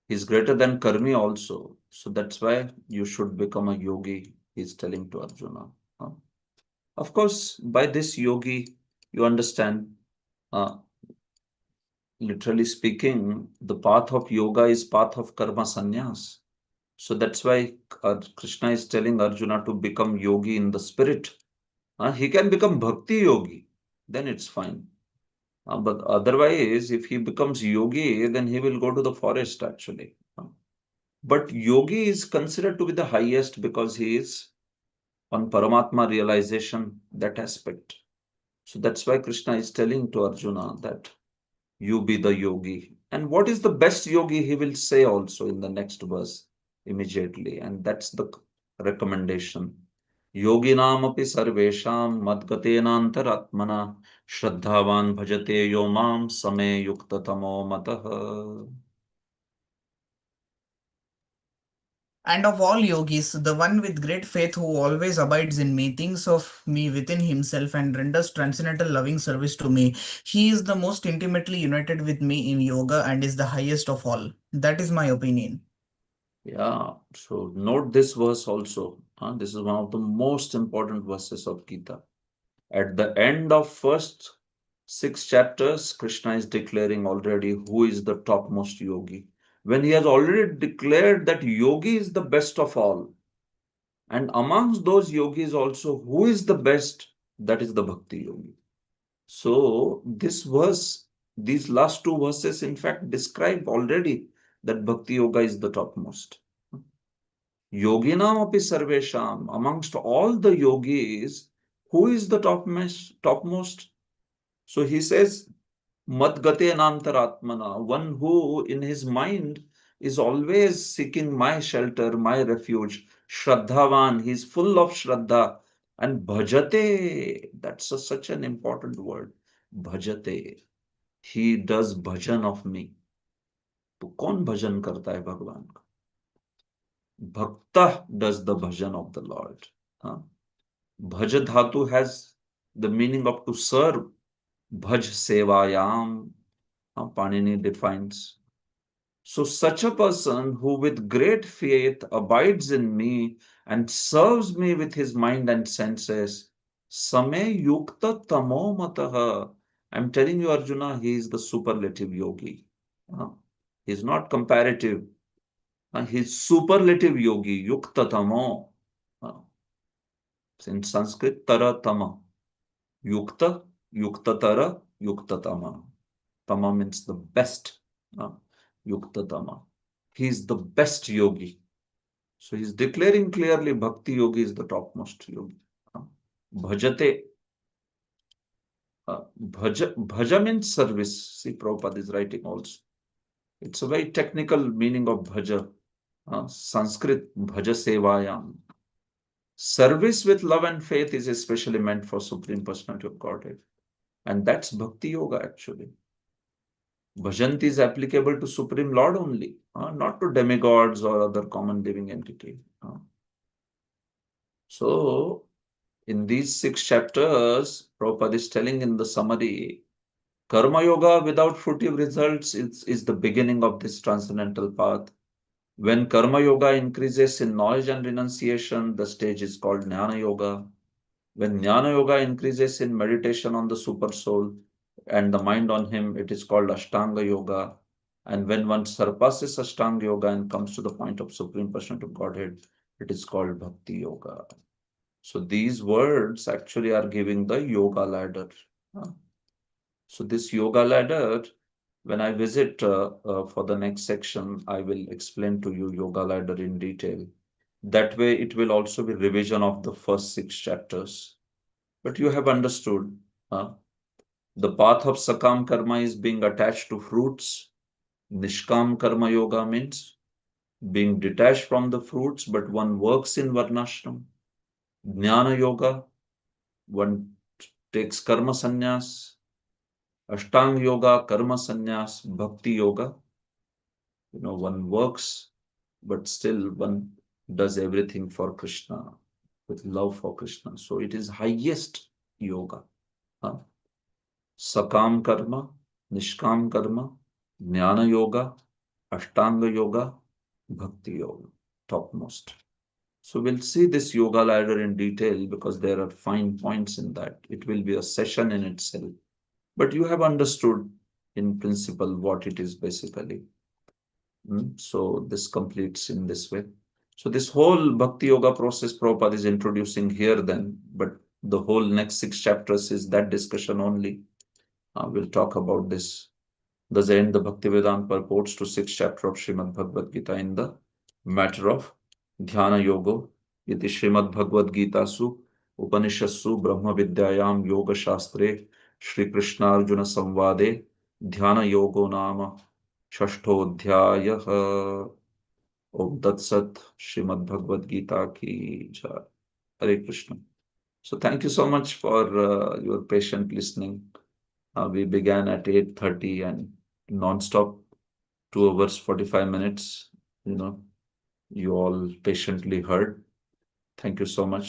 He's greater than karmi also. So that's why you should become a yogi, he's telling to Arjuna. Huh? Of course, by this yogi, you understand, uh, literally speaking, the path of yoga is path of karma sannyas. So that's why Krishna is telling Arjuna to become yogi in the spirit. He can become bhakti yogi, then it's fine. But otherwise, if he becomes yogi, then he will go to the forest actually. But yogi is considered to be the highest because he is on Paramatma realization, that aspect. So that's why Krishna is telling to Arjuna that you be the yogi. And what is the best yogi? He will say also in the next verse immediately. And that's the recommendation. Yoginam api sarvesham madgatenantaratmana shraddhavan bhajate yomam same yuktatamo matah. And of all yogis, the one with great faith who always abides in me, thinks of me within himself, and renders transcendental loving service to me, he is the most intimately united with me in yoga and is the highest of all. That is my opinion. Yeah, so note this verse also. This is one of the most important verses of Gita. At the end of first 6 chapters, Krishna is declaring already who is the topmost yogi. When he has already declared that yogi is the best of all, and amongst those yogis also, who is the best? That is the bhakti yogi. So this verse These last two verses, in fact, describe already that Bhakti Yoga is the topmost. Yoginam api sarvesham, amongst all the yogis, who is the topmost? Topmost? So he says, Madgate Anantaratmana, one who in his mind is always seeking my shelter, my refuge. Shraddhavan, he is full of Shraddha. And bhajate, that's such an important word. Bhajate, he does bhajan of me. तो कौन भजन करता है भगवान का? Bhakta does the bhajan of the Lord. Huh? Bhaj dhatu has the meaning of to serve. Bhaj sevayam, Panini defines. So such a person who with great faith abides in me and serves me with his mind and senses, Same yukta tamo mataha. I'm telling you, Arjuna, he is the superlative yogi. He is not comparative. He is superlative yogi, yukta tamo. In Sanskrit, tara tama. Yukta, yukta tara, yukta tama. Tama means the best. Yukta tama. He is the best yogi. So he's declaring clearly Bhakti Yogi is the topmost yogi. Bhajate. Bhaja means service. See, Prabhupada is writing also. It's a very technical meaning of bhaja. Sanskrit, bhaja sevayam. Service with love and faith is especially meant for Supreme Personality of Godhead. And that's Bhakti Yoga actually. Bhajanti is applicable to Supreme Lord only, not to demigods or other common living entity. So, in these 6 chapters, Prabhupada is telling in the summary, Karma Yoga without fruitive results is the beginning of this transcendental path. When Karma Yoga increases in knowledge and renunciation, the stage is called Jnana Yoga. When Jnana Yoga increases in meditation on the Super Soul and the mind on him, it is called Ashtanga Yoga. And when one surpasses Ashtanga Yoga and comes to the point of Supreme Personality of Godhead, it is called Bhakti Yoga. So these words actually are giving the yoga ladder. So this yoga ladder, when I visit for the next section, I will explain to you yoga ladder in detail. That way it will also be revision of the first 6 chapters. But you have understood, the path of Sakam Karma is being attached to fruits. Nishkam Karma Yoga means being detached from the fruits, but one works in Varnashram. Jnana Yoga, one takes karma sannyas. Ashtanga Yoga, karma sannyas, bhakti yoga. One works, but still one does everything for Krishna, with love for Krishna. So it is highest yoga. Sakam karma, nishkam karma, jnana yoga, ashtanga yoga, bhakti yoga, topmost. So we'll see this yoga ladder in detail because there are fine points in that. It will be a session in itself. But you have understood in principle what it is basically. So this completes in this way. So this whole Bhakti Yoga process Prabhupada is introducing here then, but the whole next 6 chapters is that discussion only. We'll talk about this. Thus end the Bhaktivedanta purports to 6th chapter of Srimad Bhagavad Gita in the matter of Dhyana Yoga. Iti Srimad Bhagavad Gita su Upanishadsu Brahma Vidyayam Yoga Shastre Shri Krishna Arjuna Samvade Dhyana Yogo Nama Shashtodhyayah. Om Tat Sat. Srimad Bhagavad Gita ki jai. Hare Krishna. So thank you so much for your patient listening. We began at 8:30 and non-stop 2 hours 45 minutes. You all patiently heard. Thank you so much.